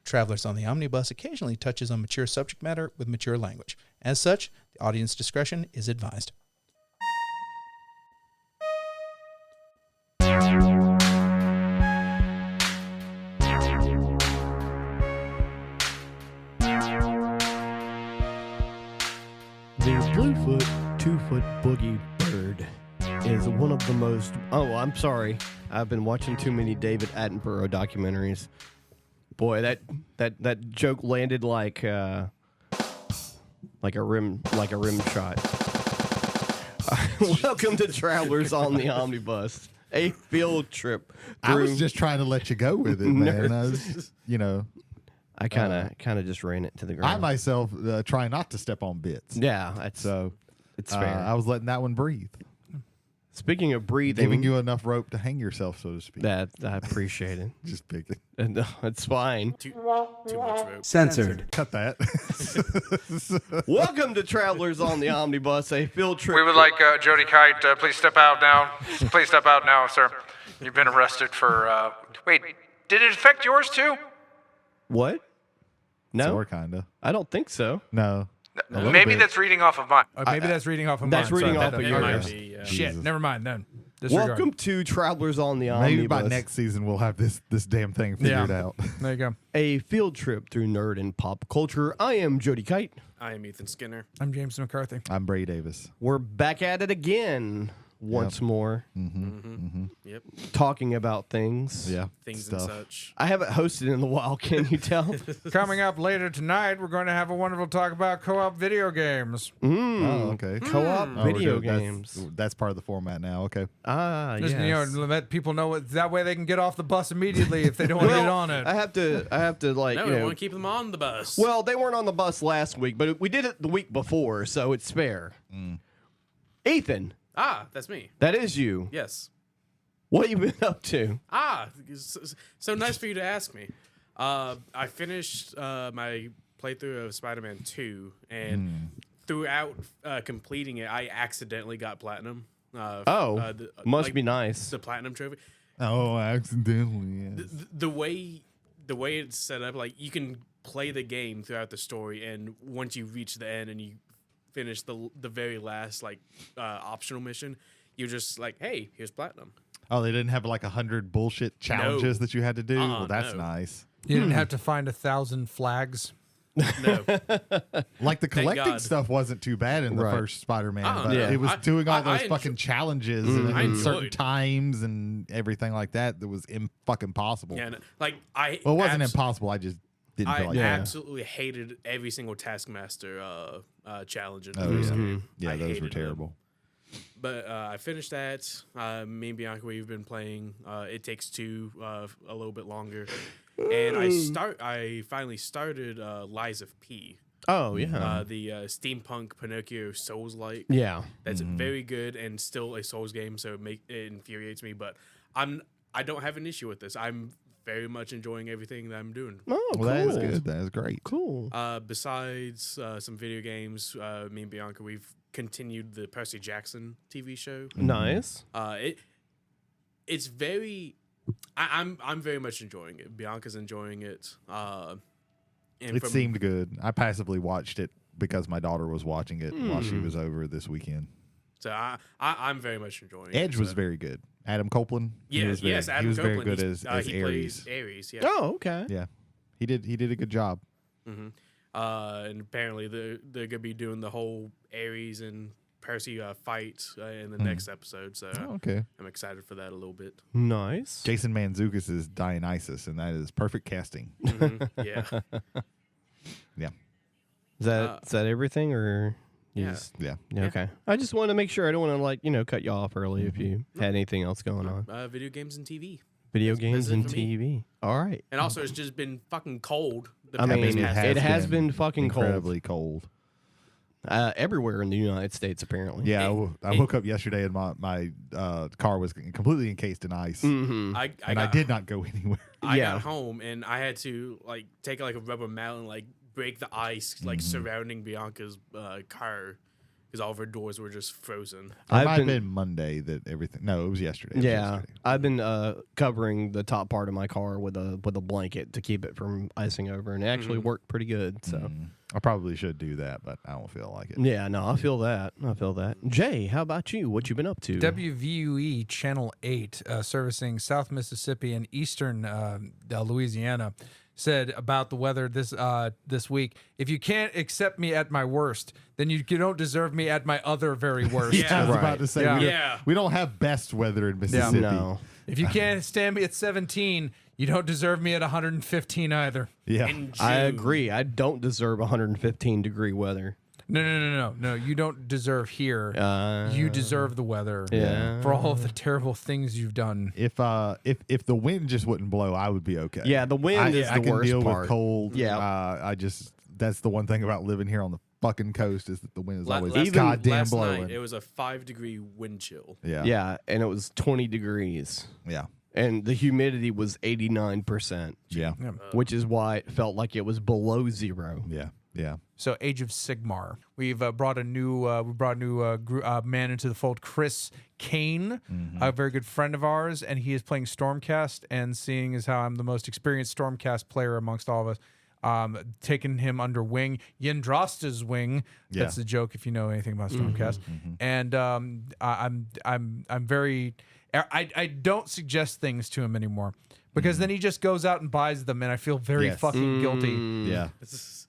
Travelers on the Omnibus occasionally touches on mature subject matter with mature language. As such, the audience discretion is advised. The Bluefoot 2-foot boogie bird is one of the most... Oh, I'm sorry. I've been watching too many David Attenborough documentaries. Boy, that joke landed like a rim shot. Welcome to Travelers on the Omnibus, a field trip. I was just trying to let you go with it, man. I was just, I kind of just ran it to the ground. I myself try not to step on bits. Yeah, it's fair. I was letting that one breathe. Speaking of breathing, Giving you enough rope to hang yourself, so to speak. that I appreciate it. Just picking. No, it's fine. Too much rope. Censored. Cut that. Welcome to Travelers on the Omnibus, a field trip. We would like Jody Kite, please step out now. Please step out now, sir. You've been arrested for, wait, did it affect yours too? What? No, Sort kinda. I don't think so. No. A little Maybe bit. that's reading off of mine. Maybe that's reading off of That's mine. reading Sorry, off of that- yours. Might be, Shit, Jesus. never mind then. Disregard. Welcome to Travelers on the Omnibus. Maybe by next season we'll have this damn thing figured out. There you go. A field trip through nerd and pop culture. I am Jody Kite. I am Ethan Skinner. I'm James McCarthy. I'm Brady Davis. We're back at it again once more, Yep. talking about things. Yeah. Things stuff. and such. I haven't hosted in a while, can you tell? Coming up later tonight, we're going to have a wonderful talk about co-op video games. Oh, okay. Co-op Oh, video we're good. games. That's part of the format now. Okay. Ah, Just, yes. let people know what, that way they can get off the bus immediately if they don't want to get on it. I have to like, No, you we know. want to keep them on the bus. Well, they weren't on the bus last week, but we did it the week before, so it's fair. Ethan, That's me. that is you. Yes. What you been up to? So nice for you to ask me. I finished my playthrough of Spider-Man 2, and throughout completing it, I accidentally got platinum. Must be nice. The platinum trophy. Oh, accidentally. Yes. The way it's set up, like you can play the game throughout the story, and once you reach the end and you finish the very last optional mission, you're just like, hey, here's platinum. Oh, they didn't have like 100 bullshit challenges that you had to do? Well, that's no. nice. You didn't have to find 1,000 flags. No. Like the collecting God. stuff wasn't too bad in the Right. first Spider-Man, but Yeah. it was doing all those I fucking challenges I and certain enjoyed. times and everything like that was fucking possible. Yeah, no, like I. Well, it wasn't abs- impossible. I just didn't feel I like Yeah. absolutely hated every single Taskmaster challenge in the Oh, first yeah. game. Yeah, I those were hated them. terrible. But I finished that. Me and Bianca, we've been playing It Takes Two a little bit longer, and I finally started Lies of P. Oh, yeah. The steampunk Pinocchio Souls-like. Yeah. That's very good and still a Souls game, so it infuriates me. But I don't have an issue with this. I'm very much enjoying everything that I'm doing. Oh, cool. Well, that is good. That is great. Cool. Besides some video games, me and Bianca, we've continued the Percy Jackson TV show. Nice. It's very, I'm very much enjoying it. Bianca's enjoying it. And It seemed good. I passively watched it because my daughter was watching it while she was over this weekend. so. I'm very much enjoying it. Edge was so. very good. Adam Copeland. he was very, Adam he was very Copeland, good as he Ares. plays Ares. Yeah. Oh, okay. Yeah, he did a good job. And apparently they're gonna be doing the whole Ares and Percy fight in the next episode. So Oh, okay. I'm excited for that a little bit. Nice. Jason Mantzoukas is Dionysus, and that is perfect casting. Yeah. Yeah, Is that everything, or you Yeah. just- yeah. yeah, okay. I just want to make sure. I don't want to cut you off early if you had anything else going on. Video games and TV. Video That's games it and for me. TV. All right. And also, it's just been fucking cold. I mean, this it past has week. been fucking cold. incredibly cold. Everywhere in the United States, apparently. Yeah, I woke up yesterday and my car was completely encased in ice, Mm-hmm. I did not go anywhere. I Yeah. got home and I had to take a rubber mallet and break the ice surrounding Bianca's car, because all of our doors were just frozen. It might have been Monday that everything. No, it was yesterday. It was yesterday. I've been covering the top part of my car with a blanket to keep it from icing over, and it actually worked pretty good. So I probably should do that, but I don't feel like it. yeah, no, I feel that. Jay, how about you? What you been up to? WVUE Channel 8, servicing South Mississippi and eastern Louisiana, said about the weather this week: if you can't accept me at my worst, then you don't deserve me at my other very worst. I was about to say, Yeah. we don't have best weather in Mississippi. No. If you can't stand me at 17, you don't deserve me at 115 either. Yeah. In I June. agree. I don't deserve 115-degree weather. No. You don't deserve here. You deserve the weather. Yeah. For all of the terrible things you've done. If the wind just wouldn't blow, I would be okay. Yeah, the wind is I the can worst deal part. with cold. Yeah. That's the one thing about living here on the fucking coast is that the wind is always last goddamn last blowing. night, it was a 5-degree wind chill. Yeah. Yeah, and it was 20 degrees. Yeah. And the humidity was 89%, Yeah. which is why it felt like it was below zero. Yeah. Yeah. So, Age of Sigmar. We've brought a new man into the fold, Chris Kane, a very good friend of ours, and he is playing Stormcast. And seeing as how I'm the most experienced Stormcast player amongst all of us, taking him under wing, Yendrasta's wing. Yeah. That's the joke if you know anything about Stormcast. And I'm very. I don't suggest things to him anymore because then he just goes out and buys them, and I feel very fucking guilty. Yeah.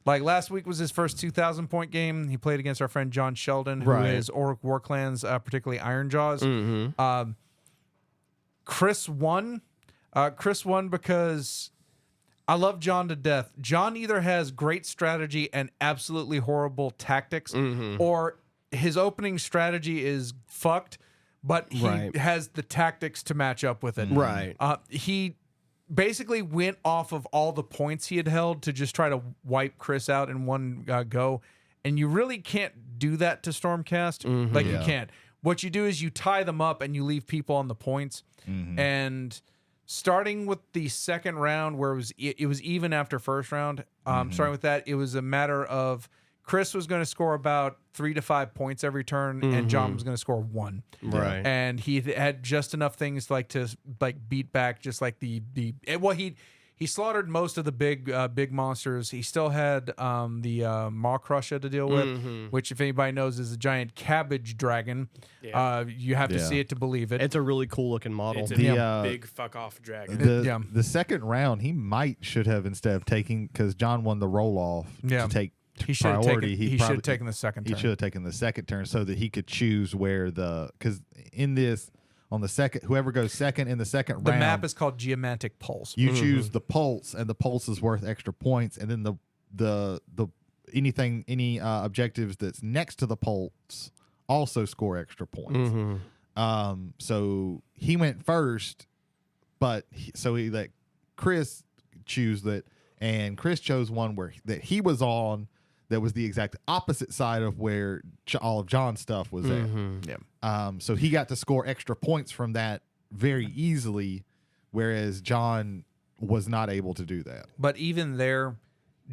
Like last week was his first 2,000 point game. He played against our friend John Sheldon, who is Orc War Clans, particularly Iron Jaws. Chris won. Chris won because I love John to death. John either has great strategy and absolutely horrible tactics, or his opening strategy is fucked, but he has the tactics to match up with it. Right. He basically went off of all the points he had held to just try to wipe Chris out in one go. And you really can't do that to Stormcast. You can't. What you do is you tie them up and you leave people on the points. And starting with the second round, where it was even after first round, starting with that, it was a matter of Chris was going to score about 3 to 5 points every turn, and John was going to score 1. Right. And he had just enough things to beat back just like he slaughtered most of the big monsters. He still had the Maw Crusher to deal with, which if anybody knows is a giant cabbage dragon. Yeah. You have to see it to believe it. It's a really cool looking model. It's a big fuck off dragon. The second round, he should have, instead of taking, because John won the roll off to take he should have priority. taken the second turn. He should have taken the second turn so that he could choose where because in this, on the second, whoever goes second in the second round, the map is called Geomantic Pulse. You choose the pulse, and the pulse is worth extra points, and then any objectives that's next to the pulse also score extra points. So he went first, but he let Chris choose that, and Chris chose one that he was on. That was the exact opposite side of where all of John's stuff was at. So he got to score extra points from that very easily, whereas John was not able to do that. But even there,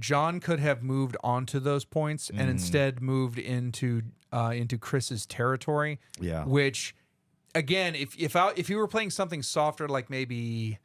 John could have moved onto those points and instead moved into Chris's territory. Yeah. Which, again, if you were playing something softer, like maybe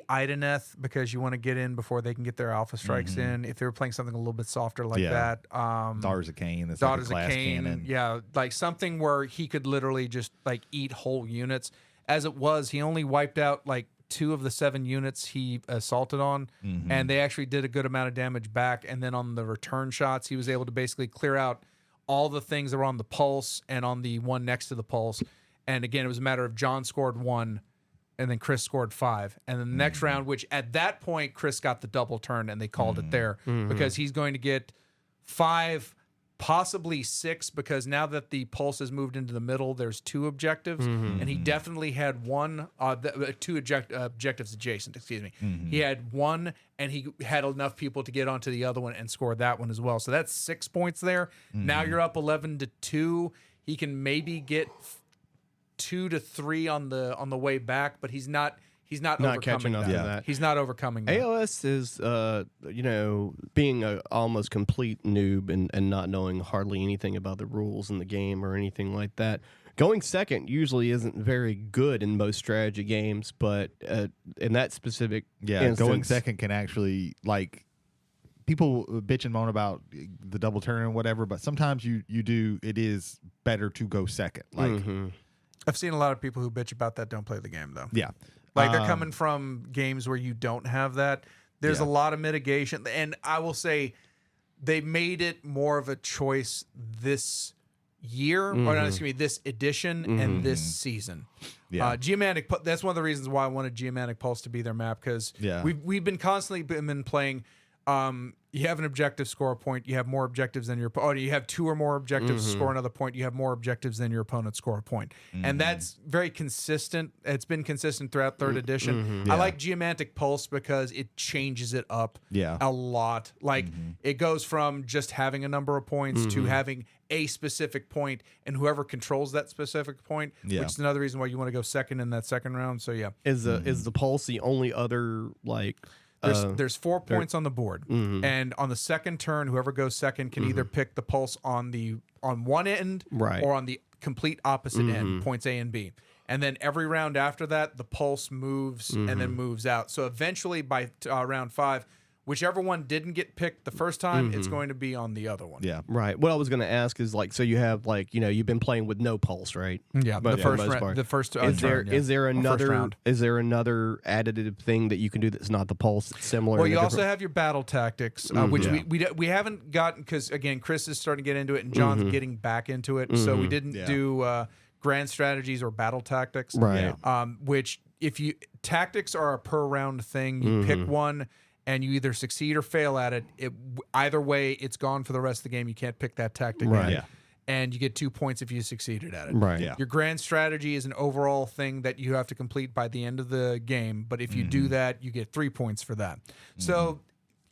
Ideneth, because you want to get in before they can get their alpha strikes in. If they were playing something a little bit softer like that, Daughters of Cain, that's Daughters like a class of Cain, cannon. yeah, like something where he could literally just like eat whole units. As it was, he only wiped out like 2 of the 7 units he assaulted on, and they actually did a good amount of damage back. And then on the return shots, he was able to basically clear out all the things that were on the pulse and on the one next to the pulse. And again, it was a matter of John scored 1. And then Chris scored 5. And then the next round, which at that point, Chris got the double turn and they called it there because he's going to get 5, possibly 6, because now that the pulse has moved into the middle, there's 2 objectives. And he definitely had 2 objectives adjacent, excuse me. He had 1 and he had enough people to get onto the other one and score that one as well. So that's 6 points there. Now you're up 11-2. He can maybe get 2 to 3 on the way back, but he's not He's not Not overcoming catching up that. to that. He's not overcoming that. AOS is, being a almost complete noob and not knowing hardly anything about the rules in the game or anything like that. Going second usually isn't very good in most strategy games, but in that specific instance, going second can actually, like, people bitch and moan about the double turn and whatever, but sometimes it is better to go second. Like, I've seen a lot of people who bitch about that don't play the game, though. yeah. Like, they're coming from games where you don't have that. There's a lot of mitigation. And I will say they made it more of a choice this year, or not, excuse me, this edition and this season. Yeah. Geomantic, that's one of the reasons why I wanted Geomantic Pulse to be their map, because we've been constantly been playing. You have an objective, score a point. You have more objectives than your you have 2 or more objectives, score another point. You have more objectives than your opponent, score a point. And that's very consistent. It's been consistent throughout 3rd edition. I like Geomantic Pulse because it changes it up a lot. Like, it goes from just having a number of points to having a specific point, and whoever controls that specific point, which is another reason why you want to go second in that second round. So is the Pulse the only other, like, there's 4 points on the board, and on the second turn, whoever goes second can either pick the pulse on one end, or on the complete opposite end, points A and B. And then every round after that, the pulse moves and then moves out. So eventually, by round 5, whichever one didn't get picked the first time, it's going to be on the other one. Yeah. Right. What I was going to ask is, like, so you have, like, you've been playing with no pulse, right? Yeah, But the for first most part. the first Is there turn, is there Or first another round. additive thing that you can do that's not the pulse, that's similar? Well, in you a also different- have your battle tactics, which we haven't gotten, because again, Chris is starting to get into it, and John's getting back into it. So we didn't do grand strategies or battle tactics, Right. Which, if you tactics are a per round thing, you pick one. And you either succeed or fail at it. Either way, it's gone for the rest of the game. You can't pick that tactic Right. again. Yeah. And you get 2 points if you succeeded at it. Right. Yeah. Your grand strategy is an overall thing that you have to complete by the end of the game. But if you do that, you get 3 points for that. So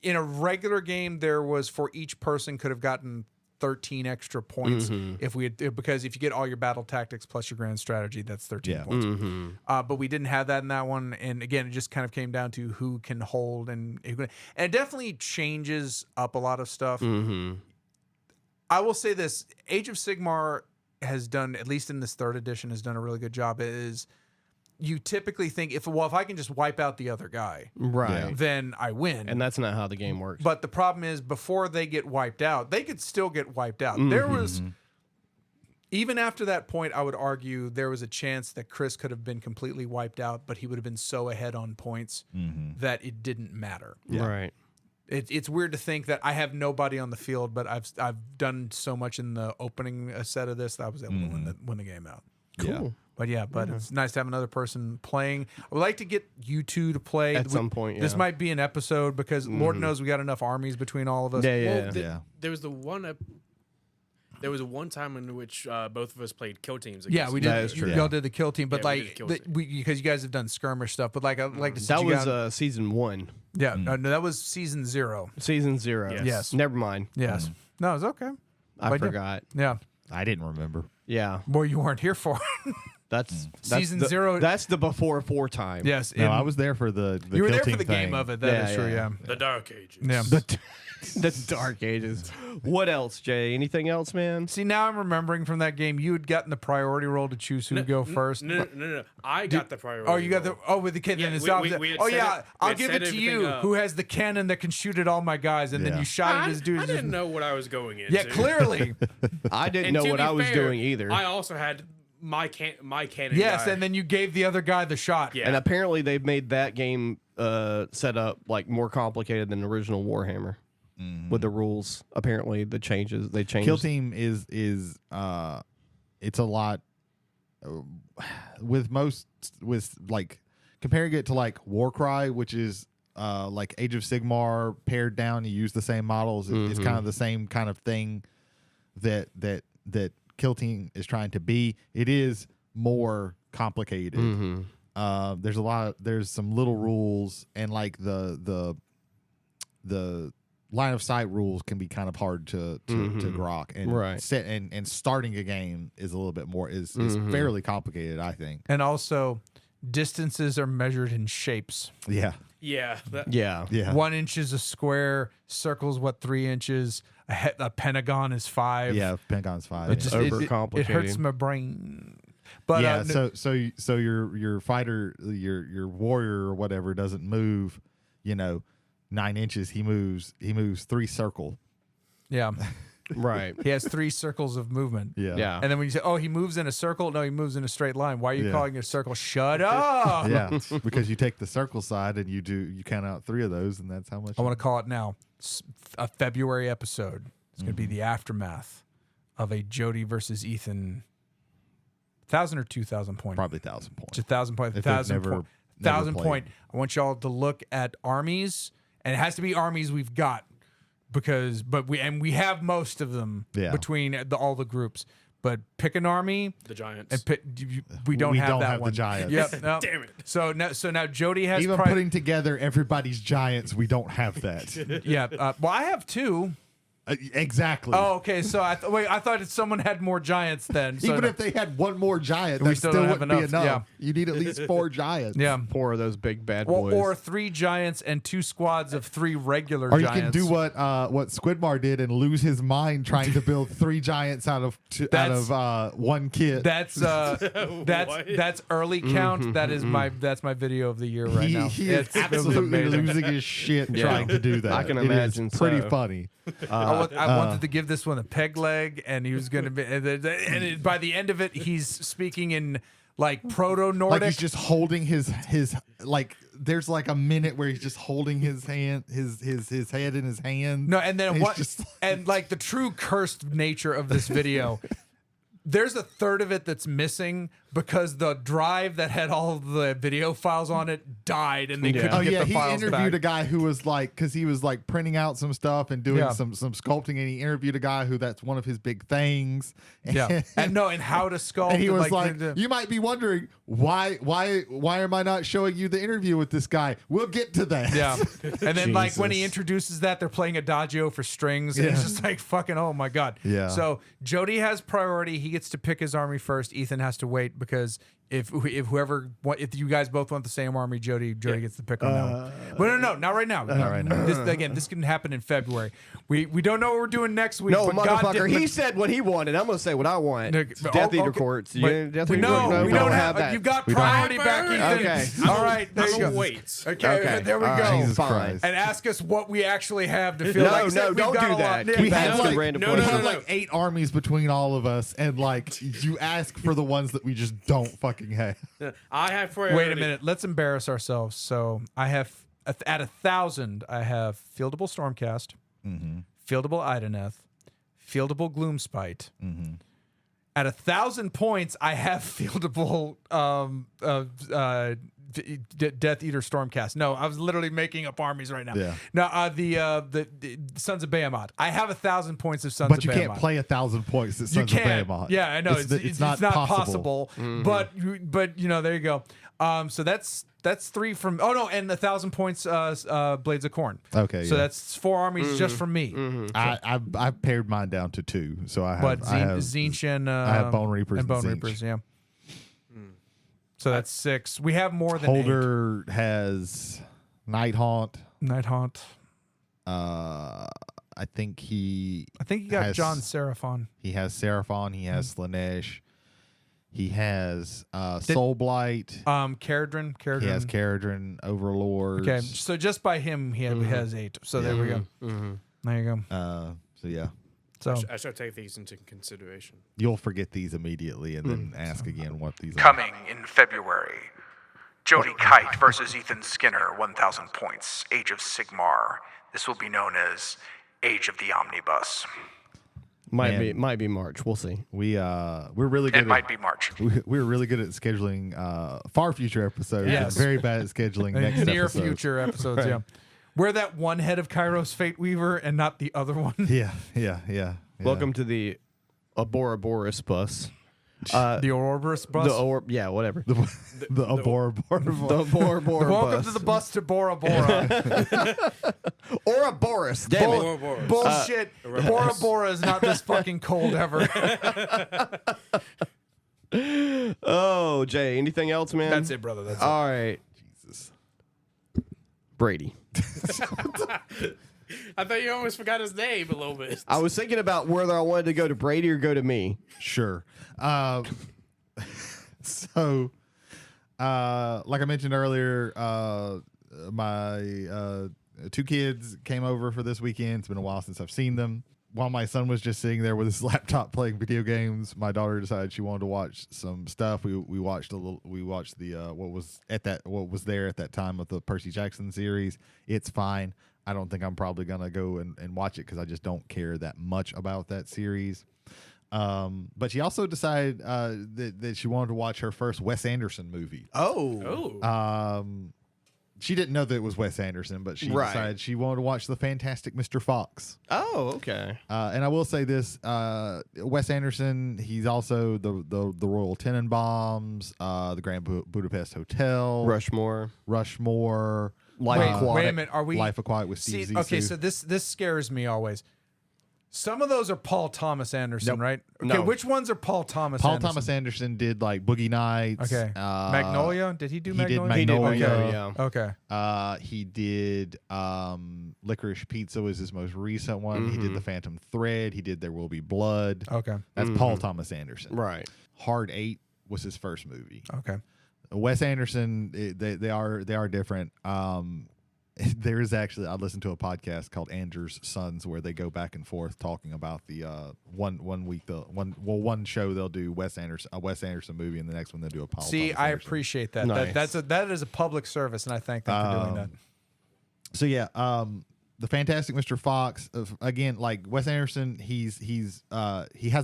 in a regular game, there was, for each person could have gotten 13 extra points because if you get all your battle tactics plus your grand strategy, that's 13 points. But we didn't have that in that one, and again, it just kind of came down to who can hold, and it definitely changes up a lot of stuff. I will say this: Age of Sigmar has done, at least in this 3rd edition, has done a really good job. Is you typically think, if I can just wipe out the other guy, Right. then I win. And that's not how the game works. But the problem is, before they get wiped out, they could still get wiped out. There was, even after that point, I would argue there was a chance that Chris could have been completely wiped out, but he would have been so ahead on points that it didn't matter. Right. It's weird to think that I have nobody on the field, but I've done so much in the opening set of this that I was able to win the game out. Cool. But it's nice to have another person playing. I would like to get you two to play At some point, This yeah. might be an episode, because Lord knows we got enough armies between all of us. Yeah. Well, there was the one. There was one time in which both of us played kill teams. Yeah, we did. That is true. Y'all did the kill team, but Yeah, we did the kill because you guys have done skirmish stuff. But like, I'd like to see That you was guys. season 1. Yeah, no, that was season 0. Season 0. Yes. Never mind. Yes. No, it's okay. I But yeah. forgot. Yeah. I didn't remember. Yeah. Boy, you weren't here for it. That's Season the, 0. That's the before 4 time. Yes. No, I was there for the You were kill there for team the game thing. of it. That is Yeah, true. yeah. Yeah. The Dark Ages. Yeah. The Dark Ages. What else, Jay? Anything else, man? See, now I'm remembering from that game, you had gotten the priority roll to choose who to go first. No. I got the priority. Oh, you got the with the cannon. Yeah, it's we- not we- the- we had oh set yeah, it- we I'll had give set it to everything you. up. Who has the cannon that can shoot at all my guys? And then Yeah. you shot at I, his dudes. I didn't know what I was going into. Yeah, clearly. I didn't And know to what be I was fair, doing either. I also had my cannon. Yes, guy. and then you gave the other guy the shot. Yeah. And apparently they've made that game set up like more complicated than the original Warhammer with the rules. Apparently they changed. Kill team is it's a lot with like comparing it to like Warcry, which is like Age of Sigmar pared down. You use the same models. It's kind of the same kind of thing that Kill Team is trying to be. It is more complicated. There's some little rules, and like the line of sight rules can be kind of hard to grok, and Right. set and starting a game is a little bit more is fairly complicated, I think. And also, distances are measured in shapes. Yeah. Yeah. Yeah. Yeah. 1 inch is a square, circle's 3 inches, a pentagon is 5. Yeah. Pentagon's 5. It yeah. just it hurts my brain. But yeah, so your fighter, your warrior or whatever doesn't move, 9 inches. He moves 3 circle. yeah, Right. he has 3 circles of movement. Yeah. Yeah. And then when you say, "Oh, he moves in a circle," no, he moves in a straight line. Why are you Yeah. calling it a circle? Shut up. Yeah, because you take the circle side and you count out 3 of those, and that's how much. I want to call it now a February episode. It's going to be Mm-hmm. the aftermath of a Jody versus Ethan 1,000 or 2,000 point. probably 1,000 points. It's 1,000 point. If they've 1,000 never- point. never 1,000 played. point. I want y'all to look at armies, and it has to be armies we've got but we have most of them Yeah. between all the groups. But pick an army The Giants. and we don't have that have one. the Giants. Yep. No. Damn it. So now Jody has Even putting together everybody's Giants, we don't have that. yeah. Well, I have 2. Exactly. Oh, okay. So I thought someone had more giants then. So Even if they had one more giant, We that still still don't have wouldn't be enough, enough. You need at least 4 giants. yeah. 4 of those big bad boys. Or 3 giants and 2 squads of 3 regular Or you giants. can do what Squidmar did and lose his mind trying to build 3 giants out of 1 kit. That's early count. That is that's my video of the year right now. He is It was absolutely amazing. losing his shit Yeah. trying to do that. I can It is imagine pretty so. funny. I wanted to give this one a peg leg, and he was going to be. And by the end of it, he's speaking in like proto Nordic. Like he's just holding his like. There's like a minute where he's just holding his hand, his head in his hand. No, and then he's what? just- And like the true cursed nature of this video, there's a third of it that's missing because the drive that had all of the video files on it died, and they Yeah. couldn't Oh get yeah, the he files interviewed back. a guy who was like, because he was like printing out some stuff and doing Yeah. some sculpting, and he interviewed a guy who that's one of his big things. Yeah, and how to sculpt. And he was like, the- "You might be wondering why am I not showing you the interview with this guy? We'll get to that." yeah, and then like when he Jesus. introduces that, they're playing Adagio for strings, and it's Yeah. just like fucking, oh my god. Yeah. So Jody has priority. He gets to pick his army first. Ethan has to wait because if you guys both want the same army, Jody gets to pick on that one. But no, not right now. Not right now. This can happen in February. We don't know what we're doing next week. No, but God motherfucker. did- He said what he wanted. I'm gonna say what I want. No, Death Eater okay. courts. But Death we Eater know courts. we don't have that. You've got We don't. priority back, Ethan. Okay. All right, there you go. Wait. Okay, there we all go. right, Jesus fine. Christ. And ask us what we actually have to feel No, like. no, We've don't got do a lot. that. Yeah, Keep We That's have the like, random we question. have like 8 armies between all of us, and like you ask for the ones that we just don't fucking have. I have priority. Wait a minute. Let's embarrass ourselves. So I have at 1,000. I have fieldable Stormcast, fieldable Ideneth, fieldable Gloomspite. At 1,000 points, I have fieldable Death Eater Stormcast. No, I was literally making up armies right now. Yeah. No, the Sons of Behemoth. I have 1,000 points of Sons But of you Behemoth. can't play 1,000 points at You Sons of can't. Behemoth. Yeah, I know. It's not possible. Mm-hmm. But there you go. So that's 3 from. Oh no, and 1,000 points. Blades of Corn. Okay, So yeah. that's 4 armies just from me. I pared mine down to 2, so I have. But I have Tzeentch and I have Bone Reapers and Bone and Tzeentch. Reapers. Yeah. So that's 6. We have more than 8. Holder has Night Haunt. Night Haunt. I think he I think you got has- John Seraphon. He has Seraphon. He has Slanesh. He has Soul Blight. Caradrin. He has Caradrin Overlords. Okay, so just by him, he has 8. So there we go. There you go. So yeah, So I should take these into consideration. you'll forget these immediately and then ask again what these are. Coming in February, Jody Kite versus Ethan Skinner, 1,000 points, Age of Sigmar. This will be known as Age of the Omnibus. Might be March. We'll see. We're really good. It might be March. We're really good at scheduling far future episodes. Yes. And very bad at scheduling next near episodes. future episodes. Yeah, we're that one head of Kairos Fate Weaver and not the other one. Yeah. Welcome to the Ouroboros bus. The Ouroboros bus. Whatever. the Abora The Ouroboros Welcome bus. to the bus to Bora Bora. Ouroboros. Damn it. Ouroboros. Bullshit. Bora Bora is not this fucking cold ever. Oh, Jay, anything else, man? That's it, brother. That's All right. Jesus. Brady. I thought you almost forgot his name a little bit. I was thinking about whether I wanted to go to Brady or go to me. Sure. So, like I mentioned earlier, my 2 kids came over for this weekend. It's been a while since I've seen them. While my son was just sitting there with his laptop playing video games, my daughter decided she wanted to watch some stuff. We watched the what was there at that time of the Percy Jackson series. It's fine. I don't think I'm probably gonna go and watch it because I just don't care that much about that series. But she also decided that she wanted to watch her first Wes Anderson movie. Oh. She didn't know that it was Wes Anderson, but she decided she wanted to watch The Fantastic Mr. Fox. Oh, okay. And I will say this: Wes Anderson, he's also the Royal Tenenbaums, the Grand Budapest Hotel, Rushmore. Life Aquatic. Wait a minute. Are we Life Aquatic with Steve Zissou. Okay, so this scares me always. Some of those are Paul Thomas Anderson, Nope. right? Okay, No. which ones are Paul Thomas Paul Anderson? Thomas Anderson did like Boogie Nights. Okay. Magnolia? Did he do he did Magnolia? He did Magnolia. Magnolia. Okay. He did Licorice Pizza was his most recent one. He did The Phantom Thread. He did There Will Be Blood. Okay. That's Paul Thomas Anderson. Right. Hard 8 was his first movie. Okay. Wes Anderson, they are different. There is actually, I listened to a podcast called Andrew's Sons where they go back and forth talking about the one show they'll do a Wes Anderson movie, and the next one they'll do a Paul. See, Thomas I Anderson. appreciate that. Nice. That is a public service, and I thank them for doing that. So yeah, the Fantastic Mr. Fox. Again, like Wes Anderson, he has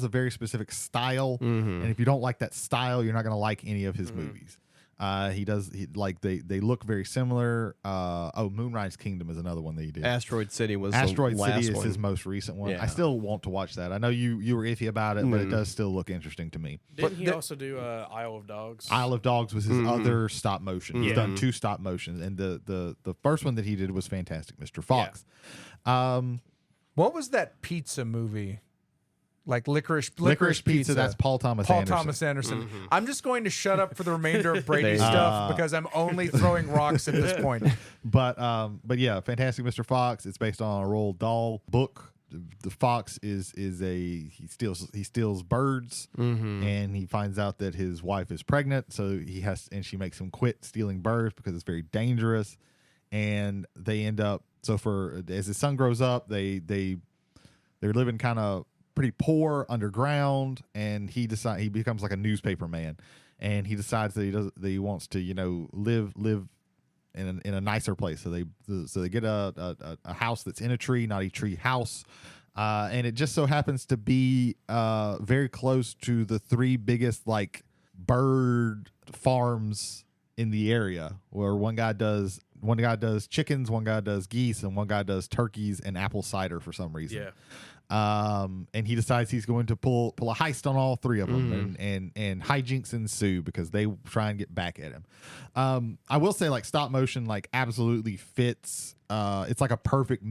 a very specific style, and if you don't like that style, you're not going to like any of his movies. They look very similar. Moonrise Kingdom is another one that he did. Asteroid City was Asteroid the City last is one. his most recent one. Yeah. I still want to watch that. I know you were iffy about it, but it does still look interesting to me. Didn't he also do Isle of Dogs? Isle of Dogs was his other stop motion. He's done 2 stop motions, and the first one that he did was Fantastic Mr. Fox. What was that pizza movie? Like licorice Pizza. That's Paul Thomas Anderson. Thomas Anderson. I'm just going to shut up for the remainder of Brady stuff because I'm only throwing rocks at this point. But yeah, Fantastic Mr. Fox. It's based on a Roald Dahl book. The fox he steals birds, and he finds out that his wife is pregnant, so she makes him quit stealing birds because it's very dangerous. And they end up as his son grows up, they're living kind of pretty poor underground, and he becomes like a newspaper man, and he decides that he wants to live in a nicer place. So they get a house that's in a tree, not a tree house, and it just so happens to be very close to the 3 biggest like bird farms in the area, where one guy does chickens, one guy does geese, and one guy does turkeys and apple cider for some reason. Yeah. And he decides he's going to pull a heist on all 3 of them, and hijinks ensue because they try and get back at him. I will say, like, stop motion like absolutely fits. It's like a perfect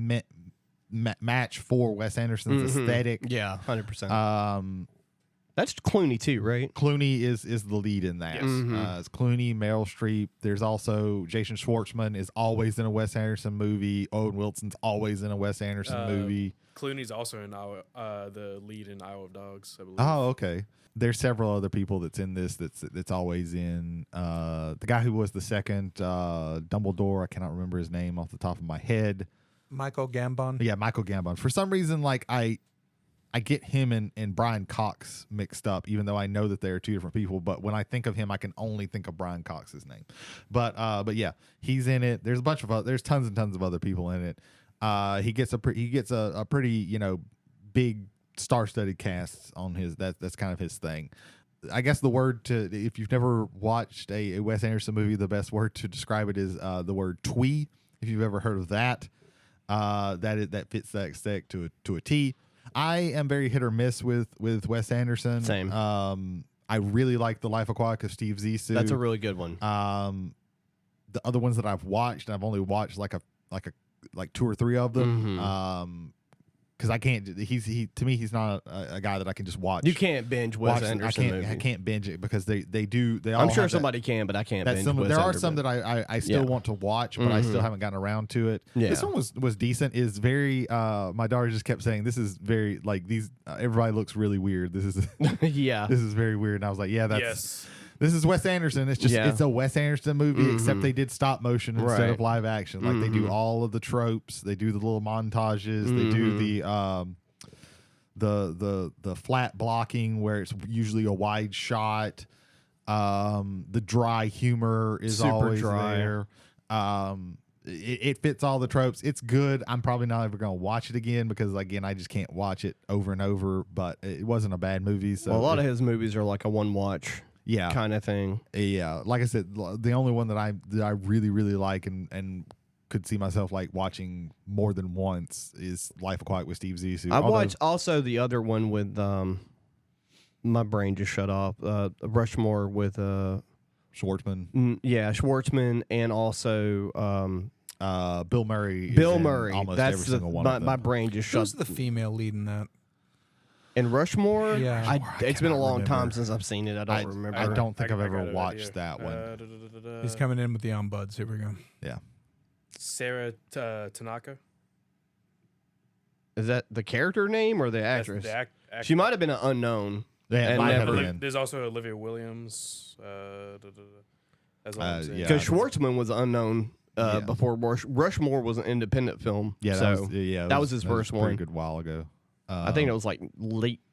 match for Wes Anderson's aesthetic. Yeah, 100%. That's Clooney too, right? Clooney is the lead in that. Yes. It's Clooney, Meryl Streep. There's also Jason Schwartzman is always in a Wes Anderson movie. Owen Wilson's always in a Wes Anderson movie. Clooney's also in the lead in Isle of Dogs, I believe. Oh, okay. There's several other people that's in this that's always in. The guy who was the second Dumbledore, I cannot remember his name off the top of my head. Michael Gambon. Yeah, Michael Gambon. For some reason, like I get him and Brian Cox mixed up, even though I know that they are 2 different people. But when I think of him, I can only think of Brian Cox's name. But yeah, he's in it. There's there's tons and tons of other people in it. He gets a pretty big star-studded cast on his. That's kind of his thing. I guess the word if you've never watched a Wes Anderson movie, the best word to describe it is the word twee. If you've ever heard of that, that fits that aesthetic to a T. I am very hit or miss with Wes Anderson. Same. I really like The Life Aquatic of Steve Zissou. That's a really good one. The other ones that I've watched, I've only watched like 2 or 3 of them. because I can't. To me, he's not a guy that I can just watch. You can't binge Wes Anderson movies. I can't binge it because they all. I'm sure have somebody can, but I can't that binge some, Wes there are Anderson. some that I still want to watch, but I still haven't gotten around to it. Yeah. This one was decent. Is very. My daughter just kept saying this is very like these. Everybody looks really weird. This is Yeah. this is very weird. And I was like, yeah, that's. Yes. This is Wes Anderson. It's just it's a Wes Anderson movie, except they did stop motion instead of live action. Like they do all of the tropes. They do the little montages. They do the flat blocking where it's usually a wide shot. The dry humor is Super always dry. there. It fits all the tropes. It's good. I'm probably not ever going to watch it again because again I just can't watch it over and over. But it wasn't a bad movie. So Well, a lot of his movies are like a one watch kind of thing. Yeah, like I said, the only one that I really like and could see myself like watching more than once is Life Aquatic with Steve Zissou. I watched also the other one with my brain just shut off. Rushmore with Schwartzman. Schwartzman, and also Bill Murray. Bill is in Murray. Almost That's every single one of them. my brain just shut. Who's the female lead in that? And Rushmore, Yeah. it's been a long remember. time since I've seen it. I don't remember. I don't think I've I ever got it right watched here. that one. He's coming in with the buds. Here we go. Yeah. Sarah Tanaka. Is that the character name or the That's actress? the She might have been an unknown. They And might have never- been. There's also Olivia Williams. That's all I'm saying. yeah. Because Schwartzman was unknown Yeah. before Rushmore was an independent film. Yeah, so that was his first a pretty one. good while ago. I think it was like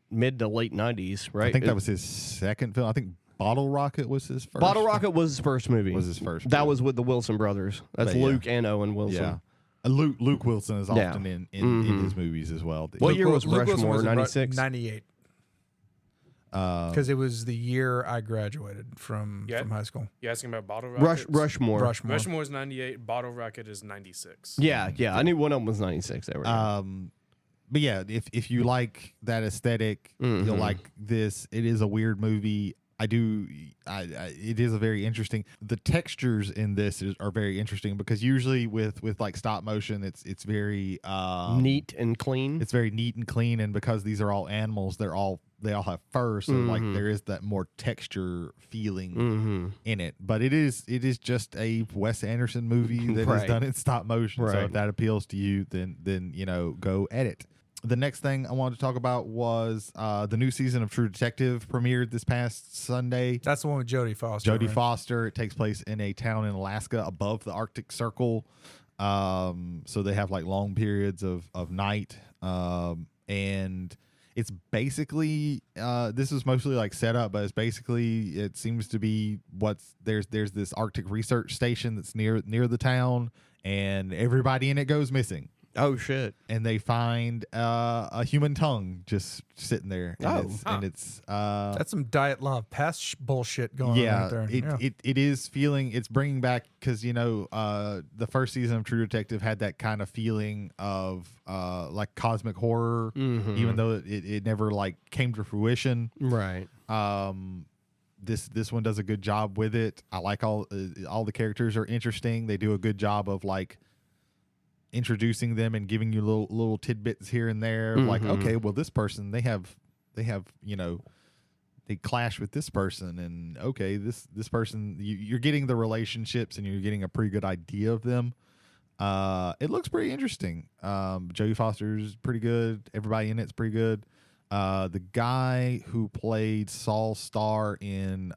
mid to late 90s, right? I think that was his second film. I think Bottle Rocket was his first. Bottle Rocket was his first movie. Was his first That movie. was with the Wilson brothers. That's But yeah. Luke and Owen Wilson. Yeah. Luke Wilson is Yeah. often in his movies as well. What year was Luke Wilson Rushmore? was in 96? 98. Because it was the year I graduated from high school. You asking about Bottle Rocket? Rushmore. Rushmore. Rushmore is 98. Bottle Rocket is 96. Yeah. I knew one of them was 96. There we go. But yeah, if you like that aesthetic, you'll like this. It is a weird movie. It is a very interesting. The textures in this are very interesting because usually with like stop motion, it's very Neat and clean. It's very neat and clean, and because these are all animals, they all have fur, so like there is that more texture feeling in it. But it is just a Wes Anderson movie that is Right. done in stop motion. So Right. if that appeals to you, then go at it. The next thing I wanted to talk about was the new season of True Detective premiered this past Sunday. That's the one with Jodie Foster. Jodie right? Foster. It takes place in a town in Alaska above the Arctic Circle. So they have like long periods of night. And it's basically this is mostly like set up, but it seems to be there's this Arctic research station that's near the town, and everybody in it goes missing. Oh, shit. And they find a human tongue just sitting there. And it's That's some Diet Love Pass bullshit going on right there. it is feeling, it's bringing back, because the first season of True Detective had that kind of feeling of like cosmic horror, even though it never like came to fruition. Right. This one does a good job with it. I like all the characters are interesting. They do a good job of like introducing them and giving you little tidbits here and there. Like, okay, well, this person they have they clash with this person, and okay, this person you're getting the relationships and you're getting a pretty good idea of them. It looks pretty interesting. Jodie Foster's pretty good. Everybody in it's pretty good. The guy who played Saul Starr in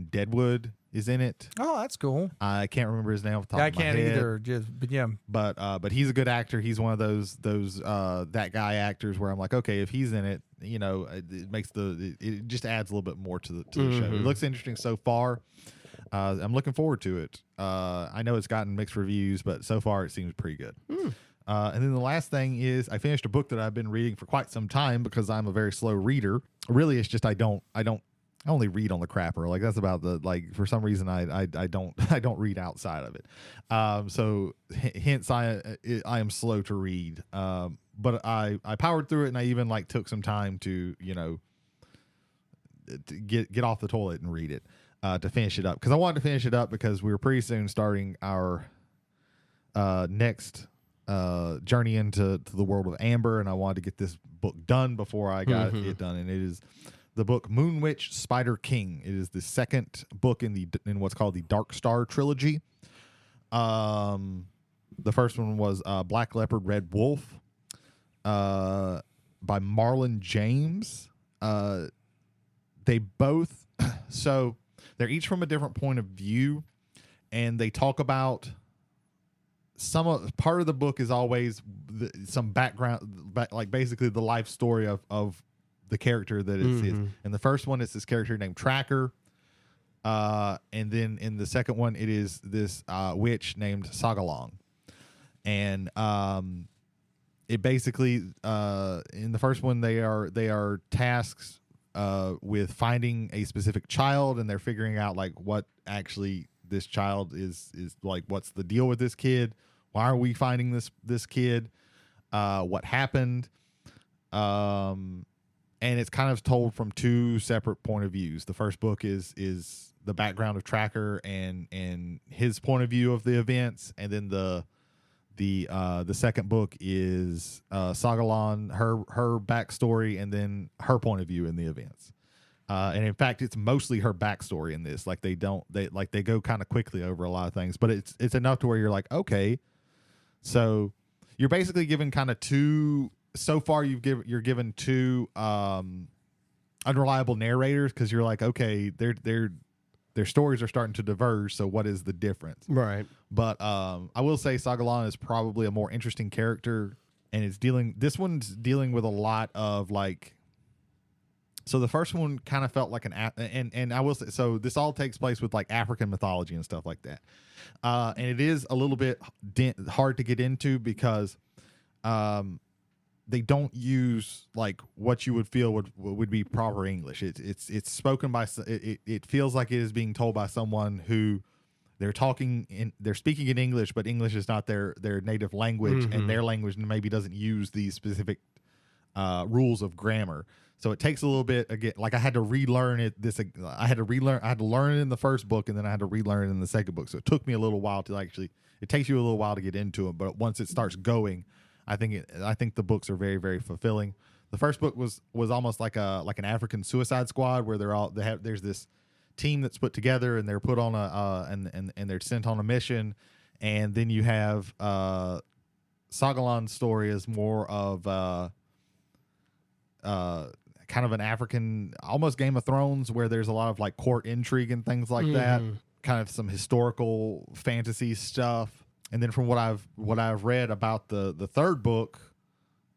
Deadwood is in it. Oh, that's cool. I can't remember his name off the top I of my can't head. either. But yeah, But he's a good actor. He's one of those that guy actors where I'm like, okay, if he's in it, it makes it just adds a little bit more to the show. It looks interesting so far. I'm looking forward to it. I know it's gotten mixed reviews, but so far it seems pretty good. And then the last thing is I finished a book that I've been reading for quite some time because I'm a very slow reader. Really, it's just I only read on the crapper. Like that's about for some reason I don't read outside of it. So hence I am slow to read. But I powered through it, and I even like took some time to to get off the toilet and read it to finish it up, because I wanted to finish it up because we were pretty soon starting our next journey into the world of Amber, and I wanted to get this book done before I got it done. And it is the book Moon Witch Spider King. It is the second book in what's called the Dark Star trilogy. The first one was Black Leopard, Red Wolf, by Marlon James. They both, so they're each from a different point of view, and they talk about part of the book is always some background, like basically the life story of the character that is. And the first one is this character named Tracker. And then in the second one, it is this witch named Sagalong. And it basically in the first one they are tasks with finding a specific child, and they're figuring out like what actually this child is like, what's the deal with this kid, why are we finding this kid, what happened, and it's kind of told from two separate point of views. The first book is the background of Tracker and his point of view of the events, and then the second book is Sagalon, her backstory, and then her point of view in the events. And in fact, it's mostly her backstory in this. Like they go kind of quickly over a lot of things, but it's enough to where you're like, okay, so you're basically given kind of two. So far, you're given two unreliable narrators, because you're like, okay, their stories are starting to diverge. So what is the difference? Right. But I will say Sagalon is probably a more interesting character, and this one's dealing with a lot of like. So the first one kind of felt like and I will say, so this all takes place with like African mythology and stuff like that, and it is a little bit hard to get into because they don't use like what you would feel would be proper English. It's spoken by it feels like it is being told by someone who they're speaking in English, but English is not their native language, and their language maybe doesn't use these specific rules of grammar. So it takes a little bit again. Like I had to relearn it. I had to learn it in the first book, and then I had to relearn it in the second book. So it took me a little while to actually. It takes you a little while to get into it, but once it starts going, I think the books are very, very fulfilling. The first book was almost like an African Suicide Squad, where there's this team that's put together, and they're put on and they're sent on a mission, and then you have Sagalon's story is more of kind of an African, almost Game of Thrones, where there's a lot of like court intrigue and things like that, kind of some historical fantasy stuff. And then from what I've read about the third book,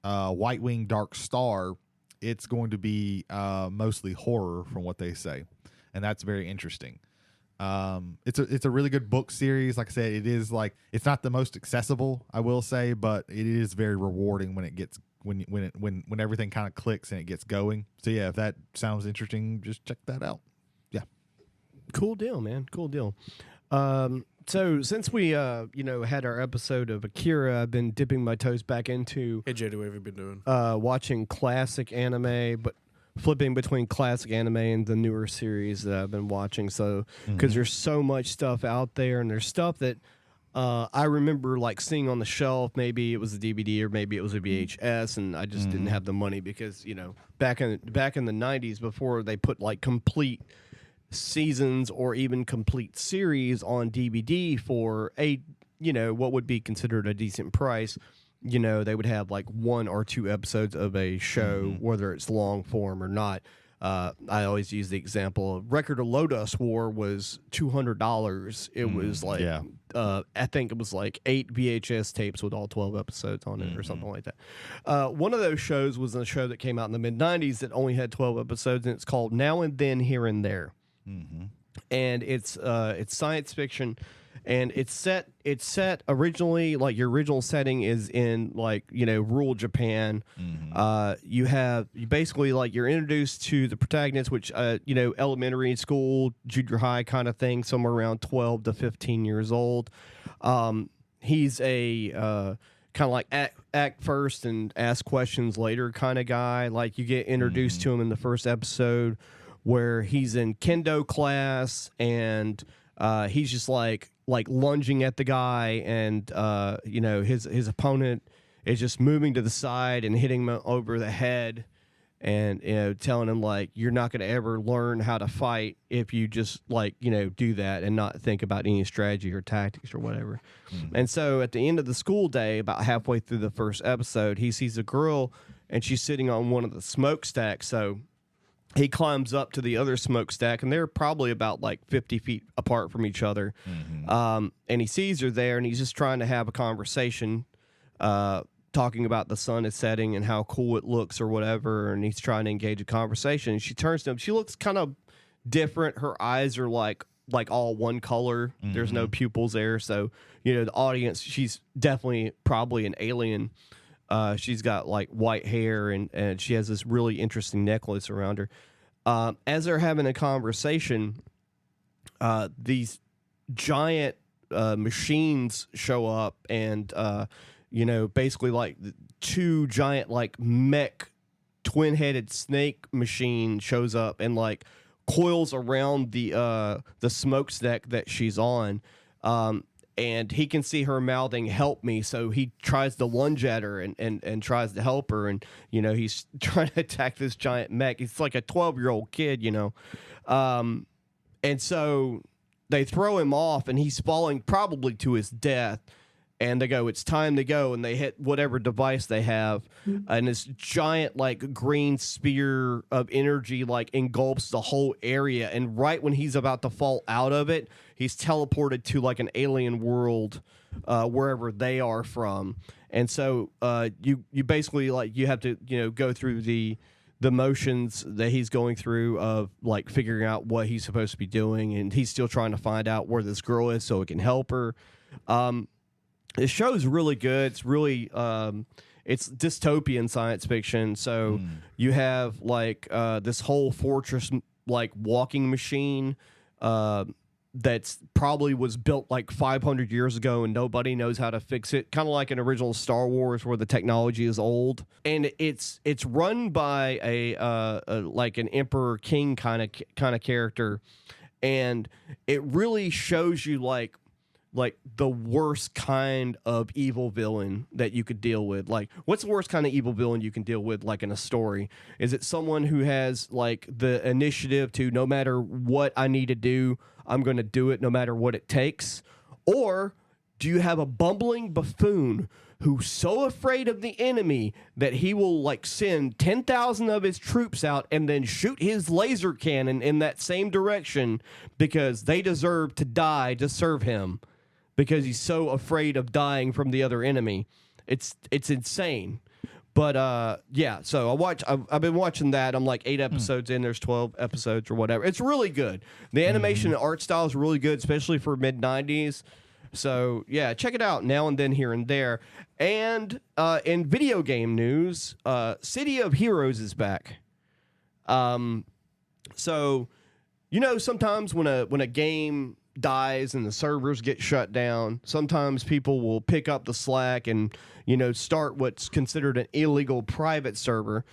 White Wing Dark Star, it's going to be mostly horror from what they say, and that's very interesting. It's a really good book series. Like I said, it is like, it's not the most accessible, I will say, but it is very rewarding when it gets when everything kind of clicks and it gets going. So yeah, if that sounds interesting, just check that out. Yeah, cool deal, man. Cool deal. So since we had our episode of Akira, I've been dipping my toes back into Hey Jody, what have you been doing? watching classic anime, but flipping between classic anime and the newer series that I've been watching. So because there's so much stuff out there, and there's stuff that I remember like seeing on the shelf. Maybe it was a DVD or maybe it was a VHS, and I just didn't have the money because back in the 90s, before they put like complete seasons or even complete series on DVD for what would be considered a decent price, they would have like 1 or 2 episodes of a show, whether it's long form or not. I always use the example of Record of Lotus War was $200. It was like, I think it was like 8 VHS tapes with all 12 episodes on it or something like that. One of those shows was a show that came out in the mid-90s that only had 12 episodes, and it's called Now and Then, Here and There. And it's science fiction, and it's set originally, like your original setting is in like rural Japan. You basically like you're introduced to the protagonist, which elementary school, junior high kind of thing, somewhere around 12 to 15 years old. He's a kind of like act first and ask questions later kind of guy. Like you get introduced to him in the first episode, where he's in kendo class, and he's just like lunging at the guy, and you know, his opponent is just moving to the side and hitting him over the head, and you know, telling him like, you're not going to ever learn how to fight if you just like, you know, do that and not think about any strategy or tactics or whatever. And so at the end of the school day, about halfway through the first episode, he sees a girl and she's sitting on one of the smokestacks. So he climbs up to the other smokestack, and they're probably about like 50 feet apart from each other. And he sees her there, and he's just trying to have a conversation, talking about the sun is setting and how cool it looks or whatever. And he's trying to engage a conversation. And she turns to him. She looks kind of different. Her eyes are like all one color. There's no pupils there. So, you know, the audience, she's definitely probably an alien. She's got like white hair, and she has this really interesting necklace around her. As they're having a conversation, these giant machines show up, and you know, basically like two giant like mech twin-headed snake machine shows up and like coils around the smokestack that she's on. And he can see her mouthing, "Help me." So he tries to lunge at her and tries to help her. And, you know, he's trying to attack this giant mech. He's like a 12-year-old kid, you know. And so they throw him off, and he's falling probably to his death. And they go, "It's time to go." And they hit whatever device they have. And this giant, like, green spear of energy, like, engulfs the whole area. And right when he's about to fall out of it, he's teleported to, like, an alien world wherever they are from. And so you basically, like, you have to, you know, go through the motions that he's going through of, like, figuring out what he's supposed to be doing. And he's still trying to find out where this girl is so he can help her. This show's really good. It's really it's dystopian science fiction. So you have like this whole fortress like walking machine that's probably was built like 500 years ago, and nobody knows how to fix it. Kind of like an original Star Wars where the technology is old, and it's run by a like an emperor king kind of character, and it really shows you like the worst kind of evil villain that you could deal with. Like, what's the worst kind of evil villain you can deal with, like, in a story? Is it someone who has, like, the initiative to, no matter what I need to do, I'm going to do it no matter what it takes? Or do you have a bumbling buffoon who's so afraid of the enemy that he will, like, send 10,000 of his troops out and then shoot his laser cannon in that same direction because they deserve to die to serve him? Because he's so afraid of dying from the other enemy. It's insane. But yeah, so I've been watching that. I'm like 8 episodes in. There's 12 episodes or whatever. It's really good. The animation and art style is really good, especially for mid-90s. So yeah, check it out now and then, here and there. And in video game news, City of Heroes is back. So you know, sometimes when a game dies and the servers get shut down, sometimes people will pick up the slack and, you know, start what's considered an illegal private server,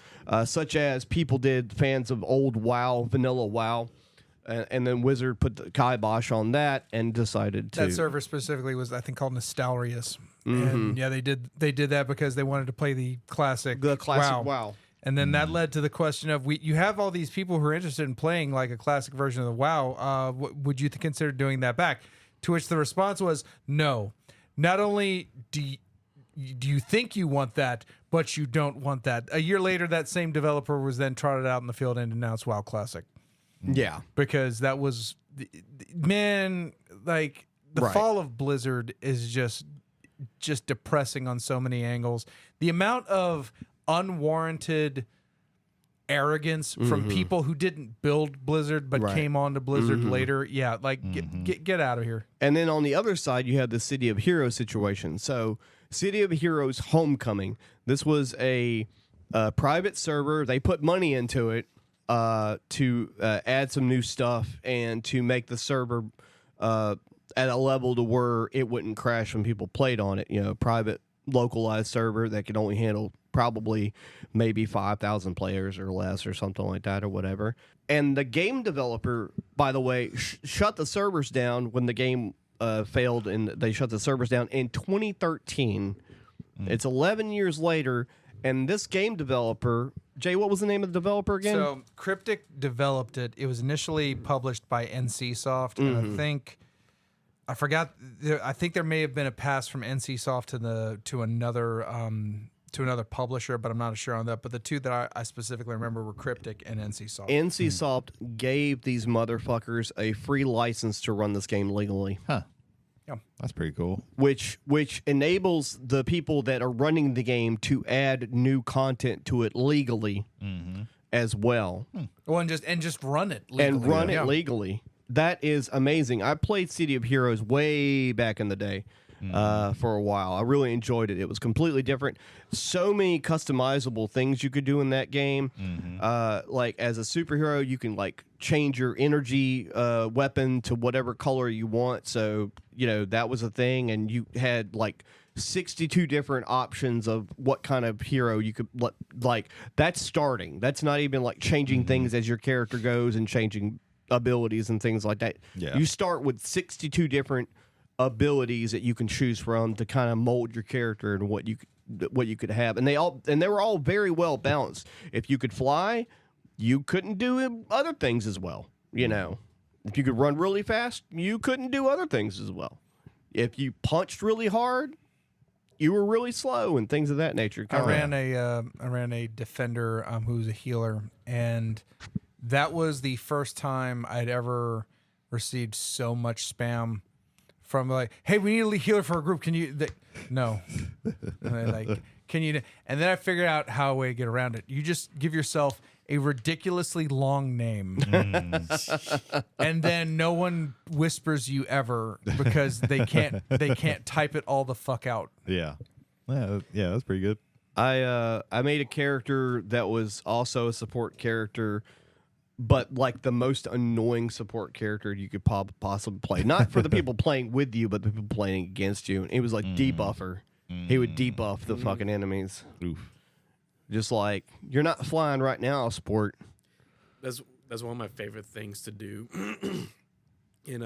such as people did, fans of old WoW, vanilla WoW, and then Wizard put the kibosh on that and decided to... That server specifically was, I think, called Nostalrius. And yeah, they did that because they wanted to play the classic WoW. And then that led to the question of, you have all these people who are interested in playing like a classic version of the WoW. Would you consider doing that back? To which the response was, no. Not only do you think you want that, but you don't want that. A year later, that same developer was then trotted out in the field and announced WoW Classic. Yeah. Because that was, man, like the fall of Blizzard is just depressing on so many angles. The amount of unwarranted arrogance from people who didn't build Blizzard but came on to Blizzard later. Yeah, like get out of here. And then on the other side, you have the City of Heroes situation. So City of Heroes Homecoming. This was a private server. They put money into it to add some new stuff and to make the server at a level to where it wouldn't crash when people played on it. You know, private localized server that can only handle probably maybe 5,000 players or less or something like that or whatever. And the game developer, by the way, shut the servers down when the game failed, and they shut the servers down in 2013. It's 11 years later, and this game developer, Jay, what was the name of the developer again? So Cryptic developed it. It was initially published by NCSoft, and I forgot. I think there may have been a pass from NCSoft to another publisher, but I'm not sure on that. But the two that I specifically remember were Cryptic and NCSoft. NCSoft gave these motherfuckers a free license to run this game legally. Huh. Yeah. That's pretty cool. Which enables the people that are running the game to add new content to it legally as well. Well, and just run it legally. And run it legally. That is amazing. I played City of Heroes way back in the day for a while. I really enjoyed it. It was completely different. So many customizable things you could do in that game. Like as a superhero, you can like change your energy weapon to whatever color you want. So, you know, that was a thing. And you had like 62 different options of what kind of hero you could like. That's starting. That's not even like changing things as your character goes and changing abilities and things like that. Yeah. You start with 62 different abilities that you can choose from to kind of mold your character and what you could have. And they were all very well balanced. If you could fly, you couldn't do other things as well. You know, if you could run really fast, you couldn't do other things as well. If you punched really hard, you were really slow and things of that nature. I ran a defender who's a healer, and that was the first time I'd ever received so much spam from like, "Hey, we need a healer for a group. Can you?" No, and like, can you? And then I figured out how to get around it. You just give yourself a ridiculously long name, and then no one whispers you ever because they can't type it all the fuck out. Yeah, that's pretty good. I made a character that was also a support character, but like the most annoying support character you could possibly play. Not for the people playing with you, but the people playing against you. And it was like debuffer. He would debuff the fucking enemies. Oof. Just like, you're not flying right now, sport. That's one of my favorite things to do in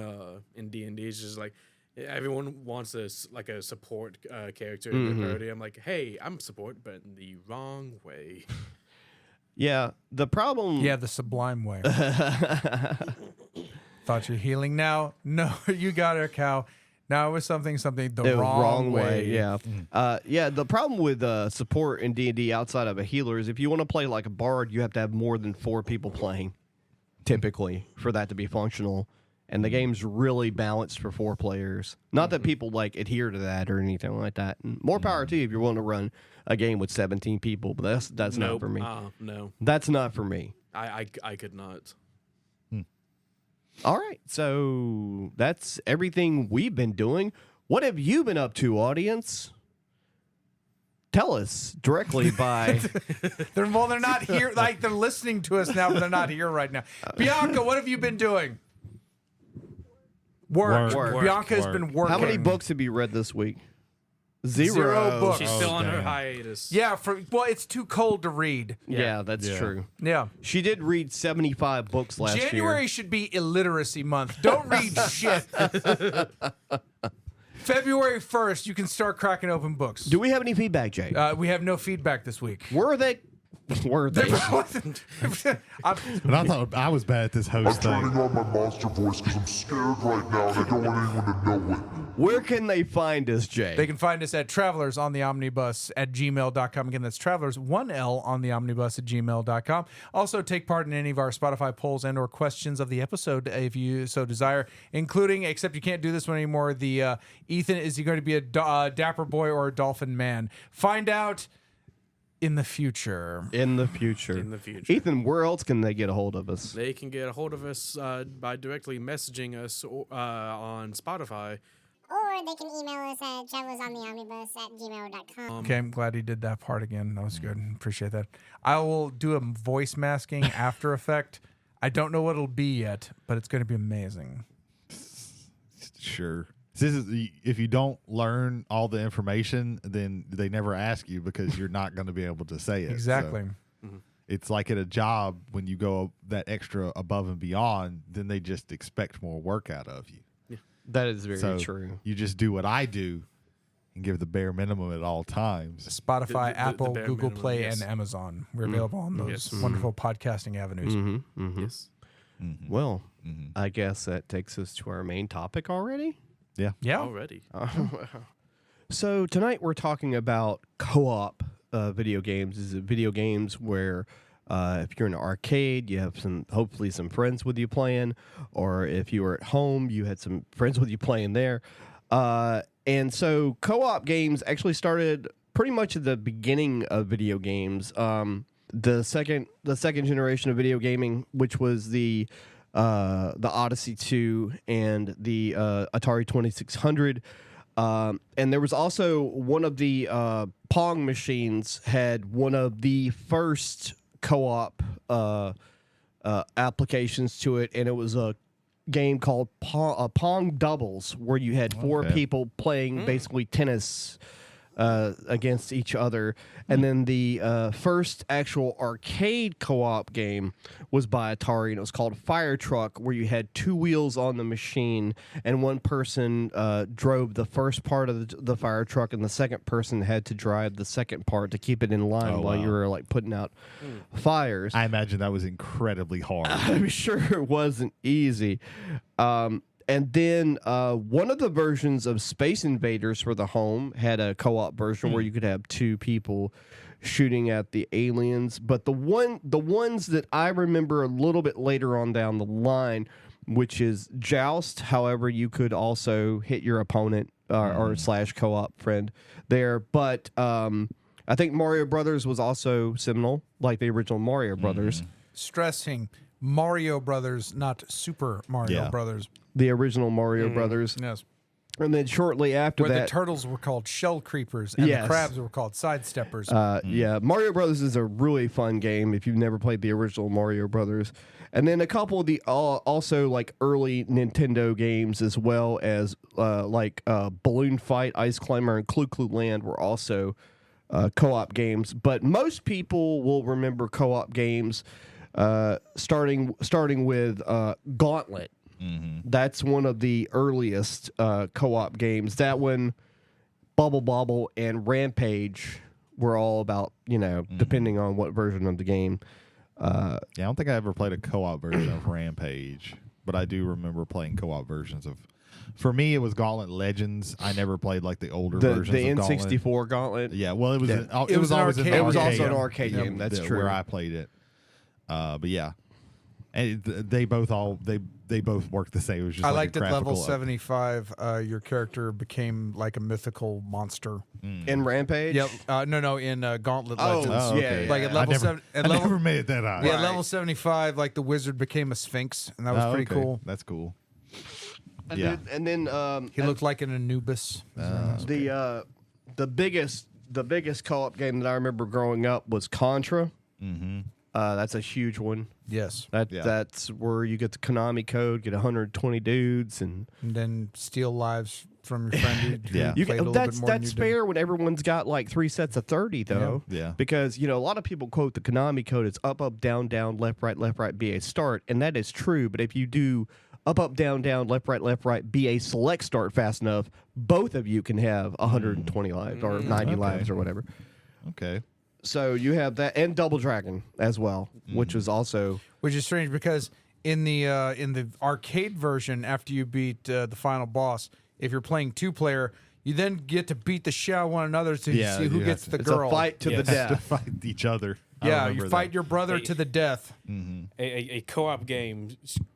D&D. It's just like everyone wants a support character in their party. I'm like, hey, I'm support, but in the wrong way. Yeah, the problem... Yeah, the sublime way. Thought you're healing now? No, you got it, cow. Now it was something the wrong way. Yeah. The problem with support in D&D outside of a healer is if you want to play like a bard, you have to have more than 4 people playing, typically, for that to be functional. And the game's really balanced for 4 players. Not that people like adhere to that or anything like that. And more power to you if you're willing to run a game with 17 people, but that's not for me. No. That's not for me. I could not. All right, so that's everything we've been doing. What have you been up to, audience? Tell us directly by... They're not here. Like, they're listening to us now, but they're not here right now. Bianca, what have you been doing? Work. Bianca has been working. How many books have you read this week? Zero books. She's still on her hiatus. Yeah, it's too cold to read. Yeah, that's true. Yeah. She did read 75 books last year. January should be illiteracy month. Don't read shit. February 1st, you can start cracking open books. Do we have any feedback, Jay? We have no feedback this week. Were they? But I thought I was bad at this host thing. I'm turning on my monster voice because I'm scared right now and I don't want anyone to know it. Where can they find us, Jay? They can find us at travelersontheomnibus@gmail.com. Again, that's travelers, 1L on the omnibus @gmail.com. Also, take part in any of our Spotify polls and or questions of the episode if you so desire, including, except you can't do this one anymore, the Ethan, is he going to be a dapper boy or a dolphin man? Find out in the future. In the future. Ethan, where else can they get a hold of us? They can get a hold of us by directly messaging us on Spotify. Or they can email us at travelersontheomnibus@gmail.com. Okay, I'm glad he did that part again. That was good. Appreciate that. I will do a voice masking after effect. I don't know what it'll be yet, but it's going to be amazing. Sure. This is if you don't learn all the information, then they never ask you because you're not going to be able to say it. Exactly. So it's like at a job when you go that extra above and beyond, then they just expect more work out of you. That is very So true. you just do what I do and give the bare minimum at all times. Spotify, The Apple, bare Google minimum, Play, yes. and Amazon. We're available on those Yes. wonderful podcasting avenues. Yes. Well, I guess that takes us to our main topic already. Yeah. Already. So tonight we're talking about co-op video games. This is video games where if you're in an arcade, you have hopefully some friends with you playing, or if you were at home, you had some friends with you playing there. And so co-op games actually started pretty much at the beginning of video games. The second generation of video gaming, which was the Odyssey 2 and the Atari 2600. And there was also one of the Pong machines had one of the first co-op applications to it, and it was a game called Pong Doubles, where you had four people playing basically tennis against each other. And then the first actual arcade co-op game was by Atari, and it was called Fire Truck, where you had two wheels on the machine, and one person drove the first part of the fire truck, and the second person had to drive the second part to keep it in line while you were like putting out fires. I imagine that was incredibly hard. I'm sure it wasn't easy. And then one of the versions of Space Invaders for the home had a co-op version where you could have two people shooting at the aliens. But the ones that I remember a little bit later on down the line, which is Joust. However, you could also hit your opponent or slash co-op friend there. But I think Mario Brothers was also seminal, like the original Mario Brothers. Stressing Mario Brothers, not Super Mario Brothers. The original Mario Brothers. Yes. And then shortly after Where that, the turtles were called shell creepers and Yes. the crabs were called sidesteppers. yeah, Mario Brothers is a really fun game if you've never played the original Mario Brothers. And then a couple of the also like early Nintendo games, as well as like Balloon Fight, Ice Climber, and Clue Clue Land were also co-op games. But most people will remember co-op games starting with Gauntlet. That's one of the earliest co-op games. That one, Bubble Bobble, and Rampage were all about, depending on what version of the game. I don't think I ever played a co-op version of Rampage, but I do remember playing co-op versions of. For me, it was Gauntlet Legends. I never played like the older versions The of Gauntlet. N64 Gauntlet. Yeah, well, it was. Yeah. It was always an in the It was arcade. also an arcade game. That's true. Where I played it. But yeah, and they both worked the same. It was just I like liked a at level graphical 75, your character became like a mythical monster. In Rampage? Yep. No, in Gauntlet Oh, Legends. Oh, yeah, okay. yeah. Like at I level never, 7. At I level, never made it that high. yeah, Right. level 75, like the wizard became a sphinx, and that was pretty okay. cool. That's cool. And Yeah. then He looked like an Anubis. the biggest co-op game that I remember growing up was Contra. Mm-hmm. That's a huge one. Yes. That's where you get the Konami code, get 120 dudes, and And then steal lives from your friend. Who Yeah. you played a get, little bit that's more than that's you did. fair when everyone's got like 3 sets of 30 though. Yeah. Because a lot of people quote the Konami code as up down left right be a start, and that is true. But if you do up down left right be a select start fast enough, both of you can have 120 lives or 90 lives or whatever. Okay. So you have that, and Double Dragon as well, which was also Which is strange because in the arcade version, after you beat the final boss, if you're playing 2-player, you then get to beat the shit out of one another to Yeah, see who you gets have the it's girl. a fight to the To death. fight each other. I Yeah, remember you fight that. your brother to the death. A co-op game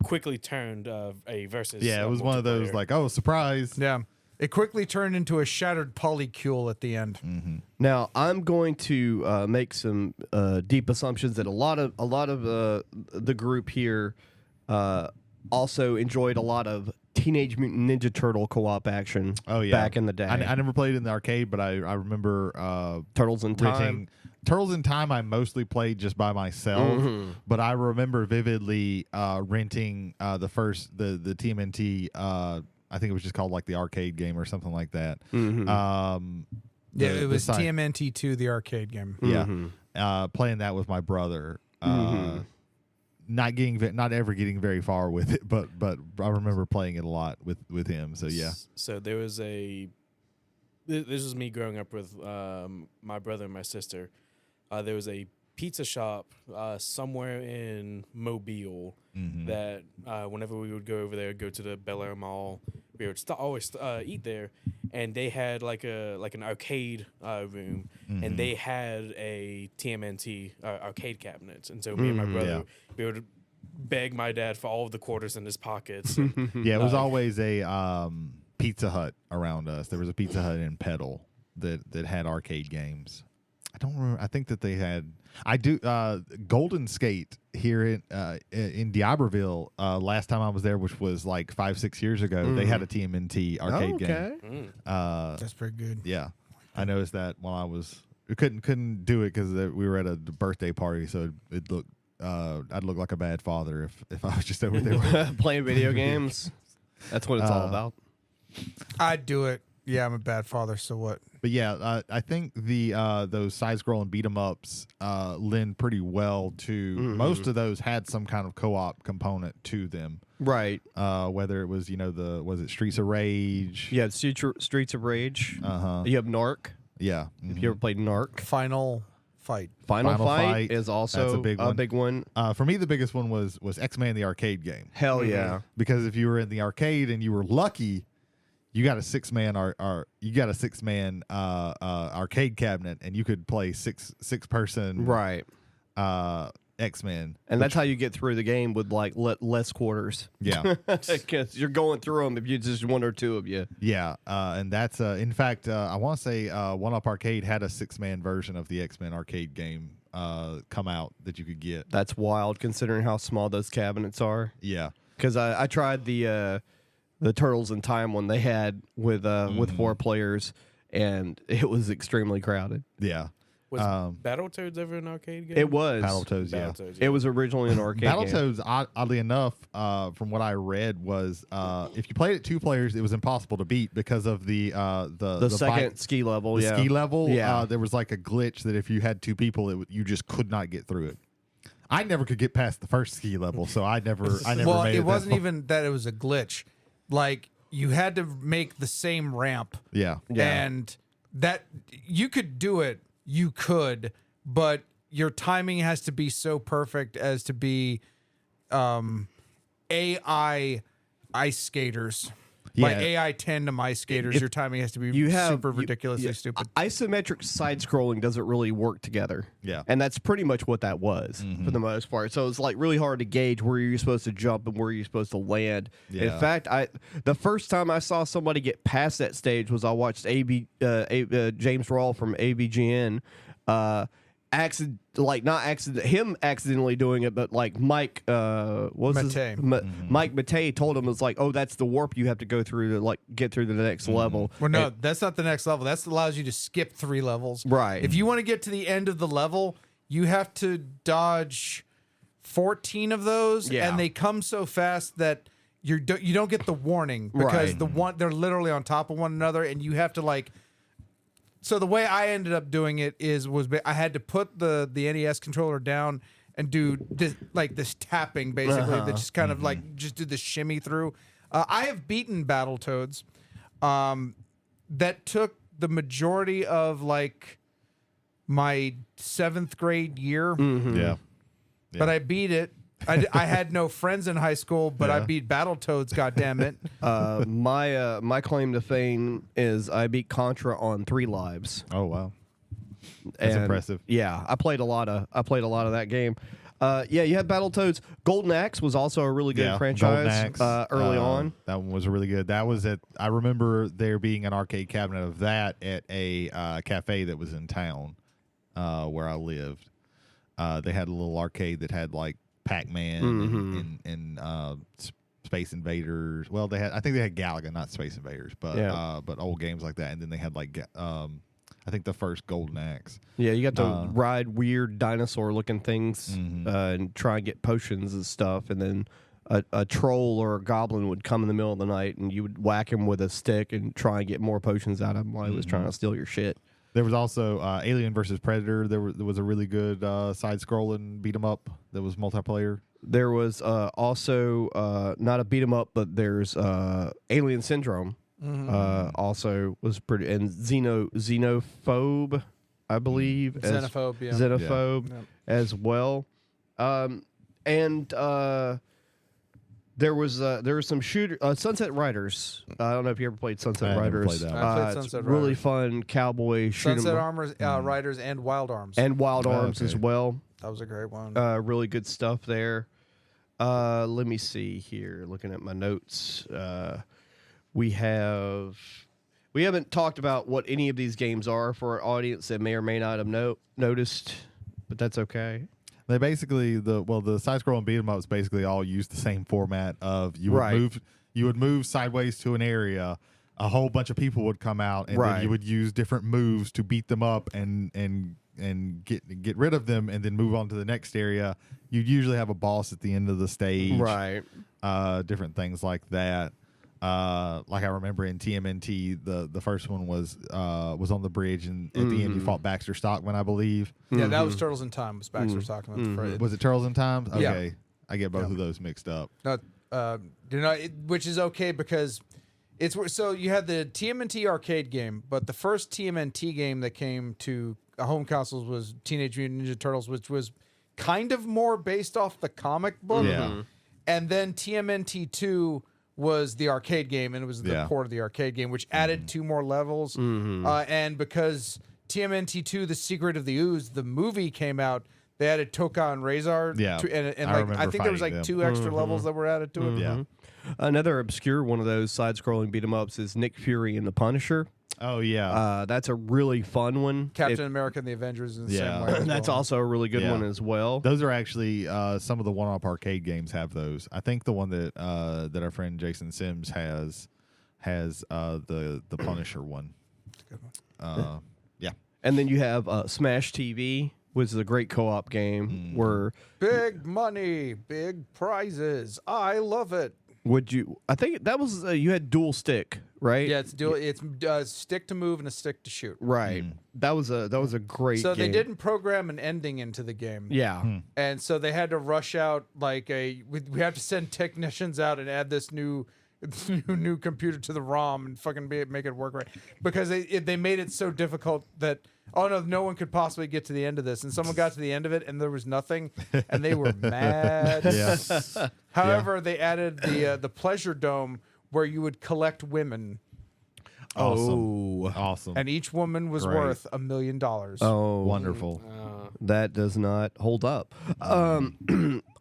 quickly turned a versus. Yeah, it was one of those multiplayer. like, oh, surprise. Yeah. It quickly turned into a shattered polycule at the end. Now I'm going to make some deep assumptions that a lot of the group here also enjoyed a lot of Teenage Mutant Ninja Turtle co-op action. Oh yeah, back in the day. I never played in the arcade, but I remember Turtles in Time. renting Turtles in Time. I mostly played just by myself, but I remember vividly renting the TMNT I think it was just called like the arcade game or something like that. Yeah, it was side- TMNT2, the arcade game. Yeah, playing that with my brother. Not ever getting very far with it, but I remember playing it a lot with him. So yeah. So there was this was me growing up with my brother and my sister. There was a pizza shop somewhere in Mobile that whenever we would go over there, go to the Bel Air Mall, we would always eat there, and they had like an arcade room, and they had a TMNT arcade cabinet, and so me and my brother we would beg my dad for all of the quarters in his pockets. Yeah, it was always a Pizza Hut around us. There was a Pizza Hut in Petal that had arcade games. I don't remember. I think that they had. I do. Golden Skate here in D'Iberville. Last time I was there, which was like 5-6 years ago, they had a TMNT arcade game. That's pretty good. Yeah, I noticed that while I was. We couldn't do it because we were at a birthday party, so it looked. I'd look like a bad father if I was just over there playing video games. That's what it's all about. I'd do it. Yeah, I'm a bad father, so what? But yeah, I think those side-scrolling beat-em-ups lend pretty well to most of those had some kind of co-op component to them, Right. whether it was was it Streets of Rage? You have Streets of Rage. You have Narc. Yeah. If you ever played Narc. Final Fight. Final Final Fight Fight, is also that's a big one. For me, the biggest one was X-Men the arcade game. Hell yeah. Because if you were in the arcade and you were lucky, you got a 6-man arcade cabinet, and you could play six person Right. X-Men, And that's how you get through the game with like less quarters. Yeah. Because you're going through them if you just one or two of you. Yeah, and that's in fact I want to say One Up Arcade had a 6-man version of the X-Men arcade game come out that you could get. That's wild considering how small those cabinets are. Yeah. Because I tried the Turtles in Time one they had with 4 players, and it was extremely crowded. Yeah. Was Battletoads ever an arcade game? It was. Battletoads, yeah. Battletoads, It was originally an arcade game. Battletoads, oddly enough, from what I read, was if you played it 2 players, it was impossible to beat because of the second ski level. The Yeah. ski level. Yeah. There was like a glitch that if you had 2 people, you just could not get through it. I never could get past the first ski level, so I never Well, made it. it wasn't even that it was a glitch. Like, you had to make the same ramp. Yeah. And that you could do it. You could, but your timing has to be so perfect as to be AI ice skaters. Like AI tandem ice skaters, your timing has to be super ridiculously stupid. Isometric side-scrolling doesn't really work together. Yeah. And that's pretty much what that was for the most part. So it's like really hard to gauge where you're supposed to jump and where you're supposed to land. Yeah. In fact, the first time I saw somebody get past that stage was I watched James Rawle from ABGN accidentally doing it, but like Mike Mike Matei told him, it was like, oh, that's the warp you have to go through to like get through to the next level. Well, no, that's not the next level. That allows you to skip 3 levels. Right. If you want to get to the end of the level, you have to dodge 14 of those, Yeah. and they come so fast that you don't get the warning because Right. they're literally on top of one another, and you have to like. So the way I ended up doing it was I had to put the NES controller down and do this tapping basically that just kind of like just do the shimmy through. I have beaten Battletoads. That took the majority of like my 7th grade year, Yeah. but I beat it. I had no friends in high school, but I beat Battletoads. Goddammit! My claim to fame is I beat Contra on 3 lives. Oh wow. That's impressive. Yeah, I played a lot of that game. Yeah, you had Battletoads. Golden Axe was also a really good franchise early on. That one was really good. That was I remember there being an arcade cabinet of that at a cafe that was in town where I lived. They had a little arcade that had like Pac-Man and Space Invaders. Well, I think they had Galaga, not Space Invaders, but old games like that. And then they had like I think the first Golden Axe. Yeah, you got to ride weird dinosaur-looking things and try and get potions and stuff. And then a troll or a goblin would come in the middle of the night, and you would whack him with a stick and try and get more potions out of him while he was trying to steal your shit. There was also Alien versus Predator. There was a really good side-scrolling beat 'em up that was multiplayer. There was also not a beat 'em up, but there's Alien Syndrome. Also was pretty, and Xenophobe, I believe, Xenophobe, yeah. Xenophobe as well. And there was some shooter Sunset Riders. I don't know if you ever played Sunset I never Riders. played that one. I played It's Sunset really Riders. fun cowboy shoot 'em Sunset up. Armors, Riders, and Wild Arms. And Wild Oh, Arms as okay. well. That was a great one. Really good stuff there. Let me see here. Looking at my notes, we haven't talked about what any of these games are for our audience that may or may not have noticed, but that's okay. They basically the side-scrolling beat 'em ups basically all use the same format of you would move sideways to an area, a whole bunch of people would come out, and then you would use different moves to beat them up and get rid of them, and then move on to the next area. You'd usually have a boss at the end of the stage, Right. Different things like that. Like I remember in TMNT, the first one was on the bridge, and at the end you fought Baxter Stockman, I believe. Yeah, that was Turtles in Time. Was Baxter talking about? Was it Turtles in Times? Yeah. Okay, I get both of those mixed up. Which is okay because it's so you had the TMNT arcade game, but the first TMNT game that came to home consoles was Teenage Mutant Ninja Turtles, which was kind of more based off the comic book. Yeah. And then TMNT 2 was the arcade game, and it was the port of the arcade game, which added 2 more levels. And because TMNT 2, The Secret of the Ooze, the movie came out, they added Toka and Razor. Yeah, And I I think there was remember like fighting 2 extra levels that were added to it. Yeah. Another obscure one of those side-scrolling beat 'em ups is Nick Fury and the Punisher. Oh yeah. That's a really fun one. Captain America and the Avengers in the Yeah. same way. as That's well. also a really good one as well. Those are actually some of the one-up arcade games have those. I think the one that our friend Jason Sims has the Punisher one. Yeah. And then you have Smash TV, which is a great co-op game where Big money, big prizes. I love it. I think that was you had dual stick, right? Yeah, it's stick to move and a stick to shoot. Right. That was a great So game. they didn't program an ending into the game. Yeah. And so they had to rush out like we have to send technicians out and add this new computer to the ROM and fucking make it work right, because they made it so difficult that no one could possibly get to the end of this, and someone got to the end of it and there was nothing, and they were mad. Yeah. However, they added the pleasure dome where you would collect women, Awesome. and each woman was Great. worth $1 million. Oh, Wonderful. that does not hold up.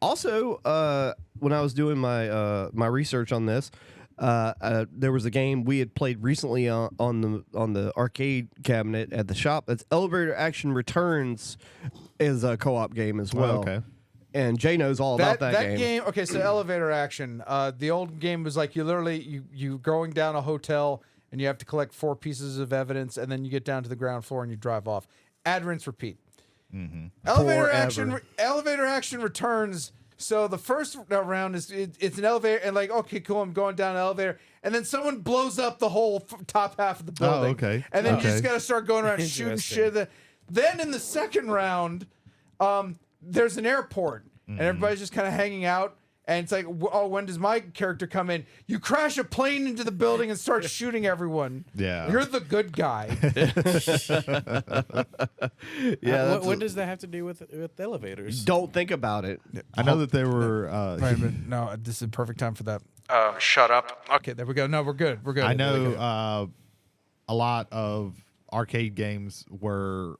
Also, when I was doing my research on this, there was a game we had played recently on the arcade cabinet at the shop. That's Elevator Action Returns, is a co-op game as well. okay. And Jay knows all about that game. Okay, so Elevator Action. The old game was like you going down a hotel and you have to collect 4 pieces of evidence, and then you get down to the ground floor and you drive off. Add, rinse, repeat. Elevator Action Returns. So the first round is it's an elevator, and like, okay, cool, I'm going down an elevator, and then someone blows up the whole top half of the building. Oh, okay. And then you Okay. just got to start going around shooting shit. Then in the second round, there's an airport, and everybody's just kind of hanging out. And it's like, when does my character come in? You crash a plane into the building and start shooting everyone. Yeah. You're the good guy. Yeah, What does that have to do with elevators? don't think about it. I know that they were. Wait a minute. No, this is a perfect time for that. Shut up. Okay, there we go. No, we're good. We're good. I There we go. know a lot of arcade games were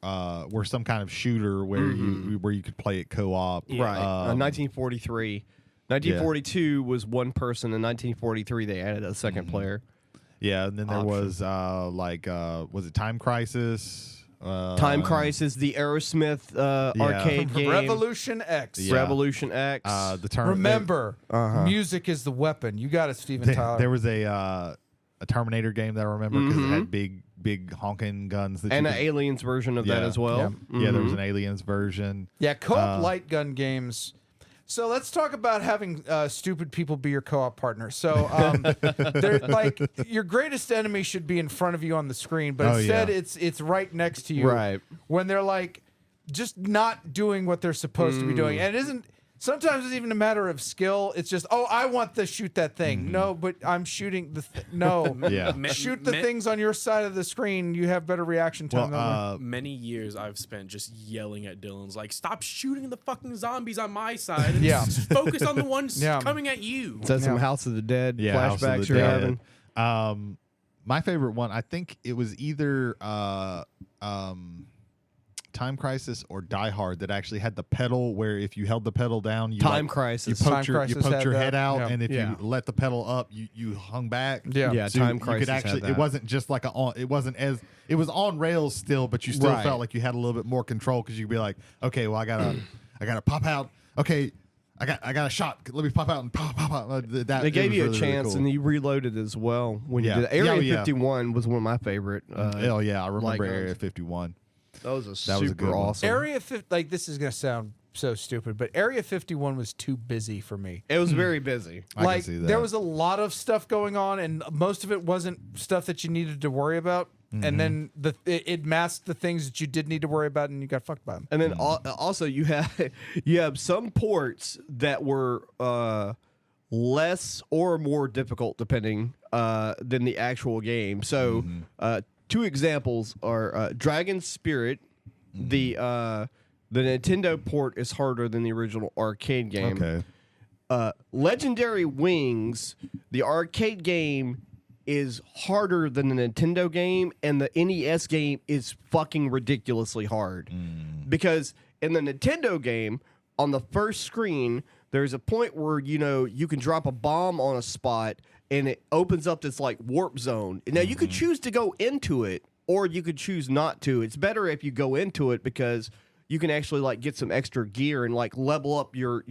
some kind of shooter where you could play it co-op. Right. 1943. 1942 was one person. In 1943, they added a second player. Yeah, and then there was was it Time Crisis? Time Crisis, the Aerosmith arcade game. Revolution X. Yeah. Revolution X. The term. Remember, music is the weapon. You got it, Steven Tyler. There was a Terminator game that I remember because it had big honking guns. That and you an could, Aliens version of that Yeah. as well. Yeah. Yeah, there was an Aliens version. Yeah, co-op light gun games. So let's talk about having stupid people be your co-op partner. So, they're like your greatest enemy should be in front of you on the screen, but instead it's right next to you. Right. When they're like just not doing what they're supposed to be doing, and it isn't. Sometimes it's even a matter of skill. It's just, I want to shoot that thing. No, but I'm shooting the no. Yeah. Shoot the things on your side of the screen. You have better reaction time. Many years I've spent just yelling at Dylan's like, stop shooting the fucking zombies on my side. And just focus on the ones coming at you. Is that some House of the Dead House of flashbacks the you're Dead. having? My favorite one, I think it was either Time Crisis or Die Hard that actually had the pedal where if you held the pedal down, you Crisis. you poked Time your Crisis had head that. out, Yeah. and if you let the pedal up, you hung back. Yeah, So Time you Crisis could actually. had that. It wasn't just like it wasn't as it was on rails still, but you still Right. felt like you had a little bit more control because you could be like, okay, well I gotta pop out. Okay, I got a shot. Let me pop out and pop out. They gave you a chance, and you reloaded as well when you did it. Area 51 was one of my favorite. Hell yeah, I remember guns. Area 51. That was was a super good one. awesome. Area 50, like this is gonna sound so stupid, but Area 51 was too busy for me. It was very busy. I Like can see that. there was a lot of stuff going on, and most of it wasn't stuff that you needed to worry about. And then it masked the things that you did need to worry about, and you got fucked by them. And then also you have some ports that were less or more difficult depending than the actual game. So two examples are Dragon Spirit. The Nintendo port is harder than the original arcade game. Okay. Legendary Wings, the arcade game is harder than the Nintendo game, and the NES game is fucking ridiculously hard. Because in the Nintendo game, on the first screen, there's a point where, you can drop a bomb on a spot, and it opens up this, like, warp zone. Now, you could choose to go into it, or you could choose not to. It's better if you go into it because you can actually like get some extra gear and like level up your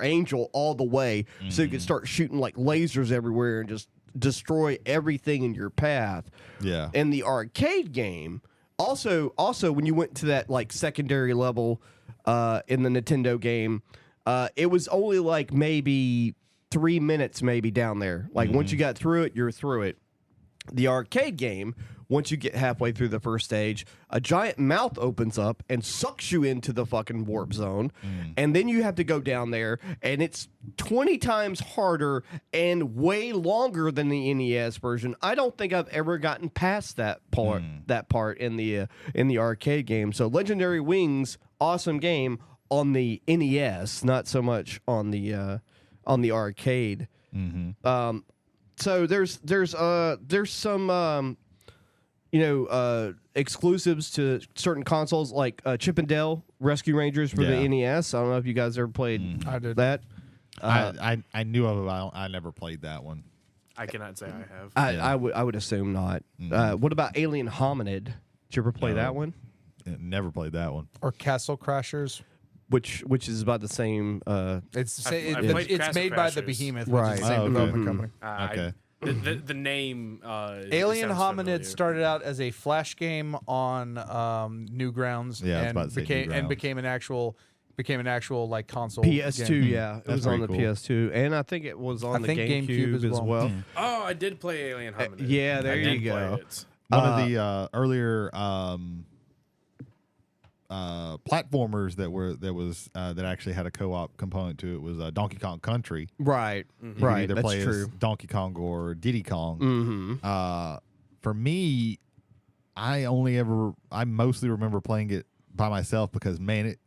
angel all the way, so you can start shooting like lasers everywhere and just destroy everything in your path. Yeah. And the arcade game also when you went to that like secondary level in the Nintendo game, it was only like maybe 3 minutes maybe down there. Like once you got through it, you're through it. The arcade game, once you get halfway through the first stage, a giant mouth opens up and sucks you into the fucking warp zone. And then you have to go down there, and it's 20 times harder and way longer than the NES version. I don't think I've ever gotten past that part in the arcade game. So Legendary Wings, awesome game on the NES, not so much on the arcade. So there's some exclusives to certain consoles like Chip and Dale Rescue Rangers for the NES. I don't know if you guys ever played I did that. I knew of it. I never played that one. I cannot say I have. I would assume not. What about Alien Hominid? Did you ever play that one? Never played that one. Or Castle Crashers. Which is about the same. It's I've played it's Castle made by the Crashers. Behemoth, Right. which is the same Oh, okay. development company. Okay. The name Alien sounds Hominid familiar. started out as a flash game on Newgrounds, Yeah, I was and about to say became Newgrounds. an actual like console PS2, game. yeah, it That's was on the pretty cool. PS2, and I think it was on the think GameCube as well. Oh, I did play Alien Hominid. yeah, there I you did play go. it. One of the earlier platformers that actually had a co-op component to it was Donkey Kong Country. Right, You could right, either that's play as true. Donkey Kong or Diddy Kong. For me, I mostly remember playing it by myself because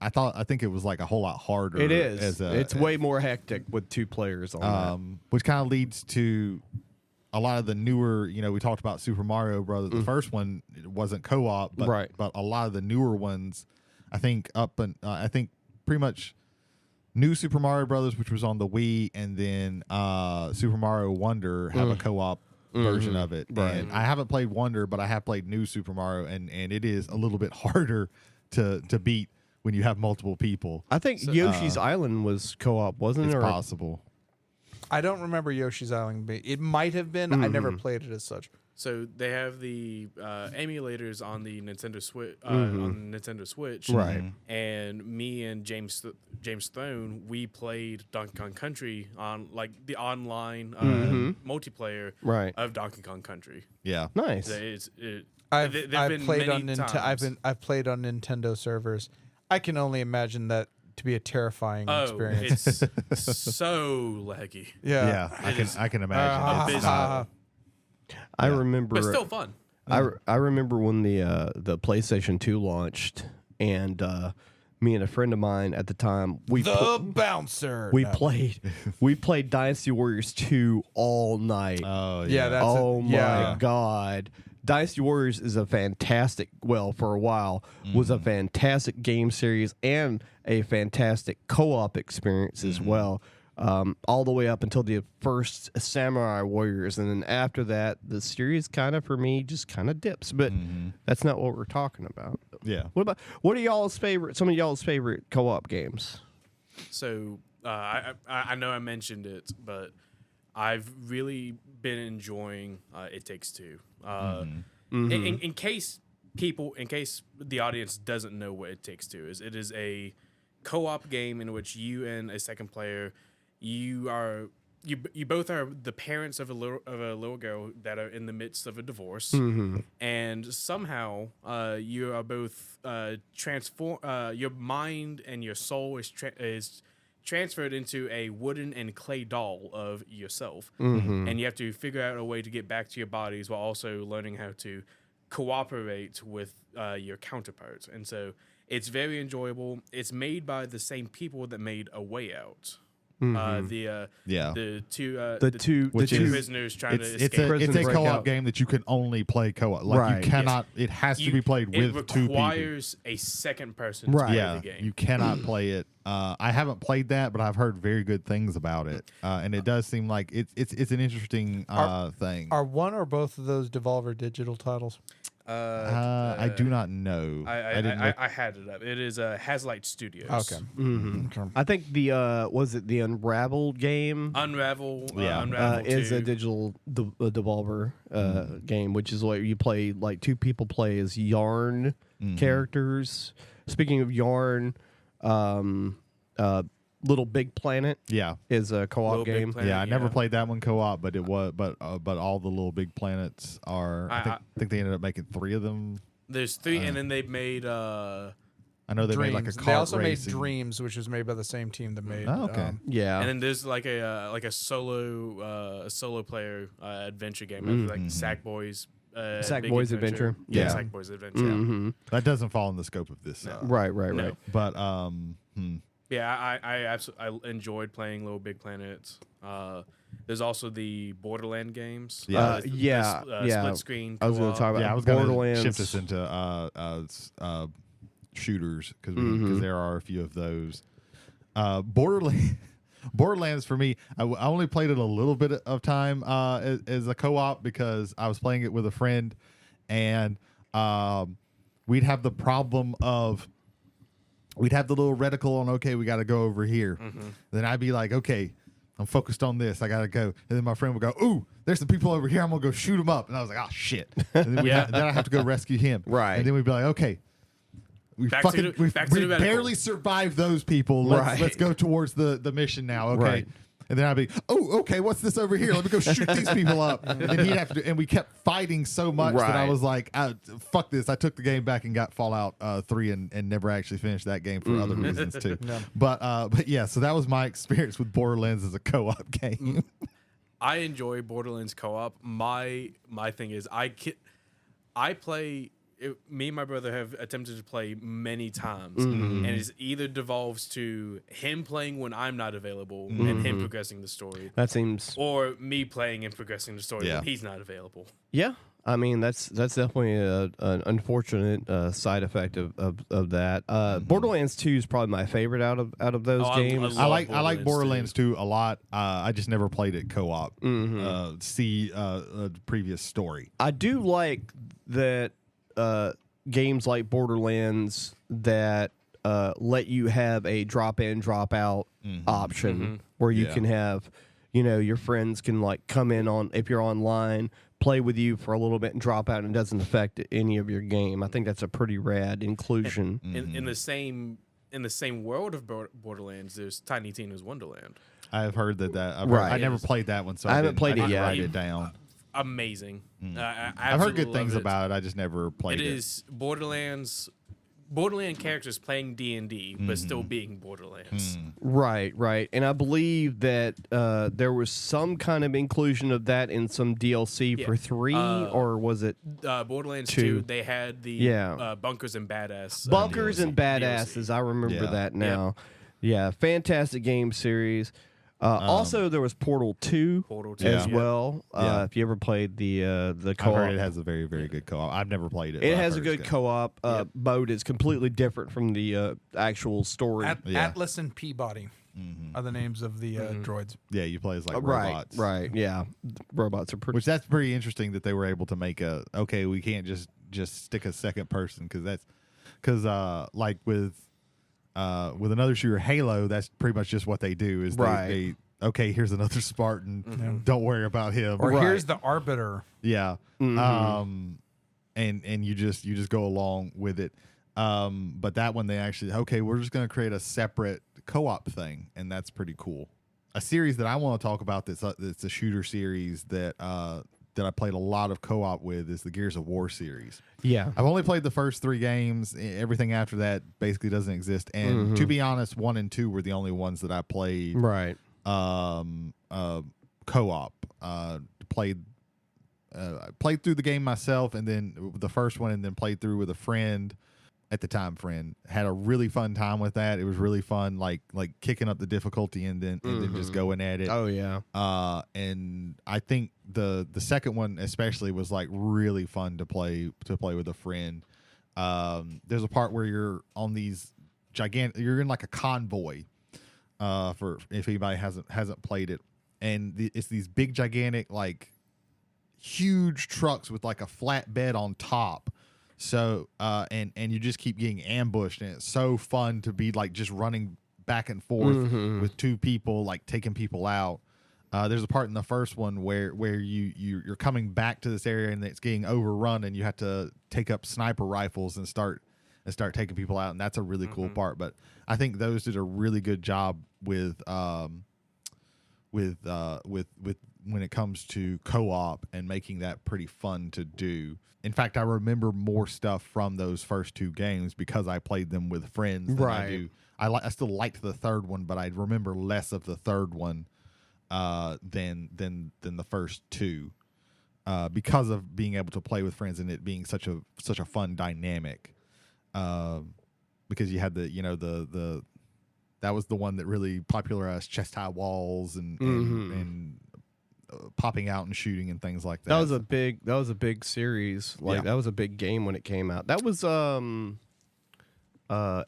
I think it was like a whole lot harder. It is. It's way more hectic with two players on that. Which kind of leads to a lot of the newer, we talked about Super Mario Brothers. The first one, it wasn't co-op, but, Right. but a lot of the newer ones, I think pretty much New Super Mario Brothers, which was on the Wii, and then Super Mario Wonder have a co-op version of it. Right. And I haven't played Wonder, but I have played New Super Mario, and it is a little bit harder to beat when you have multiple people. I think Yoshi's Island was co-op, wasn't It's it? Or- possible. I don't remember Yoshi's Island. It might have been. I never played it as such. So they have the emulators on the Nintendo Switch. On the Nintendo Switch, Right. And me and James Throne, we played Donkey Kong Country on like the online multiplayer Right. of Donkey Kong Country. Yeah. Nice. I've been played on many I've played on Nintendo servers. I can only imagine that to be a terrifying Oh, experience. it's so laggy. Yeah. I can imagine. It's not- I remember, But still fun. I remember when the PlayStation 2 launched, and me and a friend of mine at the time Bouncer. we played Dynasty Warriors 2 all night. Oh Yeah, yeah. that's Oh my yeah. god. Dynasty Warriors is a fantastic, well, for a while, was a fantastic game series and a fantastic co-op experience as well. All the way up until the first Samurai Warriors, and then after that, the series kind of, for me, just kind of dips. But that's not what we're talking about. Yeah. What are y'all's favorite? Some of y'all's favorite co-op games? So I know I mentioned it, but I've really been enjoying It Takes Two. In case the audience doesn't know what It Takes Two is, it is a co-op game in which you and a second player, you both are the parents of a little girl that are in the midst of a divorce, and somehow you are both your mind and your soul is transferred into a wooden and clay doll of yourself, and you have to figure out a way to get back to your bodies while also learning how to cooperate with your counterparts. And so it's very enjoyable. It's made by the same people that made A Way Out. The two prisoners trying to escape. It's a breakout. co-op game that you can only play co-op. Like Right. you cannot. It has to be played with two people. It requires a second person Right. to play Yeah, the game. you cannot play it. I haven't played that, but I've heard very good things about it, and it does seem like it's an interesting thing. Are one or both of those Devolver Digital titles? I do not know. I didn't. I had it up. It is Hazlight Studios. Okay. I think the Unraveled game Unravel. Yeah. Unravel is 2. a digital Devolver game, which is what you play, like two people play as Yarn characters. Speaking of Yarn, Little Big Planet Yeah. is a co-op Little Big game. Planet. Yeah, I never played that one co-op, but it was, but all the Little Big Planets are. I think they ended up making 3 of them. There's 3, and then they've made. I know they made like a Dreams. kart They also racing. made Dreams, which was made by the same team that made. Oh, okay. Yeah. And then there's like a solo player adventure game, like Sackboy's. Sackboy's Adventure. Yeah, Yeah. Sackboy's Adventure. Mhm. That doesn't fall in the scope of this. Right. No. But Yeah, I absolutely enjoyed playing Little Big Planet. There's also the Borderland games. Yeah. Split screen. I was going to talk about yeah, I was going to Borderlands. shift us into shooters because there are a few of those. Borderlands for me, I only played it a little bit of time as a co-op because I was playing it with a friend, and we'd have the problem of we'd have the little reticle on. Okay, we got to go over here. Then I'd be like, okay, I'm focused on this. I got to go. And then my friend would go, ooh, there's some people over here. I'm gonna go shoot them up. And I was like, oh shit. And then, then I have to go rescue him. Right. And then we'd be like, okay. We Back to the reticle. barely survived those people. Let's go towards the mission now. Okay. Right. And then I'd be, oh, okay, what's this over here? Let me go shoot these people up. And then he'd have to, and we kept fighting so much that I Right. was like, fuck this. I took the game back and got Fallout 3 and never actually finished that game for other reasons too. But yeah, so that was my experience with Borderlands as a co-op game. I enjoy Borderlands co-op. My thing is I play. Me and my brother have attempted to play many times, and it either devolves to him playing when I'm not available and him progressing the story, That seems. or me playing and progressing the story Yeah. when he's not available. Yeah. I mean, that's definitely an unfortunate side effect of that. Borderlands 2 is probably my favorite out of those games. I like Borderlands Borderlands 2 a lot. I just never played it co-op. See a previous story. I do like that games like Borderlands that let you have a drop in, drop out option where you can have, your friends can like come in on if you're online, play with you for a little bit and drop out, and it doesn't affect any of your game. I think that's a pretty rad inclusion. In the same world of Borderlands, there's Tiny Tina's Wonderland. I've heard that. Right. I never played that one, so I haven't played it didn't yet. Write it down. Amazing. I've heard good things about it. I just never played it. It is Borderland characters playing D&D, but still being Borderlands. Right. And I believe that there was some kind of inclusion of that in some DLC for 3, or was it Borderlands 2? 2, they had the Bunkers and Badass. Bunkers and DLC. Badasses? I remember that now. Yeah, fantastic game series. Also, there was Portal 2, as well. If you ever played the co-op. I've heard it has a very, very good co-op. I've never played it. It has a good co-op mode. It's completely different from the actual story. Atlas and Peabody are the names of the droids. Yeah, you play as like robots. Right, yeah. Robots are pretty... Which that's pretty interesting that they were able to make we can't just stick a second person, because like with another shooter, Halo, that's pretty much just what they do is they here's another Spartan. Don't worry about him. Or here's the Arbiter. Yeah. And you just go along with it. But that one they actually we're just going to create a separate co-op thing, and that's pretty cool. A series that I want to talk about that's a shooter series that I played a lot of co-op with is the Gears of War series. Yeah. I've only played the first 3 games. Everything after that basically doesn't exist. And to be honest, 1 and 2 were the only ones that I played. Right. Co-op. Played through the game myself, and then the first one, and then played through with a friend. At the time, had a really fun time with that. It was really fun, like kicking up the difficulty and then just going at it. Oh yeah. And I think the second one especially was like really fun to play with a friend. There's a part where you're on these you're in like a convoy. For if anybody hasn't played it, and it's these big gigantic like huge trucks with like a flatbed on top. So and you just keep getting ambushed, and it's so fun to be like just running back and forth with 2 people, like taking people out. There's a part in the first one where you're coming back to this area and it's getting overrun, and you have to take up sniper rifles and start taking people out, and that's a really cool part. But I think those did a really good job with when it comes to co-op and making that pretty fun to do. In fact, I remember more stuff from those first 2 games because I played them with friends than I do. I still liked the third one, but I remember less of the third one than the first 2 because of being able to play with friends and it being such a fun dynamic. Because you had the that was the one that really popularized chest high walls and popping out and shooting and things like that. That was a big series. That was a big game when it came out. That was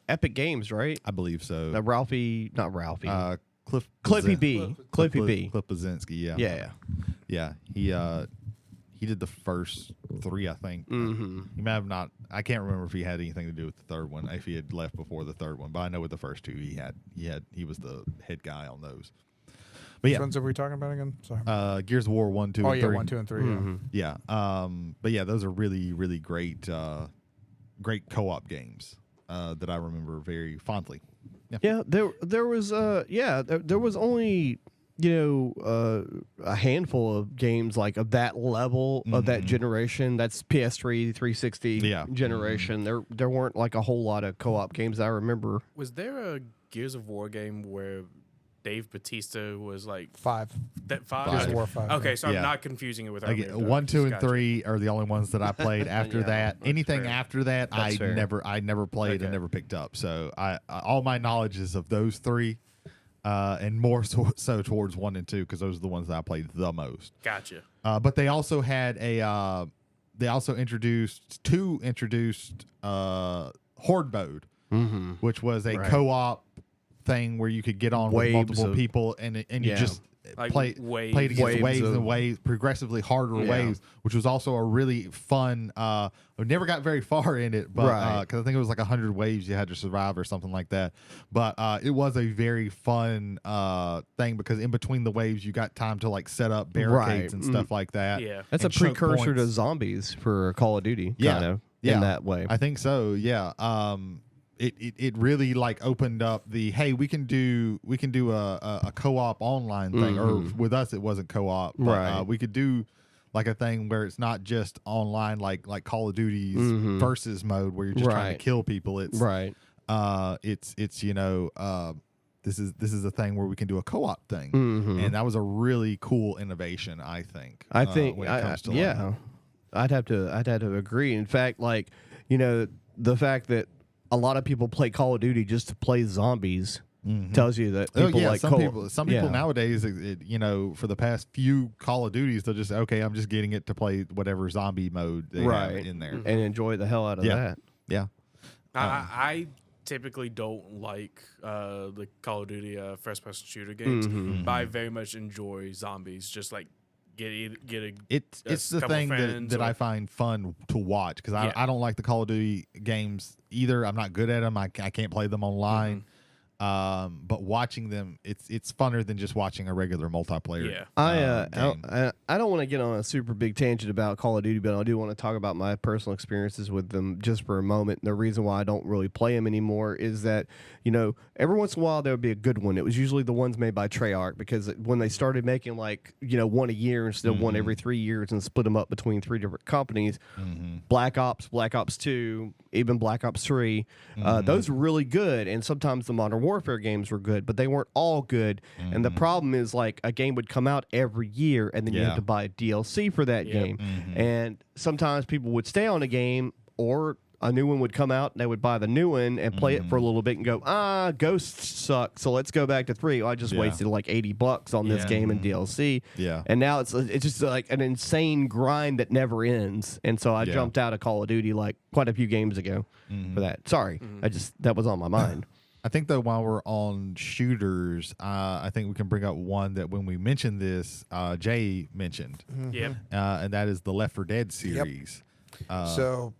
Epic Games, right? I believe so. Not Ralphie. Cliffy B. Cliff Blazinski, Yeah. He did the first 3, I think. He may have not. I can't remember if he had anything to do with the third one, if he had left before the third one. But I know with the first 2, he was the head guy on those. But Which ones are we talking about again? Sorry. Gears of War 1, 2, and 3. 1, 2, and 3. Yeah. But yeah, those are really, really great, great co-op games that I remember very fondly. Yeah. There was there was only a handful of games like of that level of that generation. That's PS3 360 generation. There weren't like a whole lot of co-op games I remember. Was there a Gears of War game where Dave Bautista was like 5? That 5? Gears of War 5. Okay, so I'm not confusing it with Like, 1, 2, and 3 are the only ones that I played. After that, anything after that, I never played and never picked up. So I all my knowledge is of those 3, and more so towards 1 and 2 because those are the ones that I played the most. Gotcha. But they also had they also introduced Horde Mode, which was a co-op thing where you could get on with multiple people and you just Like played waves. against waves of- and waves, progressively harder waves, which was also a really fun. I never got very far in it, but Right. because I think it was like 100 waves you had to survive or something like that. But it was a very fun thing because in between the waves you got time to like set up barricades and stuff like that. Yeah. That's a and choke precursor to points. zombies for Call of Duty, Yeah. kind of, Yeah. in that way. I think so. Yeah. It really like opened up the hey we can do a co-op online thing or with us it wasn't co-op but Right. we could do like a thing where it's not just online like Call of Duty's versus mode where you're just trying to Right. kill people. It's Right. it's you know this is a thing where we can do a co-op thing and that was a really cool innovation I think. I think, when it comes to yeah, I'd have to agree. In fact, like, you know, the fact that a lot of people play Call of Duty just to play zombies tells you that people like some people yeah. nowadays, you know, for the past few Call of Duties, they'll just okay, I'm just getting it to play whatever zombie mode they have in there. and enjoy the hell out of Yeah. that. Yeah, I typically don't like the Call of Duty first-person shooter games, but I very much enjoy zombies. Just like get a it's the couple thing friends that or- I find fun to watch because Yeah. I don't like the Call of Duty games either. I'm not good at them. I can't play them online. But watching them, it's funner than just watching a regular multiplayer. Yeah. game. I don't want to get on a super big tangent about Call of Duty, but I do want to talk about my personal experiences with them just for a moment. And the reason why I don't really play them anymore is that, you know, every once in a while there would be a good one. It was usually the ones made by Treyarch because when they started making like, you know, one a year instead of one every 3 years and split them up between 3 different companies, Black Ops, Black Ops 2, even Black Ops 3, those were really good. And sometimes the Modern Warfare games were good, but they weren't all good. And the problem is like a game would come out every year and then you have to buy DLC for that game. And sometimes people would stay on a game or a new one would come out and they would buy the new one and play it for a little bit and go, Ghosts suck, so let's go back to 3. I just wasted like $80 on this game and DLC. Yeah. And now it's just like an insane grind that never ends. And so I jumped out of Call of Duty like quite a few games ago for that. Sorry. That was on my mind. I think though while we're on shooters, I think we can bring up one that when we mentioned this, Jay mentioned, Yep. and that is the Left 4 Dead series. So,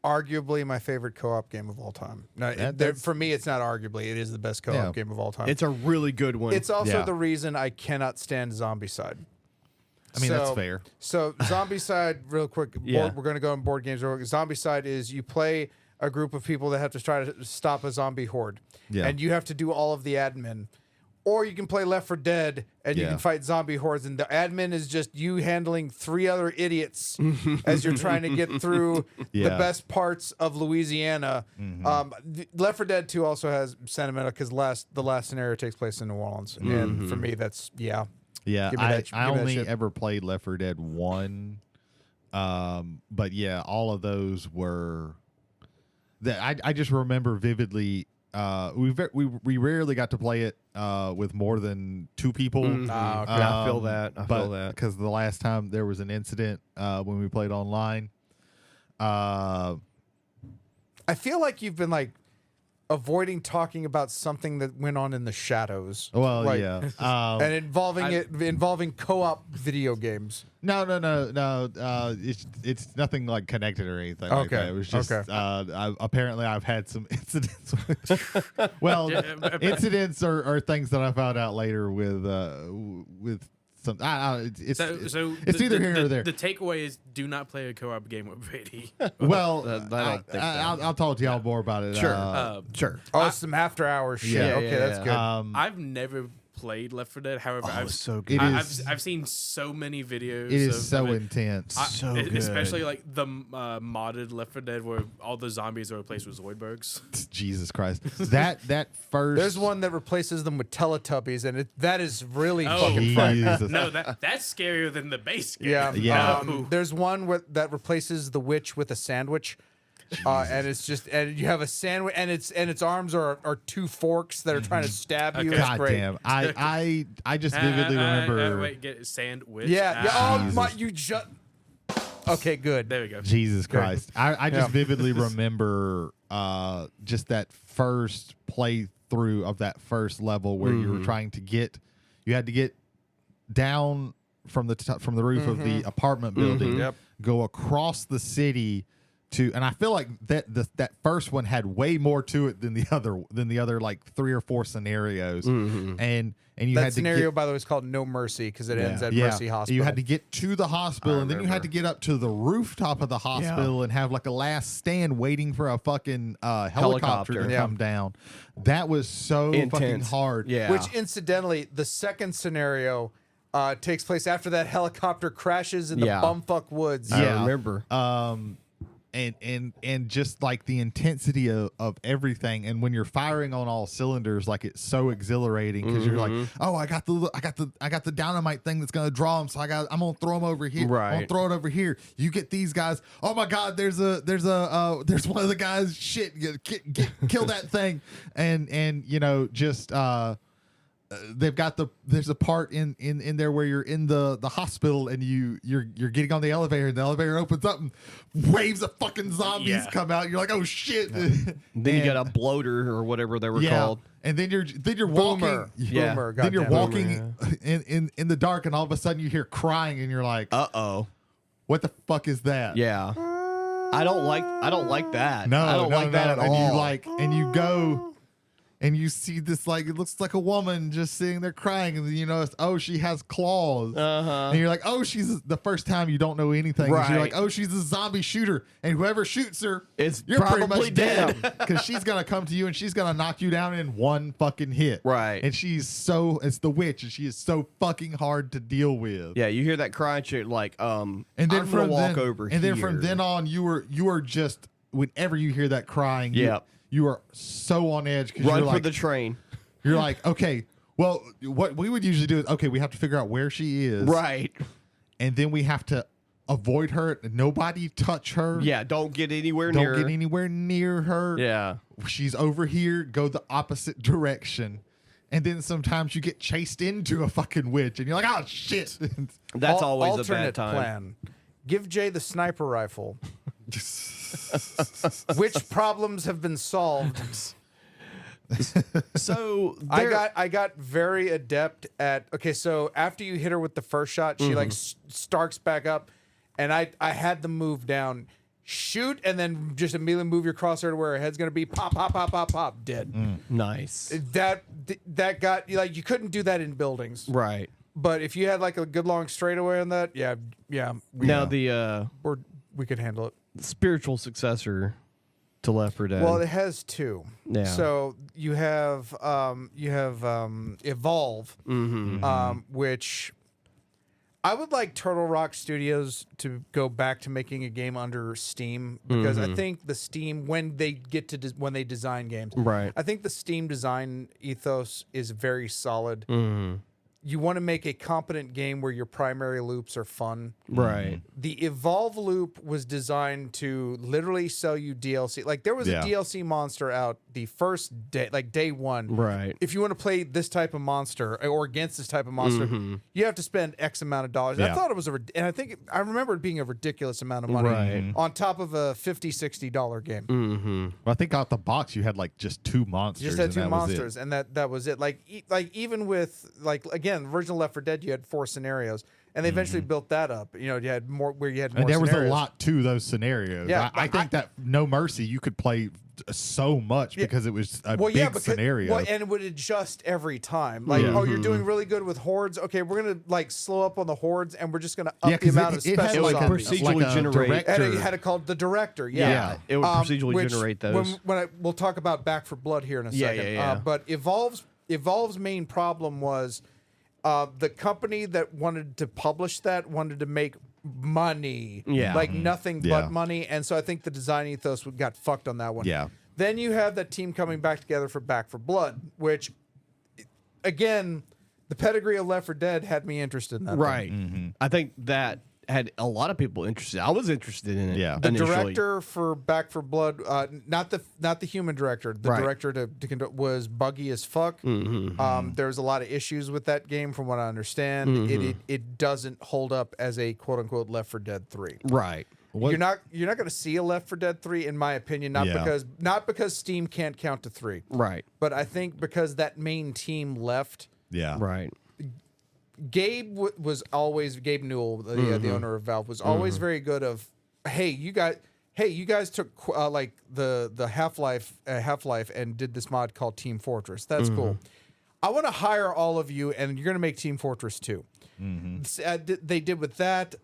arguably my favorite co-op game of all time. No, for me, it's not arguably. It is the best co-op game of all time. It's a really good one. It's also Yeah. the reason I cannot stand Zombicide. I mean, that's fair. So Zombicide, real quick, Yeah. we're going to go on board games. Zombicide is you play a group of people that have to try to stop a zombie horde. Yeah. And you have to do all of the admin. Or you can play Left 4 Dead and you Yeah. can fight zombie hordes. And the admin is just you handling 3 other idiots as you're trying to get through the Yeah. best parts of Louisiana. Left 4 Dead 2 also has sentimental because the last scenario takes place in New Orleans. And for me, that's, Yeah, Give me I that- give me that only shit. ever played Left 4 Dead 1, but yeah, all of those were. That I just remember vividly. We rarely got to play it with more than 2 people. I feel that. I feel that. Because the last time there was an incident when we played online. I feel like you've been like avoiding talking about something that went on in the shadows. Well, Like, yeah. and involving co-op video games. No. It's nothing like connected or anything like Okay, that. It was just okay. apparently I've had some incidents. Well, incidents are things that I found out later with some. It's either here or there. The takeaway is do not play a co-op game with Brady. Well, I don't think so. I'll talk to y'all more about it. Sure. Sure. Oh, some after hours shit. Yeah. Okay, that's good. I've never played Left 4 Dead. However, I've so good. I've seen so many videos. It is of so it. intense. So good. Especially like the modded Left 4 Dead where all the zombies are replaced with Zoidbergs. Jesus Christ. That first. There's one that replaces them with Teletubbies, and that is really fucking fun. Jesus. No, that's scarier than the base game. Yeah. Yeah. There's one that replaces the witch with a sandwich. And it's just you have a sandwich and its arms are 2 forks that are trying to stab you. It's God great. damn. I just vividly remember. Wait, get sandwich. Yeah. Oh Jesus. my! You just. Okay, good. There we go. Jesus Christ. I just Yeah. vividly remember just that first playthrough of that first level where you were trying to get. You had to get down from the roof of the apartment building, Yep. go across the city to, and I feel like that first one had way more to it than the other like 3 or 4 scenarios, and you That had scenario, to get, by the way, is called No Mercy because it ends at yeah, Mercy Hospital. you had to get to the hospital, and then you had to get up to the rooftop of the hospital and have like a last stand waiting for a fucking helicopter to come down. That was so fucking hard. Yeah. Which, incidentally, the second scenario takes place after that helicopter crashes in the bumfuck woods. I remember. And just like the intensity of everything, and when you're firing on all cylinders, like it's so exhilarating because you're like, oh, I got the dynamite thing that's gonna draw them, so I'm gonna throw them over here. Right. I'm gonna throw it over here. You get these guys. Oh my God, there's one of the guys. Shit, kill that thing, and you know just. They've got there's a part in there where you're in the hospital and you're getting on the elevator, and the elevator opens up and waves of fucking zombies come out. You're like, oh shit. Then you got a bloater or whatever they were called. And then you're Boomer. walking. Boomer, Then you're goddamn. walking in the dark, and all of a sudden you hear crying, and you're like, Uh-oh. what the fuck is that? Yeah. I don't like that. No, I don't like that at all. And you go and you see this, like, it looks like a woman just sitting there crying, and then you notice, oh, she has claws. And you're like, oh, she's the first time you don't know anything. Right. You're like, oh, she's a zombie shooter, and whoever shoots her, you're probably pretty much dead. because she's gonna come to you and she's gonna knock you down in one fucking hit. Right. And it's the witch, and she is so fucking hard to deal with. Yeah, you hear that crying shit like, And then I'm from gonna walk then, over and then from here. then on, you are just, whenever you hear that crying, Yep. you are so on edge because run you're for like, the train. you're like, okay, well, what we would usually do is, okay, we have to figure out where she is, Right. and then we have to avoid her. Nobody touch her. Yeah, don't get anywhere Don't near get her. anywhere near her. Yeah. She's over here. Go the opposite direction. And then sometimes you get chased into a fucking witch, and you're like, oh shit. That's always a alternate bad time. plan. Give Jay the sniper rifle. Which problems have been solved? So I got very adept at. Okay, so after you hit her with the first shot, she like starks back up, and I had them move down, shoot, and then just immediately move your crosshair to where her head's gonna be. Pop, pop, pop, pop, pop, dead. nice. That got like you couldn't do that in buildings, Right. but if you had like a good long straightaway on that, yeah, Now the we could handle it. spiritual successor to Left 4 Dead. Well, it has 2. Yeah. So you have Evolve, which I would like Turtle Rock Studios to go back to making a game under Steam, because I think the Steam, when they get to when they design games, Right. I think the Steam design ethos is very solid. You want to make a competent game where your primary loops are fun. Right. The Evolve loop was designed to literally sell you DLC. Like there was a DLC monster out the first day, like day one. Right. If you want to play this type of monster or against this type of monster, you have to spend X amount of dollars. Yeah. I thought it was and I think I remember it being a ridiculous amount of money Right. on top of a $50-$60 game. Well, I think out the box you had like just 2 monsters. Just had and 2 that was it. monsters, and that was it. Like even with again, original Left 4 Dead, you had 4 scenarios, and they eventually built that up. You know, you had more where you had more. And there was scenarios. a lot to those scenarios. Yeah, I think that No Mercy you could play so much because it was a big scenario. Well, and it would adjust every time. Like, oh, you're doing really good with hordes. Okay, we're gonna like slow up on the hordes, and we're just gonna up the amount of it had special like zombies. procedurally a generate- director. And it had it called the director. Yeah, It would procedurally which generate those. We'll talk about Back for Blood here in a Yeah, second. yeah. But Evolve's main problem was the company that wanted to publish that wanted to make money. Yeah. Like nothing Yeah. but money. And so I think the design ethos got fucked on that one. Yeah. Then you have that team coming back together for Back for Blood, which, again, the pedigree of Left 4 Dead had me interested in that. Right. Mm-hmm. I think that had a lot of people interested. I was interested in it. Yeah. The initially. director for Back for Blood, not the human director. The Right. director to conduct was buggy as fuck. There's a lot of issues with that game, from what I understand. It doesn't hold up as a quote unquote Left 4 Dead 3. Right. You're not going to see a Left 4 Dead 3, in my opinion. Not because Steam can't count to 3, Right. but I think because that main team left. Yeah. Right. was always Gabe Newell, the owner of Valve, was always very good. Hey, you guys took like the Half-Life and did this mod called Team Fortress. That's cool. I want to hire all of you, and you're going to make Team Fortress 2. They did with that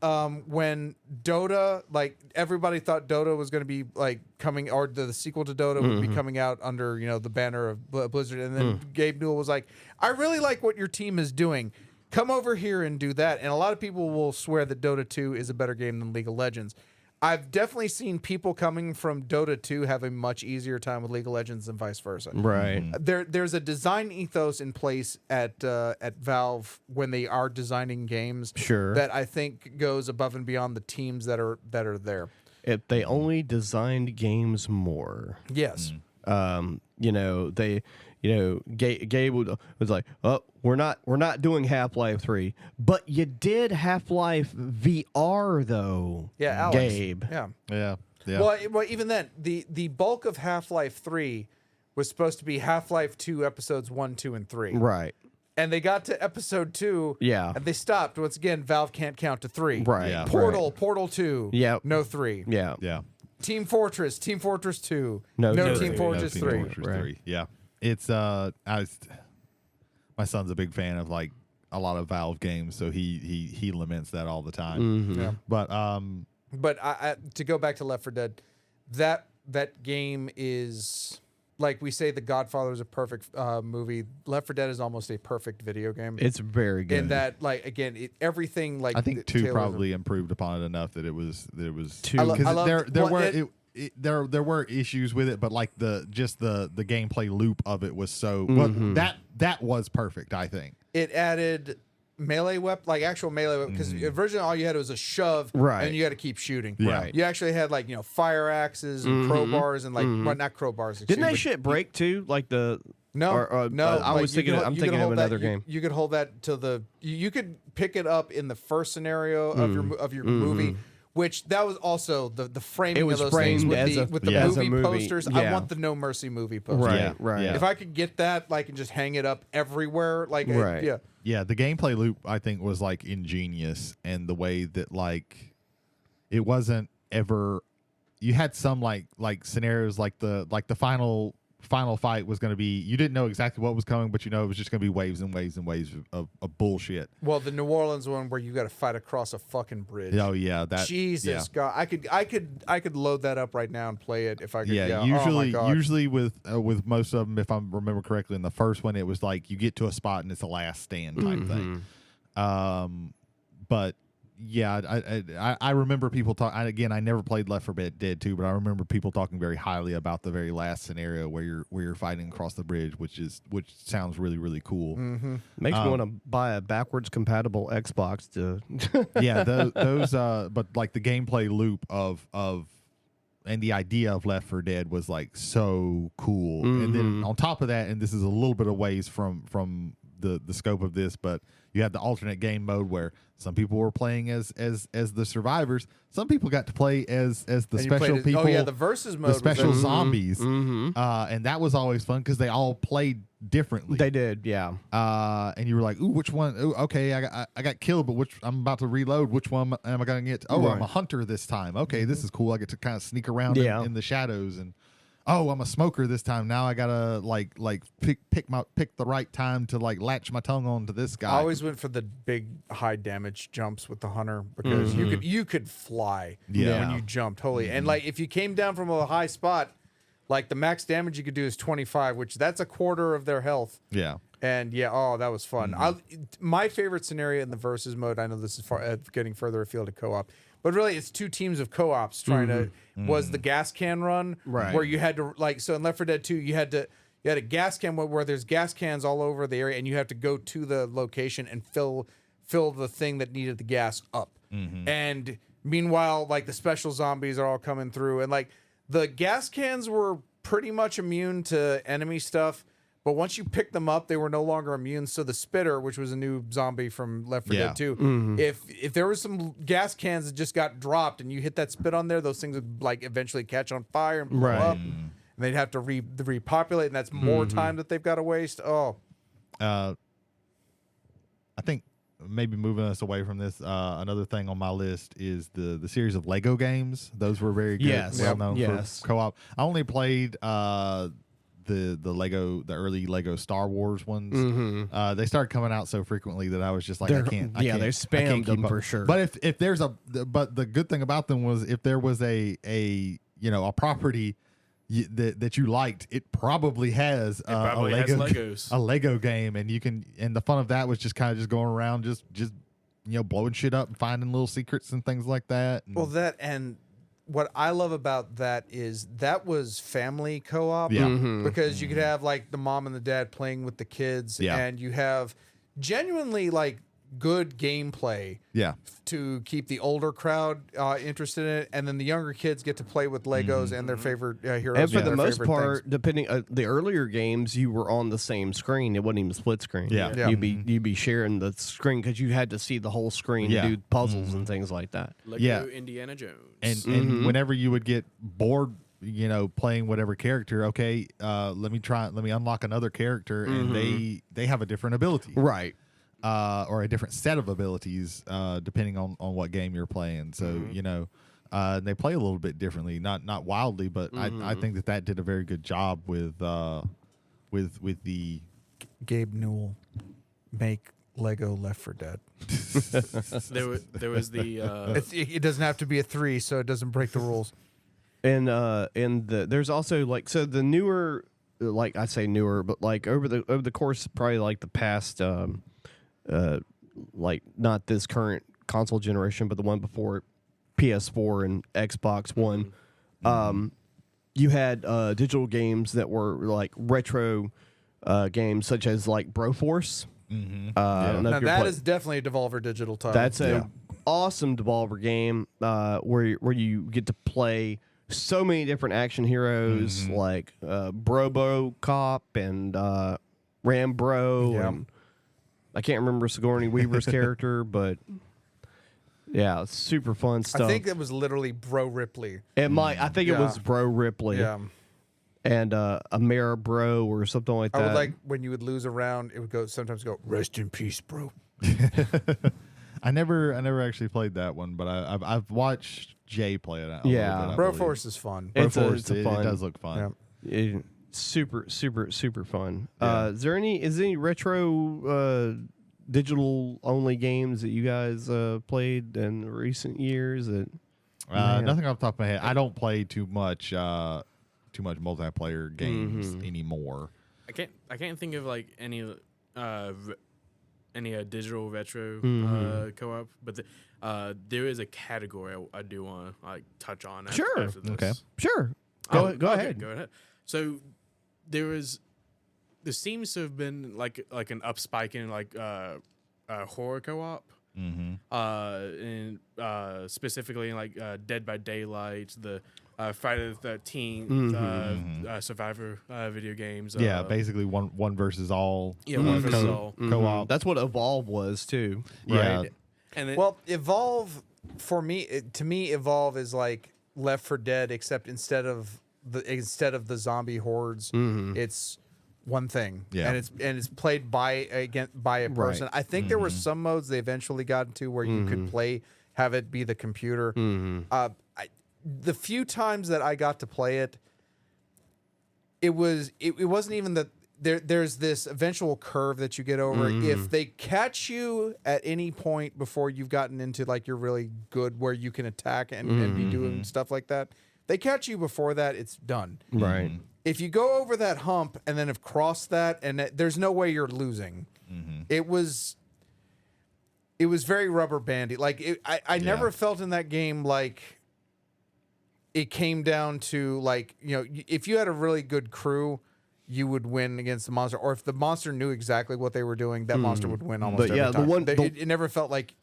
when Dota, like everybody thought Dota was going to be like coming, or the sequel to Dota would be coming out under the banner of Blizzard, and then Gabe Newell was like, I really like what your team is doing. Come over here and do that. And a lot of people will swear that Dota 2 is a better game than League of Legends. I've definitely seen people coming from Dota 2 have a much easier time with League of Legends and vice versa. Right. There's a design ethos in place at Valve when they are designing games that I think goes above and beyond the teams that are there. If they only designed games more. Yes. Gabe was like, "Oh, we're not doing Half-Life 3, but you did Half-Life VR though." Yeah, Alex. Gabe. Yeah. Well, even then, the bulk of Half-Life 3 was supposed to be Half-Life 2 episodes 1, 2, and 3. Right. And they got to episode 2. Yeah. And they stopped. Once again, Valve can't count to 3. Right. Yeah. Portal 2. Yep. No 3. Yeah. Yeah. Team Fortress 2. No Team Fortress 3. Right. Yeah. It's my son's a big fan of like a lot of Valve games, so he laments that all the time. Yeah. But I to go back to Left 4 Dead, that game is, like we say, The Godfather is a perfect movie. Left 4 Dead is almost a perfect video game. It's very good. In that, like, again, everything like I think 2 Taylor's probably improved upon it enough that it was 2. because there were issues with it, but like the gameplay loop of it was so that was perfect. I think it added melee weapon, like actual melee weapon, because originally all you had was a shove, right, and you had to keep shooting. Yeah. Right. You actually had like fire axes and crowbars and like well, not crowbars. Didn't that shit break too? Like the No, no. I was thinking. I'm thinking of another game. You could hold that to you could pick it up in the first scenario of your movie. Which that was also the framing It was of those things framed with the as a movie movie. posters. Yeah. I want the No Mercy movie poster. Right, right. If I could get that, like, and just hang it up everywhere, like, Right. Yeah, the gameplay loop I think was like ingenious, and the way that like it wasn't ever. You had some like scenarios like the final fight was going to be, you didn't know exactly what was coming, but it was just going to be waves and waves and waves of bullshit. Well, the New Orleans one where you got to fight across a fucking bridge. Oh yeah, that Jesus God, I could load that up right now and play it if I could. Yeah, usually with most of them, if I remember correctly, in the first one it was like you get to a spot and it's a last stand type thing. But yeah, I remember people talk. Again, I never played Left 4 Dead 2, but I remember people talking very highly about the very last scenario where you're fighting across the bridge, which sounds really really cool. Makes me want to buy a backwards compatible Xbox to. Yeah, those but like the gameplay loop of and the idea of Left 4 Dead was like so cool. And then on top of that, and this is a little bit of ways from the scope of this, but you had the alternate game mode where some people were playing as the survivors. Some people got to play as the special people. Oh yeah, the versus mode, the special zombies, and that was always fun because they all played differently. They did, yeah. And you were like, "Ooh, which one? Ooh, okay, I got killed, but I'm about to reload. Which one am I going to get? Oh, Right. I'm a hunter this time. Okay, this is cool. I get to kind of sneak around in the shadows, and oh, I'm a smoker this time. Now I gotta like pick the right time to like latch my tongue onto this guy. I always went for the big high damage jumps with the hunter because you could fly when you jumped. Holy and like if you came down from a high spot, like the max damage you could do is 25, which that's a quarter of their health. Yeah. And that was fun. My favorite scenario in the versus mode, I know this is getting further afield to co-op, but really it's two teams of co-ops trying to, was the gas can run, Right. where you had to, like, so in Left 4 Dead 2, you had a gas can where there's gas cans all over the area and you have to go to the location and fill the thing that needed the gas up. And meanwhile, like the special zombies are all coming through and like the gas cans were pretty much immune to enemy stuff. But once you picked them up, they were no longer immune. So the spitter, which was a new zombie from Left 4 Dead 2, if there was some gas cans that just got dropped and you hit that spit on there, those things would like eventually catch on fire and blow up. And they'd have to repopulate, and that's more time that they've got to waste. Oh, I think maybe moving us away from this, another thing on my list is the series of Lego games. Those were very good. Yes. Well known Yes. for co-op. I only played the early Lego Star Wars ones. Mm-hmm. They started coming out so frequently that I was just like, I can't. They I can't spammed them keep up. for sure. But if there's but the good thing about them was if there was a property that you liked, it probably has probably has Legos. a Lego game, and the fun of that was just kind of just going around just blowing shit up and finding little secrets and things like that. And, Well, that and what I love about that is that was family co-op. Yeah. Because you could have like the mom and the dad playing with the kids, Yeah. and you have genuinely like good gameplay yeah, to keep the older crowd interested in it, and then the younger kids get to play with Legos and their favorite heroes. And for and the their most favorite part, things. depending the earlier games, you were on the same screen. It wasn't even split screen. Yeah. Yeah. You'd be sharing the screen because you had to see the whole screen Yeah. to do puzzles and things like that. Lego Yeah. Indiana Jones. and whenever you would get bored, playing whatever character, okay, let me unlock another character, and they have a different ability, Right. or a different set of abilities, depending on what game you're playing. So they play a little bit differently, not wildly, but I think that did a very good job with the Gabe Newell make Lego Left 4 Dead. there was the It doesn't have to be a 3, so it doesn't break the rules. And there's also the newer, like I say newer, but like over the course probably like the past like not this current console generation, but the one before it, PS4 and Xbox One, you had digital games that were like retro games such as like Broforce. I don't know Now if you're that play- is definitely a Devolver Digital title. That's a awesome Devolver game where you get to play so many different action heroes like Brobo Cop and Rambro. Yeah. And I can't remember Sigourney Weaver's character, but yeah, it's super fun stuff. I think it was literally Bro Ripley. I think it was Bro Ripley. Yeah. And Amara Bro or something like I that. would like when you would lose a round, it would sometimes go, rest in peace, bro. I never actually played that one, but I've watched Jay play it. Yeah. Broforce is fun. It's Broforce, it's a it fun. does look fun. Yeah. Super fun. Yeah. Is there any retro digital only games that you guys played in recent years? That Nothing off the top of my head. I don't play too much multiplayer games anymore. I can't think of like any digital retro co-op, but there is a category I do want to like touch on. Sure. After this. Okay. Sure. Oh, Go okay, ahead. Go ahead. So there seems to have been like an upspike in like horror co-op. And specifically in like Dead by Daylight, the Friday the 13th Survivor video games. Basically one versus all. Yeah, one versus all. Co-op. That's what Evolve was too. Yeah. Right? And then, Well, Evolve, for me, to me, Evolve is like Left 4 Dead, except instead of the zombie hordes, it's one thing, Yeah. and it's played by a person. I think there were some modes they eventually got into where you could have it be the computer. The few times that I got to play it, it wasn't even that. There's this eventual curve that you get over. If they catch you at any point before you've gotten into like you're really good where you can attack and be doing stuff like that, they catch you before that, it's done. Right. If you go over that hump and then have crossed that, and there's no way you're losing. It was very rubber bandy. Like I never felt in that game like it came down to like, if you had a really good crew, you would win against the monster, or if the monster knew exactly what they were doing, that monster would win almost every time. It never felt like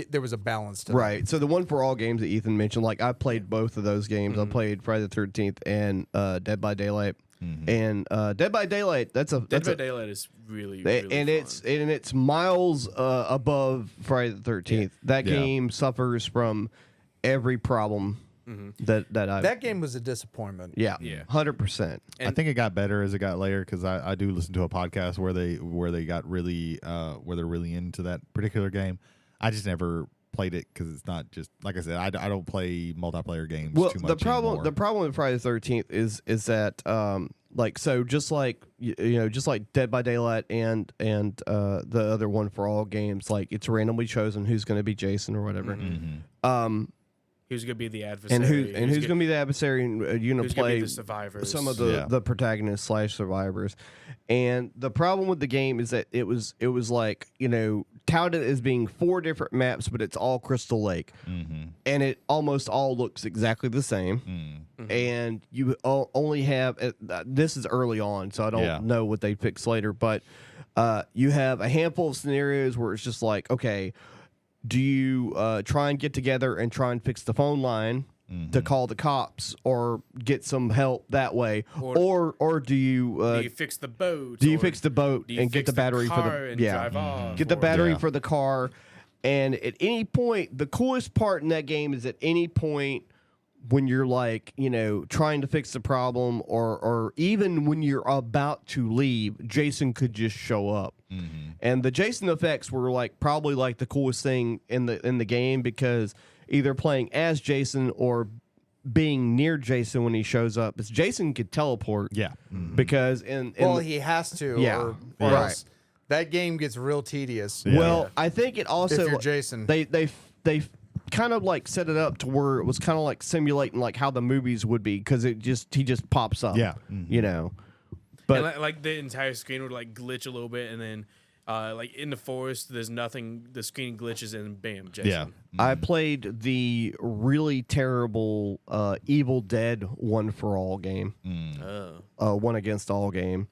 there was a balance to Right. So the one for all games that Ethan mentioned, like I played both of those games. I played Friday the 13th and Dead by Daylight. And Dead by Daylight, Dead by Daylight is really and fun. it's miles above Friday the 13th. That game suffers from every problem That game was a disappointment. Yeah, Yeah. 100%. I think it got better as it got later because I do listen to a podcast where they got really where they're really into that particular game. I just never played it because it's not just like I said. I don't play multiplayer games too much anymore. The problem with Friday the 13th is that just like just like Dead by Daylight and the other One for All games, like it's randomly chosen who's going to be Jason or whatever. Who's gonna be the adversary? And who's going to be the adversary? And you're going to play the survivors. some of the protagonists / survivors. And the problem with the game is that it was like touted as being 4 different maps, but it's all Crystal Lake, and it almost all looks exactly the same. And you only have this is early on, so I don't know what they fix later, but you have a handful of scenarios where it's just like, okay, do you try and get together and try and fix the phone line to call the cops or get some help that way, or do you fix the boat? Do you fix the boat and get the battery for the drive off, get the battery for the car? And at any point, the coolest part in that game is at any point when you're like trying to fix the problem, or even when you're about to leave, Jason could just show up. And the Jason effects were like probably like the coolest thing in the game, because either playing as Jason or being near Jason when he shows up, is Jason could teleport. Yeah. Because he has to. Yeah. Or Right. else that game gets real tedious. Yeah. Well, I think it also If you're Jason. they kind of like set it up to where it was kind of like simulating like how the movies would be, because he just pops up. Yeah. But and like the entire screen would like glitch a little bit, and then like in the forest, there's nothing. The screen glitches, and bam, Jason. Yeah. I played the really terrible Evil Dead One for All game, One Against All game,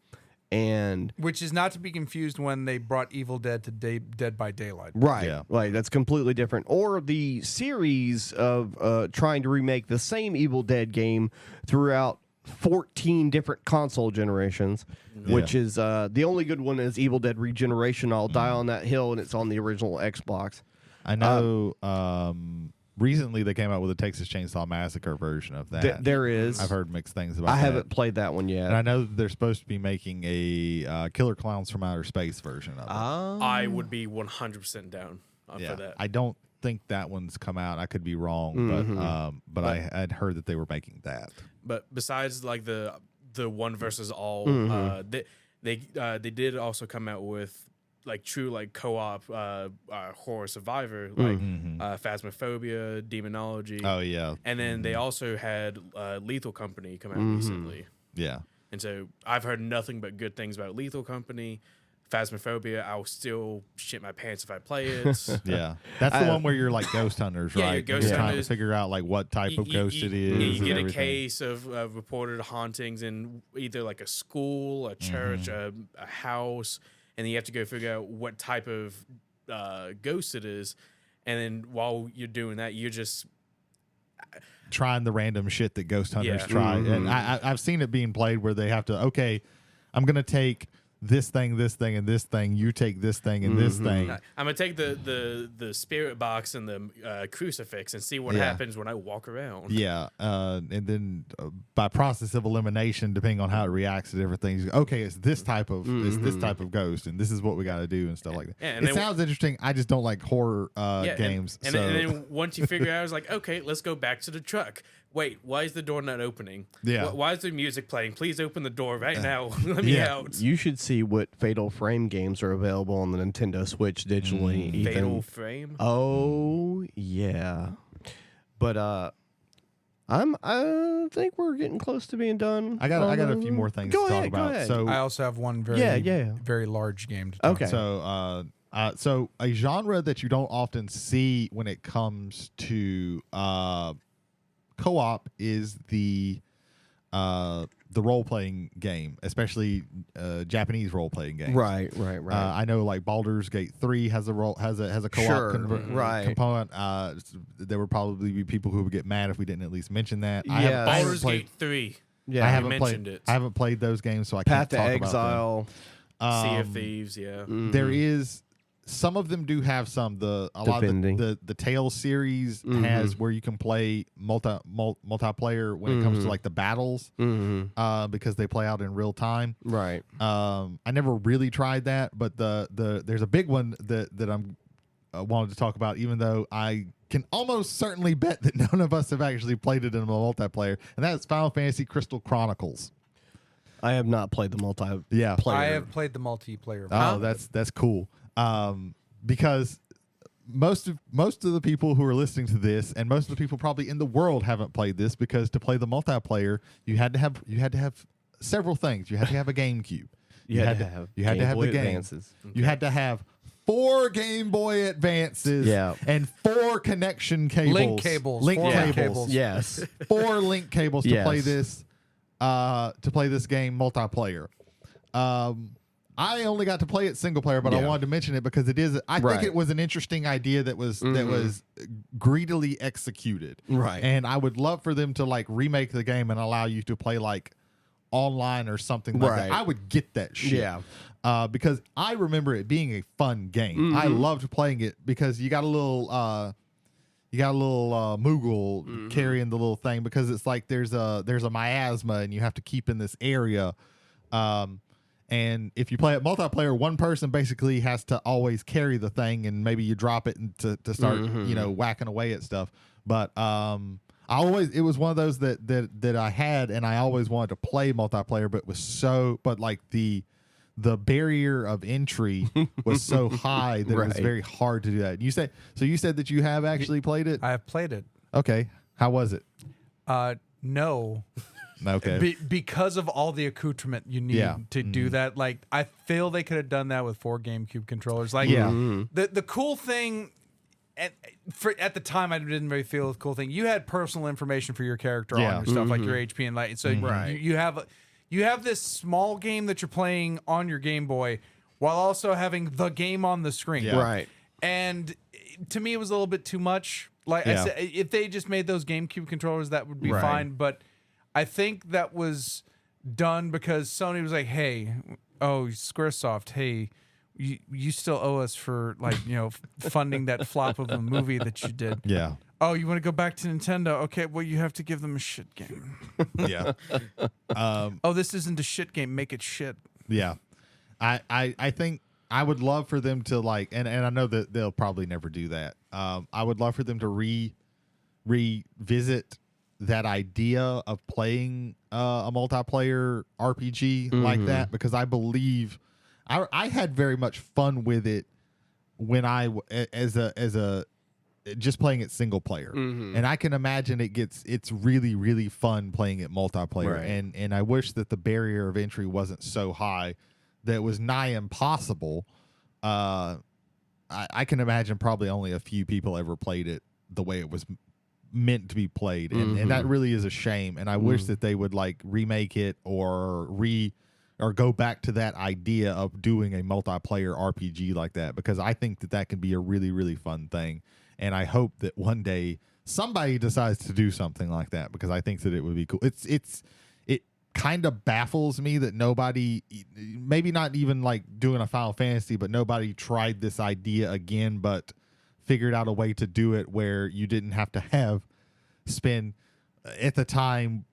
and Which is not to be confused when they brought Evil Dead to Dead by Daylight. right, Yeah. right, that's completely different. Or the series of trying to remake the same Evil Dead game throughout 14 different console generations, which is the only good one is Evil Dead Regeneration. I'll die on that hill, and it's on the original Xbox. I know recently they came out with a Texas Chainsaw Massacre version of that. There is. I've heard mixed things about that. I haven't played that one yet. And I know they're supposed to be making a Killer Clowns from Outer Space version of it. I would be 100% down for that. I don't think that one's come out. I could be wrong, but I had heard that they were making that. But besides like the one versus all, they did also come out with like true like co-op horror survivor like Phasmophobia, Demonology. Oh yeah, and then they also had Lethal Company come out recently. Yeah, and so I've heard nothing but good things about Lethal Company. Phasmophobia, I'll still shit my pants if I play it. yeah. That's the one where you're like ghost hunters, Yeah, right? you're ghost You're trying to hunters. figure out like what type of ghost it is. You and get a everything. case of reported hauntings in either like a school, a church, a house, and then you have to go figure out what type of ghost it is. And then while you're doing that, you're just trying the random shit that ghost hunters Yeah. try. And I've seen it being played where they have to, okay, I'm going to take this thing, and this thing. You take this thing and this thing. I'm gonna take the spirit box and the crucifix and see what happens when I walk around. Yeah, and then by process of elimination, depending on how it reacts to different things, okay, it's this type of ghost, and this is what we got to do and stuff like that. Yeah, and it then sounds interesting. I just don't like horror games. And then once you figure out, I was like, okay, let's go back to the truck. Wait, why is the door not opening? Yeah. Why is the music playing? Please open the door right now. Let me out. You should see what Fatal Frame games are available on the Nintendo Switch digitally. Ethan. Fatal Frame? Oh yeah, but I think we're getting close to being done. I got a few more things to talk about. Go ahead. So I also have one very very large game to talk Okay. about. So a genre that you don't often see when it comes to co-op is the role-playing game, especially Japanese role-playing games. Right. I know like Baldur's Gate 3 has a co-op Sure, component. There would probably be people who would get mad if we didn't at least mention that. I Yeah. haven't Baldur's played, Gate 3. Yeah, I haven't mentioned played it. I haven't played those games, so I Path can't to talk Exile. Sea about of them. Thieves, yeah. There is some of them do have some. A lot of the Tales series has where you can play multiplayer when it comes to like the battles, because they play out in real time. Right. I never really tried that, but there's a big one that I'm wanted to talk about, even though I can almost certainly bet that none of us have actually played it in a multiplayer, and that's Final Fantasy Crystal Chronicles. I have not played the multiplayer. Yeah, I have played the multiplayer. Oh, that's cool. Because most of the people who are listening to this, and most of the people probably in the world, haven't played this, because to play the multiplayer, you had to have several things. You had to have a GameCube. You had to have the game. You had to have 4 Game Boy Advances. And 4 connection cables. Link cables. Link 4 cables. cables. Yes. 4 link cables to play this. To play this game multiplayer. I only got to play it single player, but I wanted to mention it because it is. I think it was an interesting idea that was greedily executed. Right. And I would love for them to like remake the game and allow you to play like online or something like that. I would get that shit. Yeah. Because I remember it being a fun game. I loved playing it because you got a little Moogle carrying the little thing, because it's like there's a miasma and you have to keep in this area. And if you play it multiplayer, one person basically has to always carry the thing, and maybe you drop it and to start whacking away at stuff. But it was one of those that I had, and I always wanted to play multiplayer, but like the barrier of entry was so high that it was very hard to do that. You said that you have actually played it? I have played it. Okay. How was it? No. Okay. Because of all the accoutrement you need to do that. Like, I feel they could have done that with 4 GameCube controllers. Like, the cool thing, at the time, I didn't really feel the cool thing. You had personal information for your character on your stuff, like your HP and light. So you have this small game that you're playing on your Game Boy while also having the game on the screen. Yeah. Right. And to me, it was a little bit too much. Like I said, if they just made those GameCube controllers, that would be fine. But I think that was done because Sony was like, "Hey, Squaresoft, hey, you still owe us for funding that flop of a movie that you did." Yeah. Oh, you want to go back to Nintendo? Okay, well, you have to give them a shit game. Yeah. This isn't a shit game. Make it shit. Yeah. I think I would love for them to and I know that they'll probably never do that. I would love for them to revisit that idea of playing a multiplayer RPG like that, because I believe I had very much fun with it when as a just playing it single player, and I can imagine it's really, really fun playing it multiplayer, and I wish that the barrier of entry wasn't so high that it was nigh impossible. I can imagine probably only a few people ever played it the way it was meant to be played, and that really is a shame. And I wish that they would remake it or go back to that idea of doing a multiplayer RPG like that, because I think that can be a really, really fun thing. And I hope that one day somebody decides to do something like that, because I think that it would be cool. It kind of baffles me that nobody, maybe not even doing a Final Fantasy, but nobody tried this idea again, but figured out a way to do it where you didn't have to spend at the time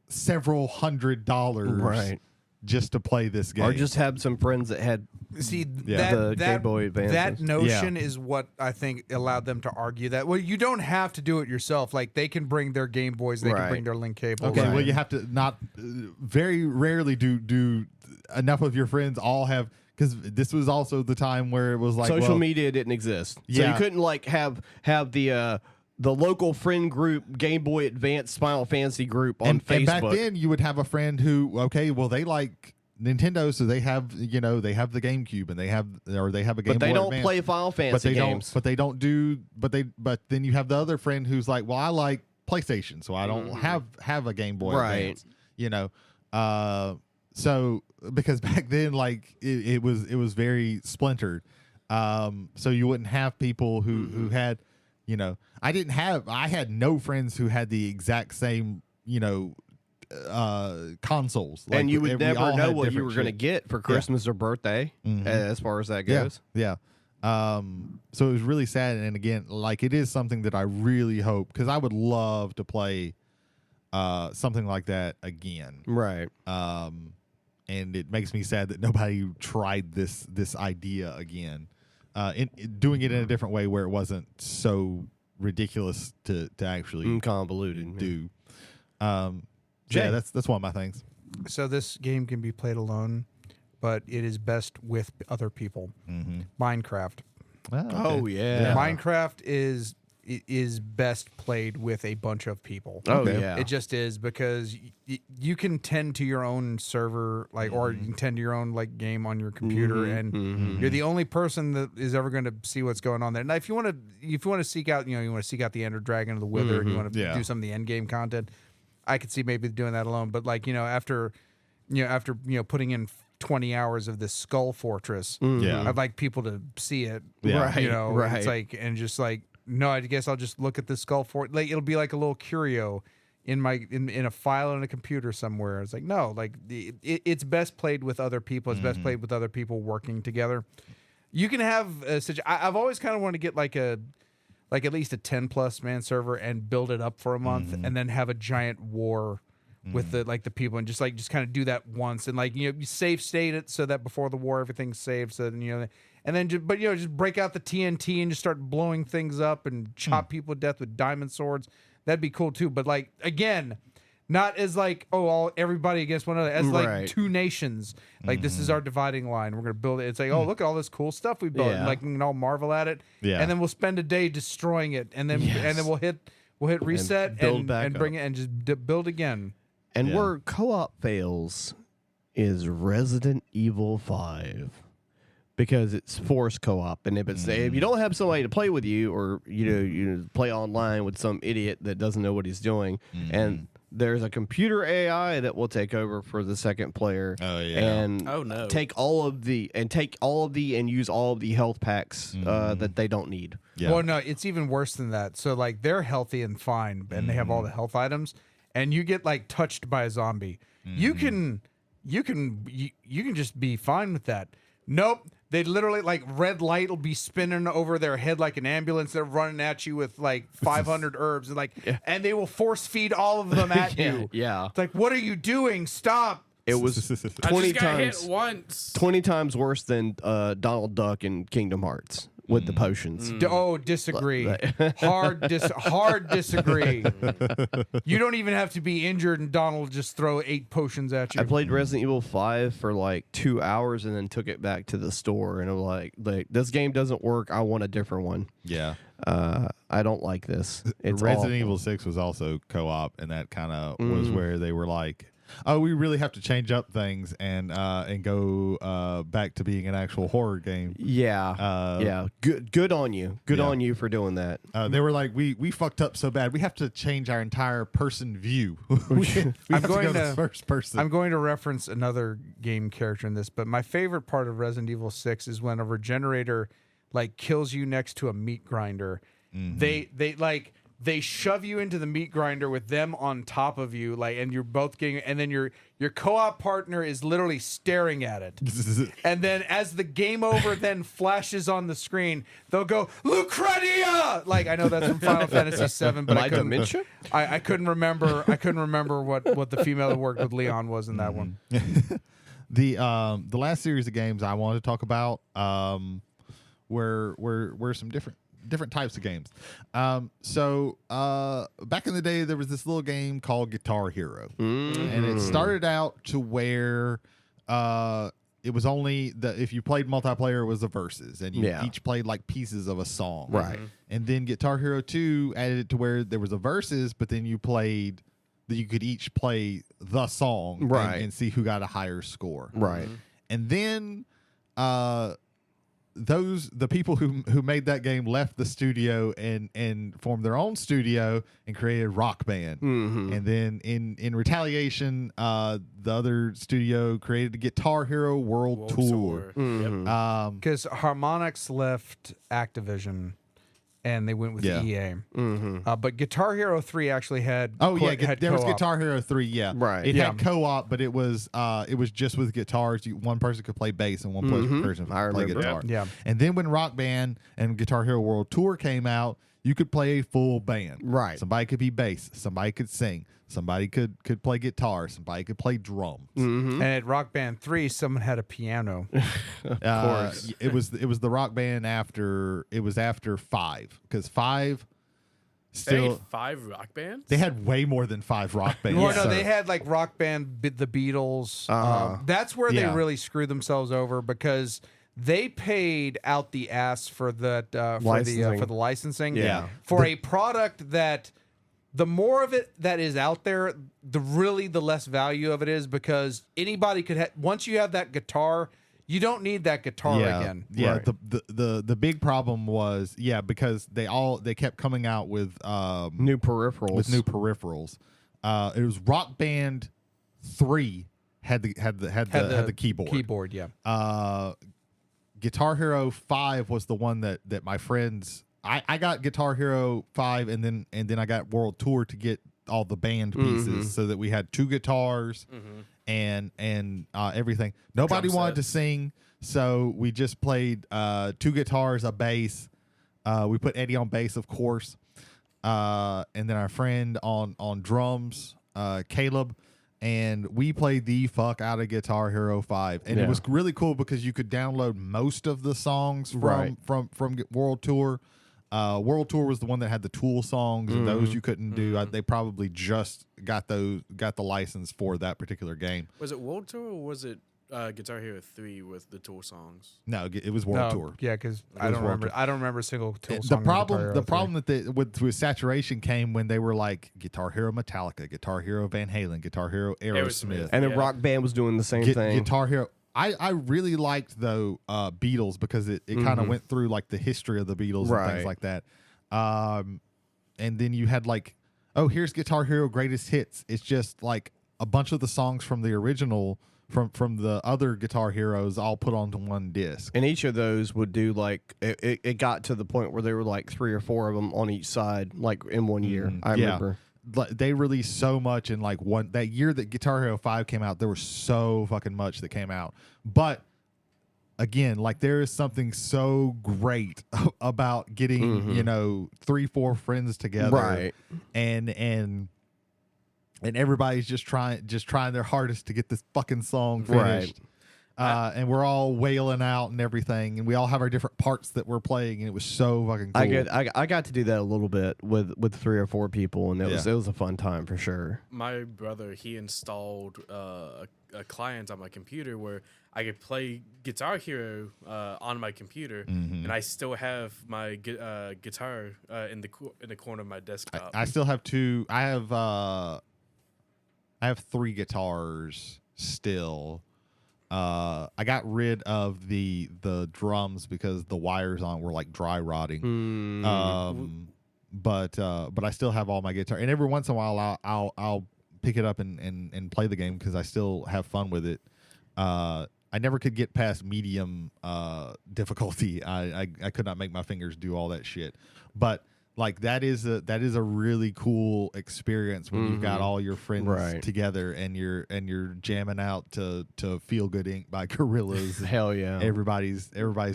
several $100s just to play this game, or just have some friends that had the Game Boy Advances. That notion is what I think allowed them to argue that. Well, you don't have to do it yourself. Like, they can bring their Game Boys, they can bring their link cables. Okay, well, you have to not very rarely do enough of your friends all have. Because this was also the time where it was social media didn't exist, so you couldn't have the local friend group Game Boy Advance Final Fantasy group on Facebook. And back then, you would have a friend who they like Nintendo, so they have the GameCube, and they have a Game Boy. But they don't Advance, play Final Fantasy games. But then you have the other friend who's like, well, I like PlayStation, so I don't have a Game Boy Advance. So because back then, it was very splintered. So you wouldn't have people who had, I had no friends who had the exact same, consoles. And you would we all never know had what you different were going to shit. get for Christmas or birthday, as far as that goes. Yeah. So it was really sad. And again, like it is something that I really hope, because I would love to play something like that again. Right. And it makes me sad that nobody tried this idea again. Doing it in a different way where it wasn't so ridiculous to actually Convoluted. do. Jay. Yeah, that's one of my things. So this game can be played alone, but it is best with other people. Minecraft. Oh, yeah. Minecraft is best played with a bunch of people. Oh, yeah. It just is, because you can tend to your own server, like, or you can tend to your own like game on your computer, and you're the only person that is ever going to see what's going on there. Now, if you want to seek out, you want to seek out the Ender Dragon or the Wither, and you want to do some of the end game content, I could see maybe doing that alone. But like, after putting in 20 hours of this Skull Fortress, I'd like people to see it. Yeah. Right. It's like, and just like, no, I guess I'll just look at the Skull Fort. Like, it'll be like a little curio in a file on a computer somewhere. It's like, no, like it's best played with other people. It's best played with other people working together. You can have I've always kind of wanted to get like at least a 10+ man server and build it up for a month, and then have a giant war with the people, and just kind of do that once, and you save state it so that before the war everything's saved, so then and then just break out the TNT and just start blowing things up and chop people to death with diamond swords. That'd be cool too. But like, again, not as like, everybody against one another, as like two nations. Like, this is our dividing line. We're gonna build it. It's like, look at all this cool stuff we built. And like, we can all marvel at it. Yeah. And then we'll spend a day destroying it, and then we'll hit reset and bring it and just build again. And where co-op fails is Resident Evil 5. Because it's forced co-op, and if you don't have somebody to play with you, or you play online with some idiot that doesn't know what he's doing, and there's a computer AI that will take over for the second player. Oh yeah. And take all of the and use all of the health packs that they don't need. Yeah. Well, no, it's even worse than that. So like, they're healthy and fine, and they have all the health items, and you get like touched by a zombie. You can just be fine with that. Nope. They literally, like, red light will be spinning over their head like an ambulance. They're running at you with like 500 herbs, and and they will force feed all of them at you. Yeah. It's like, what are you doing? Stop. It was 20 times hit once. 20 times worse than Donald Duck in Kingdom Hearts with the potions. Disagree. Hard disagree. You don't even have to be injured, and Donald will just throw 8 potions at you. I played Resident Evil 5 for like 2 hours and then took it back to the store, and I'm like, this game doesn't work. I want a different one. Yeah. I don't like this. It's Resident awful. Evil 6 was also co-op, and that kind of was where they were like, oh, we really have to change up things and go back to being an actual horror game. Yeah. Good on you. Good on you for doing that. They were like, we fucked up so bad. We have to change our entire person view. we have to go to first person. I'm going to reference another game character in this, but my favorite part of Resident Evil 6 is when a regenerator like kills you next to a meat grinder. They shove you into the meat grinder with them on top of you, like, and you're both getting, and then your co-op partner is literally staring at it. And then as the game over then flashes on the screen, they'll go, Lucretia! Like, I know that's from Final Fantasy VII, but I couldn't remember what the female who worked with Leon was in that one. The last series of games I wanted to talk about were some different types of games. So back in the day, there was this little game called Guitar Hero, and it started out to where it was only if you played multiplayer, it was the verses, and you each played like pieces of a song, right? And then Guitar Hero 2 added it to where there was a verses, but then you could each play the song, right, and see who got a higher score, right? And then the people who made that game left the studio and formed their own studio and created Rock Band. And then in retaliation, the other studio created the Guitar Hero World Tour. Because Harmonix left Activision, and they went with Yeah. EA. But Guitar Hero 3 actually had had there was co-op. Guitar Hero 3. Yeah, Right. It Yeah. had co-op, but it was just with guitars. One person could play bass and one person could I play remember. guitar. Yeah. And then when Rock Band and Guitar Hero World Tour came out, you could play a full band. Right. Somebody could be bass. Somebody could sing. Somebody could play guitar. Somebody could play drums. And at Rock Band 3, someone had a piano. Of course, it was the Rock Band after 5, because 5 They still had 5 rock bands. they had way more than 5 rock bands. Well, no, so- they had like Rock Band, the Beatles. That's where Yeah. they really screwed themselves over because they paid out the ass for that Licensing. for the licensing. Yeah. For a product that the more of it that is out there, the less value of it is, because anybody could once you have that guitar, you don't need that guitar again. Yeah, Right. the big problem was because they kept coming out with New peripherals. It was Rock Band 3 had the keyboard. Keyboard, yeah. Guitar Hero 5 was the one that my friends I got Guitar Hero 5 and then I got World Tour to get all the band pieces so that we had 2 guitars and everything. Nobody wanted to sing, so we just played 2 guitars, a bass. We put Eddie on bass, of course, and then our friend on drums, Caleb. And we played the fuck out of Guitar Hero 5, and it was really cool because you could download most of the songs from World Tour. World Tour was the one that had the Tool songs, and those you couldn't do. They probably just got the license for that particular game. Was it World Tour or was it Guitar Hero 3 with the Tour songs? No, it was World Tour. Yeah, because I was don't World remember. Tour. I don't remember a single Tool The song. problem that with saturation came when they were like Guitar Hero Metallica, Guitar Hero Van Halen, Guitar Hero Aerosmith, And then Yeah. Rock Band was doing the same thing. Guitar Hero. I really liked though Beatles because it kind of went through like the history of the Beatles and Right. things like that. And then you had like, oh, here's Guitar Hero Greatest Hits. It's just like a bunch of the songs from the original from the other Guitar Heroes all put onto one disc. And each of those would do like it got to the point where there were like 3 or 4 of them on each side, like in one year. I remember. They released so much in like that year that Guitar Hero 5 came out. There was so fucking much that came out, but again, like there is something so great about getting 3-4 friends together, Right. and everybody's just trying their hardest to get this fucking song finished. And we're all wailing out and everything, and we all have our different parts that we're playing, and it was so fucking cool. I got to do that a little bit with 3 or 4 people, and it was a fun time for sure. My brother, he installed a client on my computer where I could play Guitar Hero on my computer, and I still have my guitar in the corner of my desktop. I still have 2. I have 3 guitars still. I got rid of the drums because the wires on were like dry rotting. But I still have all my guitar, and every once in a while I'll pick it up and play the game because I still have fun with it. I never could get past medium difficulty. I could not make my fingers do all that shit. But like that is a really cool experience when you've got all your friends together and you're jamming out to Feel Good Inc. by Gorillaz. Hell yeah. Everybody's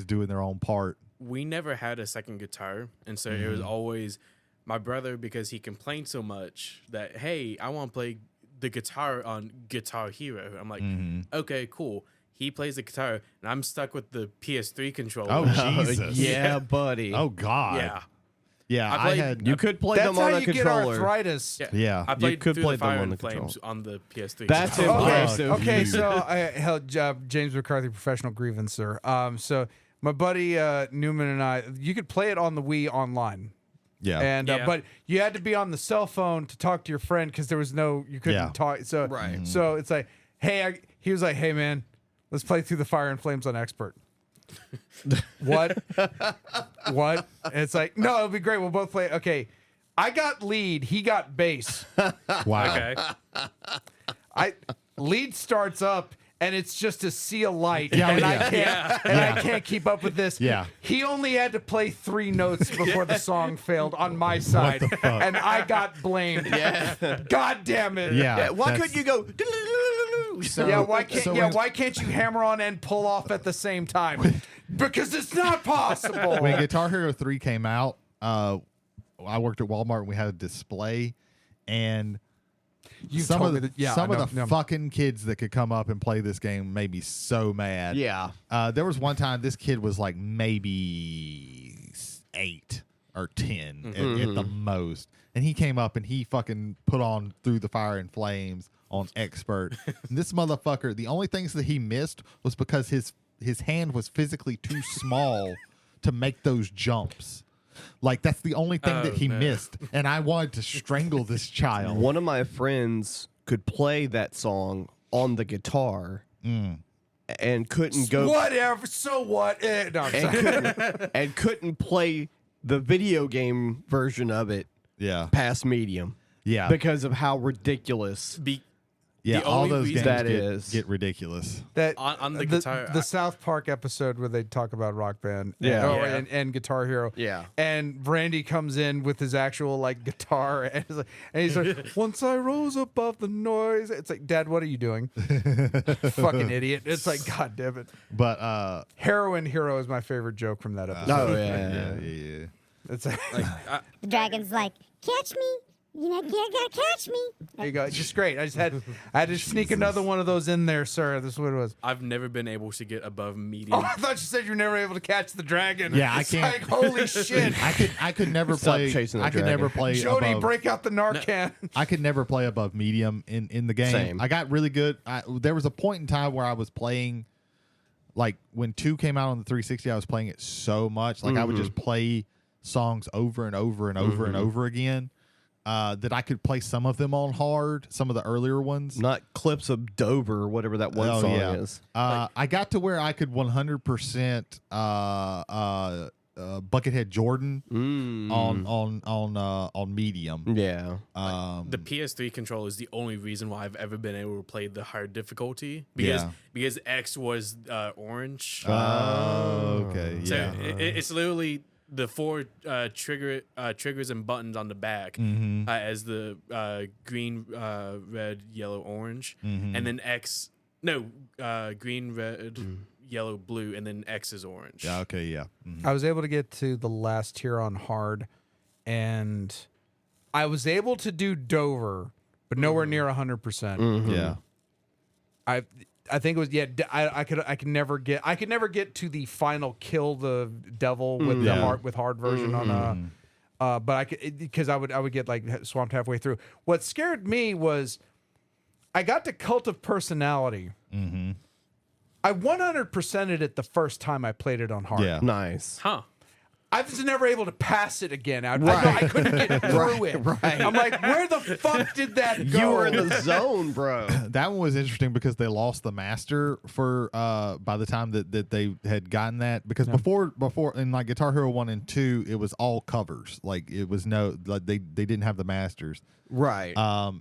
doing their own part. We never had a second guitar, and so it was always my brother, because he complained so much that, hey, I want to play the guitar on Guitar Hero. I'm like, okay, cool. He plays the guitar, and I'm stuck with the PS3 controller. Oh, Jesus. Yeah, buddy. Oh, God. Yeah. Yeah, I played- had. You could play That's them how on a you get controller. arthritis. Yeah. I played could Through play the them Fire on and the controller. Flames on the PS3. That's controller. impressive. Okay, so James McCarthy, professional grievancer. So my buddy Newman and I, you could play it on the Wii online. Yeah. And Yeah. but you had to be on the cell phone to talk to your friend because there was you couldn't talk. So so it's like, hey, he was like, hey man, let's play Through the Fire and Flames on Expert. What? What? And it's like, no, it'll be great. We'll both play. Okay, I got lead. He got bass. Wow. Okay. Lead starts up, and it's just a sea of light, Yeah, and yeah. I can't keep up with this. Yeah. He only had to play 3 notes before the song failed on my side, the fuck? and I got blamed. Yeah. God damn it. Yeah. Why that's- couldn't you go? So, Yeah, why can't so when- why can't you hammer on and pull off at the same time? Because it's not possible. When Guitar Hero 3 came out, I worked at Walmart and we had a display, and You some told of me the, that, yeah, some I of know, the no. fucking kids that could come up and play this game made me so mad. Yeah. There was one time this kid was like maybe 8 or 10 at the most, and he came up and he fucking put on Through the Fire and Flames on expert. And this motherfucker, the only things that he missed was because his hand was physically too small to make those jumps. Like, that's the only thing that he missed, and I wanted to strangle this child. One of my friends could play that song on the guitar and couldn't go Whatever. So what? No, I'm sorry. and couldn't play the video game version of it Yeah, past medium yeah, because of how ridiculous. yeah. the All only those reason- games That is. get ridiculous. That On the guitar, the South Park episode where they talk about Rock Band, Yeah. Yeah. and Guitar Hero, Yeah. and Randy comes in with his actual like guitar, and he's like, "Once I rose above the noise," it's like, "Dad, what are you doing? Fucking idiot!" It's like, God damn it. But Heroin Hero is my favorite joke from that episode. Oh yeah. It's like, The dragon's like, catch me. You know, you gotta catch me. there you go. It's just great. I had to sneak another one of those in there, sir. This is what it was. I've never been able to get above Oh, medium. I thought you said you were never able to catch the dragon. Yeah, I It's can't- like, holy shit. I could never Stop play. chasing the I could dragon. never play Jody, above. break out the Narcan. I could never play above medium in the game. Same. I got really good. There was a point in time where I was playing, like when 2 came out on the 360, I was playing it so much. Like I would just play songs over and over and over and over again. That I could play some of them on hard, some of the earlier ones. Not clips of Dover or whatever that one song is. I got to where I could 100% Buckethead Jordan on medium. Yeah. The PS3 controller is the only reason why I've ever been able to play the hard difficulty Yeah. because X was orange. Okay. So Yeah. it's literally the 4 triggers and buttons on the back as the green, red, yellow, orange, and then X. No, green, red, yellow, blue, and then X is orange. Yeah. Okay. Yeah. Mhm. I was able to get to the last tier on hard, and I was able to do Dover, but nowhere near 100%. Yeah. I think it was I could never get to the final kill the devil with the hard version on but I could because I would get like swamped halfway through. What scared me was I got to Cult of Personality. I 100%ed it the first time I played it on hard. Yeah. Nice. Huh. I was never able to pass it again. I couldn't get through it. I'm like, where the fuck did that go? You were in the zone, bro. That one was interesting because they lost the master for by the time that they had gotten that, because before in like Guitar Hero 1 and 2 it was all covers, like it was no, like they didn't have the masters, Right.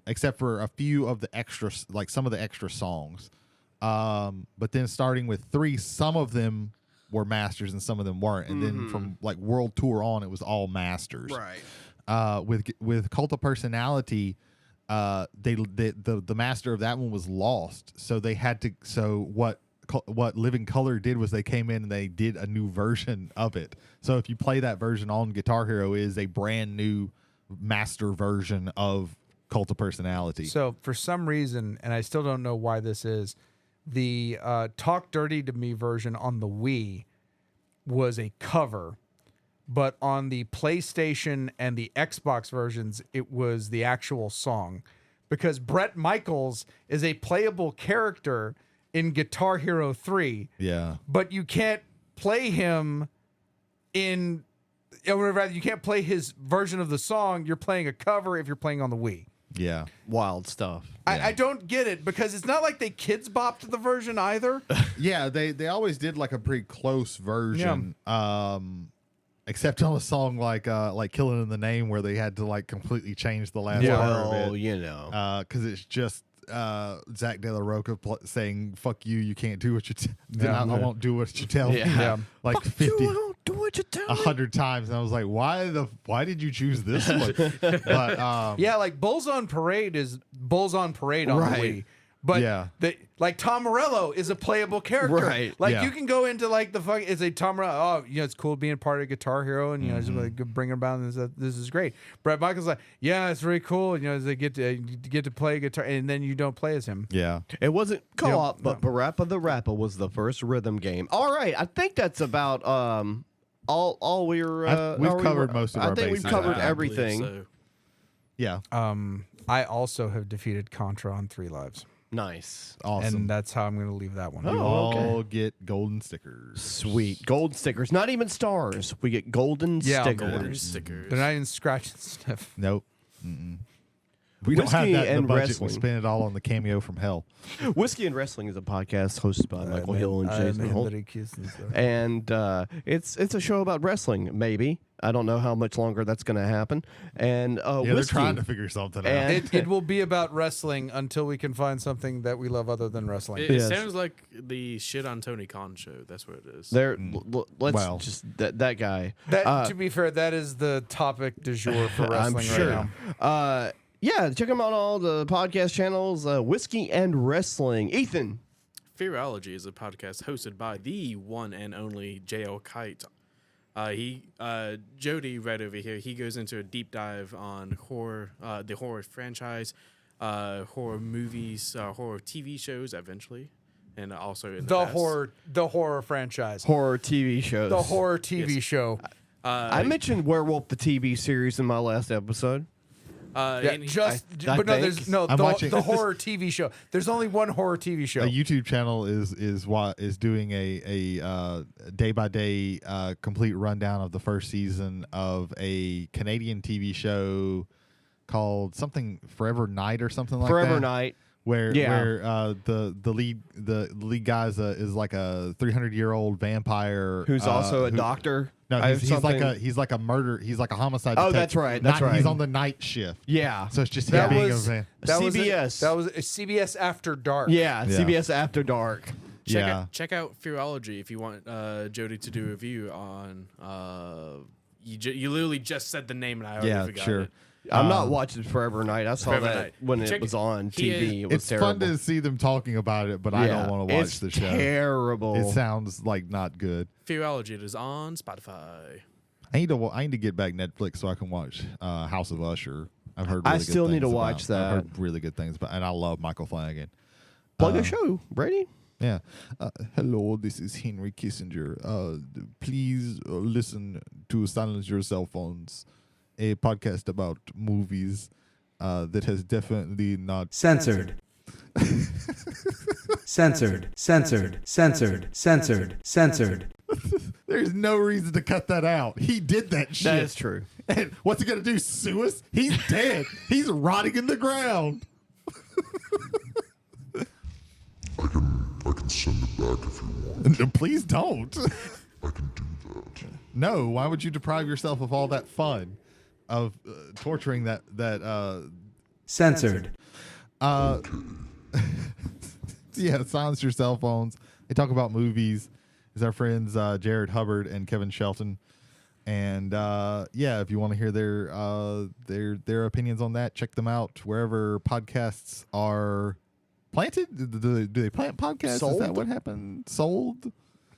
except for a few of the extra, like some of the extra songs, but then starting with 3, some of them were masters and some of them weren't, and then from like World Tour on it was all masters. Right. With Cult of Personality, the master of that one was lost, so they had to. So what Living Color did was they came in and they did a new version of it. So if you play that version on Guitar Hero, it is a brand new master version of Cult of Personality. So for some reason, and I still don't know why this is, the Talk Dirty to Me version on the Wii was a cover, but on the PlayStation and the Xbox versions, it was the actual song, because Bret Michaels is a playable character in Guitar Hero 3, yeah, but you can't play him in, or rather, you can't play his version of the song. You're playing a cover if you're playing on the Wii. yeah. Wild stuff. I don't get it, because it's not like they kids bopped the version either. Yeah, they always did like a pretty close version. Except on a song like Killing in the Name, where they had to like completely change the last part of Well, it. you know. Because it's just Zach De La Roca saying "fuck you, you can't do what you I won't do what you tell me." Yeah. Like Fuck 50, you, I won't do what you tell me. 100 times, and I was like, why did you choose this one? But Yeah, like Bulls on Parade is Bulls on Parade on Right. the Wii. But Yeah. like Tom Morello is a playable character. Right. Like Yeah. you can go into like the fuck. It's a Tom Morello. Oh, it's cool being part of Guitar Hero, and just like bring about this is great. Brett Michaels like, yeah, it's really cool. They get to play guitar, and then you don't play as him. yeah, It wasn't co-op, but Parappa the Rapper was the first rhythm game. All right, I think that's about all we're. we've covered most of our I think bases. we've covered I believe everything. so. yeah, I also have defeated Contra on 3 lives, Nice, awesome. and that's how I'm going to leave that one. we Oh, okay. all get golden stickers. sweet gold stickers. Not even stars. We get golden Yeah, stickers. Golden stickers. They're not even scratch and sniff. Nope. Mm-mm. We don't have Whiskey that in the and budget. wrestling. We spend it all on the cameo from hell. Whiskey and Wrestling is a podcast hosted by Michael Hill and Jason Holt. And it's a show about wrestling. Maybe I don't know how much longer that's going to happen. And They're whiskey, trying to figure something out. and It will be about wrestling until we can find something that we love other than wrestling. It Yes. sounds like the shit on Tony Khan show. That's what it is. there. Let's Well. just that guy. That, to be fair, that is the topic du jour for I'm wrestling sure. right now. Yeah, check them out on all the podcast channels. Whiskey and Wrestling. Ethan. Fearology is a podcast hosted by the one and only J.L. Kite. Jody right over here, he goes into a deep dive on horror, the horror franchise, horror movies, horror TV shows eventually, and also in the past. The horror franchise. Horror TV shows. The horror TV show. I mentioned Werewolf the TV series in my last episode. Yeah, and I but no, think. there's no I'm watching- the horror TV show. There's only one horror TV show. A YouTube channel is doing a day by day complete rundown of the first season of a Canadian TV show called something Forever Night or something like that. Forever Night. Where Yeah. the lead guy is like a 300-year-old vampire Who's also a who- doctor. No, I have he's like something- he's like a homicide. Oh, detective. that's right, that's right. He's on the night shift, Yeah. so it's just him that being was a van. CBS. That was a CBS After Dark. Yeah, Yeah. CBS After Dark. check out Fearology if you want Jody to do a review on. You literally just said the name and I already forgot it. I'm not watching Forever Night. I saw Forever that Night. when Check it was it. on He TV. is- It was It's terrible. fun to see them talking about it, but I don't want to watch it's the show. Terrible. It sounds like not good. Fearology, it is on Spotify. I need to get back Netflix so I can watch House of Usher. I've heard. Really I good still need to things watch about- I've that. heard really good things, and I love Michael Flanagan. Plug a show, Brady. Yeah. Hello, this is Henry Kissinger. Please listen to Silence Your Cell Phones, a podcast about movies that has definitely not Censored. Censored. Censored. Censored. Censored. Censored. There's no reason to cut that out. He did that shit. That is true. And what's he gonna do? Sue us? He's dead. He's rotting in the ground. I can send it back if you want. Please don't. I can do that. No. Why would you deprive yourself of all that fun of torturing that? Censored. Yeah, silence your cell phones. They talk about movies. It's our friends Jared Hubbard and Kevin Shelton. And yeah, if you want to hear their opinions on that, check them out wherever podcasts are planted. Do they plant podcasts? Sold? Is that what happened? Sold?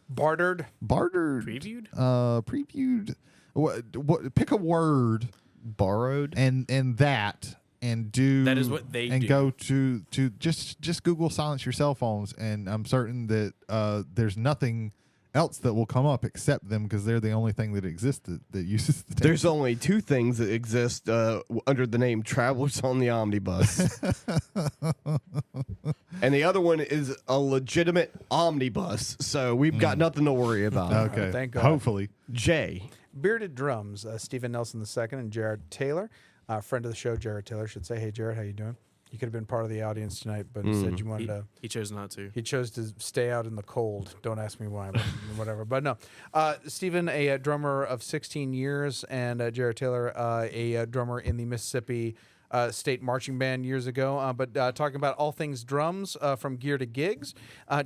Bartered. Bartered? Previewed? Previewed. What? Pick a word Borrowed. and that. And do That is what they and do. go to just Google silence your cell phones, and I'm certain that there's nothing else that will come up except them because they're the only thing that exists that uses the There's only two things that exist under the name Travelers on the Omnibus. And the other one is a legitimate omnibus. So we've got nothing to worry about. Okay, Thank God. hopefully. Jay. Bearded Drums, Stephen Nelson II and Jared Taylor. Friend of the show, Jared Taylor, should say, hey, Jared, how you doing? You could have been part of the audience tonight, but instead you wanted to. He chose not to. He chose to stay out in the cold. Don't ask me why, but whatever. But no. Stephen, a drummer of 16 years, and Jared Taylor, a drummer in the Mississippi state marching band years ago. But talking about all things drums from gear to gigs,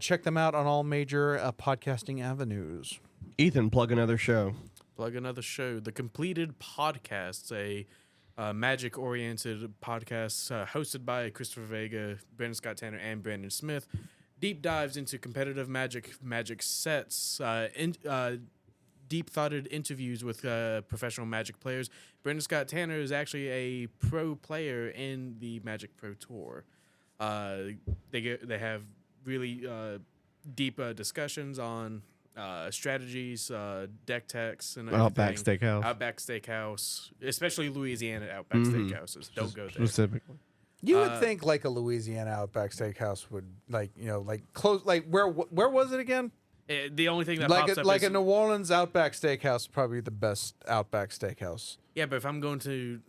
check them out on all major podcasting avenues. Ethan, plug another show. Plug another show. The Completed Podcast, a magic-oriented podcast hosted by Christopher Vega, Brandon Scott Tanner, and Brandon Smith. Deep dives into competitive magic sets, deep-thoughted interviews with professional Magic players. Brandon Scott Tanner is actually a pro player in the Magic Pro Tour. They have really deep discussions on strategies, deck techs, and everything. Outback Steakhouse. Outback Steakhouse, especially Louisiana Outback Steakhouses. Don't go there. Specifically. You would think like a Louisiana Outback Steakhouse would close. Like where was it again? The only thing that Like pops a, up like is, a New Orleans Outback Steakhouse, is probably the best Outback Steakhouse. yeah, but if I'm going to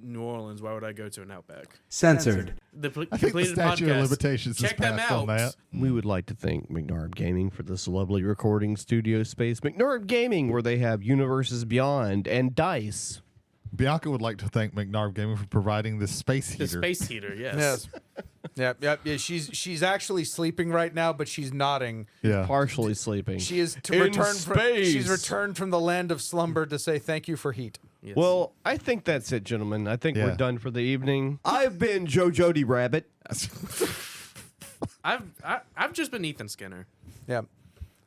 New Orleans, why would I go to an Outback? Censored. The I think the Completed statute Podcast. of limitations is Check them passed on out. that. We would like to thank McNarb Gaming for this lovely recording studio space. McNarb Gaming, where they have Universes Beyond and Dice. Bianca would like to thank McNarb Gaming for providing this space heater. The space heater, yes. Yep. Yeah. She's actually sleeping right now, but she's nodding. Yeah. Partially sleeping. She is In returned from. space. She's returned from the land of slumber to say thank you for heat. Yes. Well, I think that's it, gentlemen. I think Yeah. we're done for the evening. I've been Jody Rabbit. I've just been Ethan Skinner. Yeah.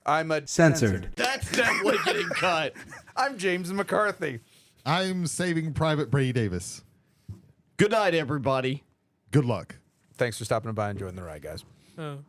I'm a. Censored. That's definitely getting cut. I'm James McCarthy. I'm Saving Private Brady Davis. Good night, everybody. Good luck. Thanks for stopping by and enjoying the ride, guys. Oh.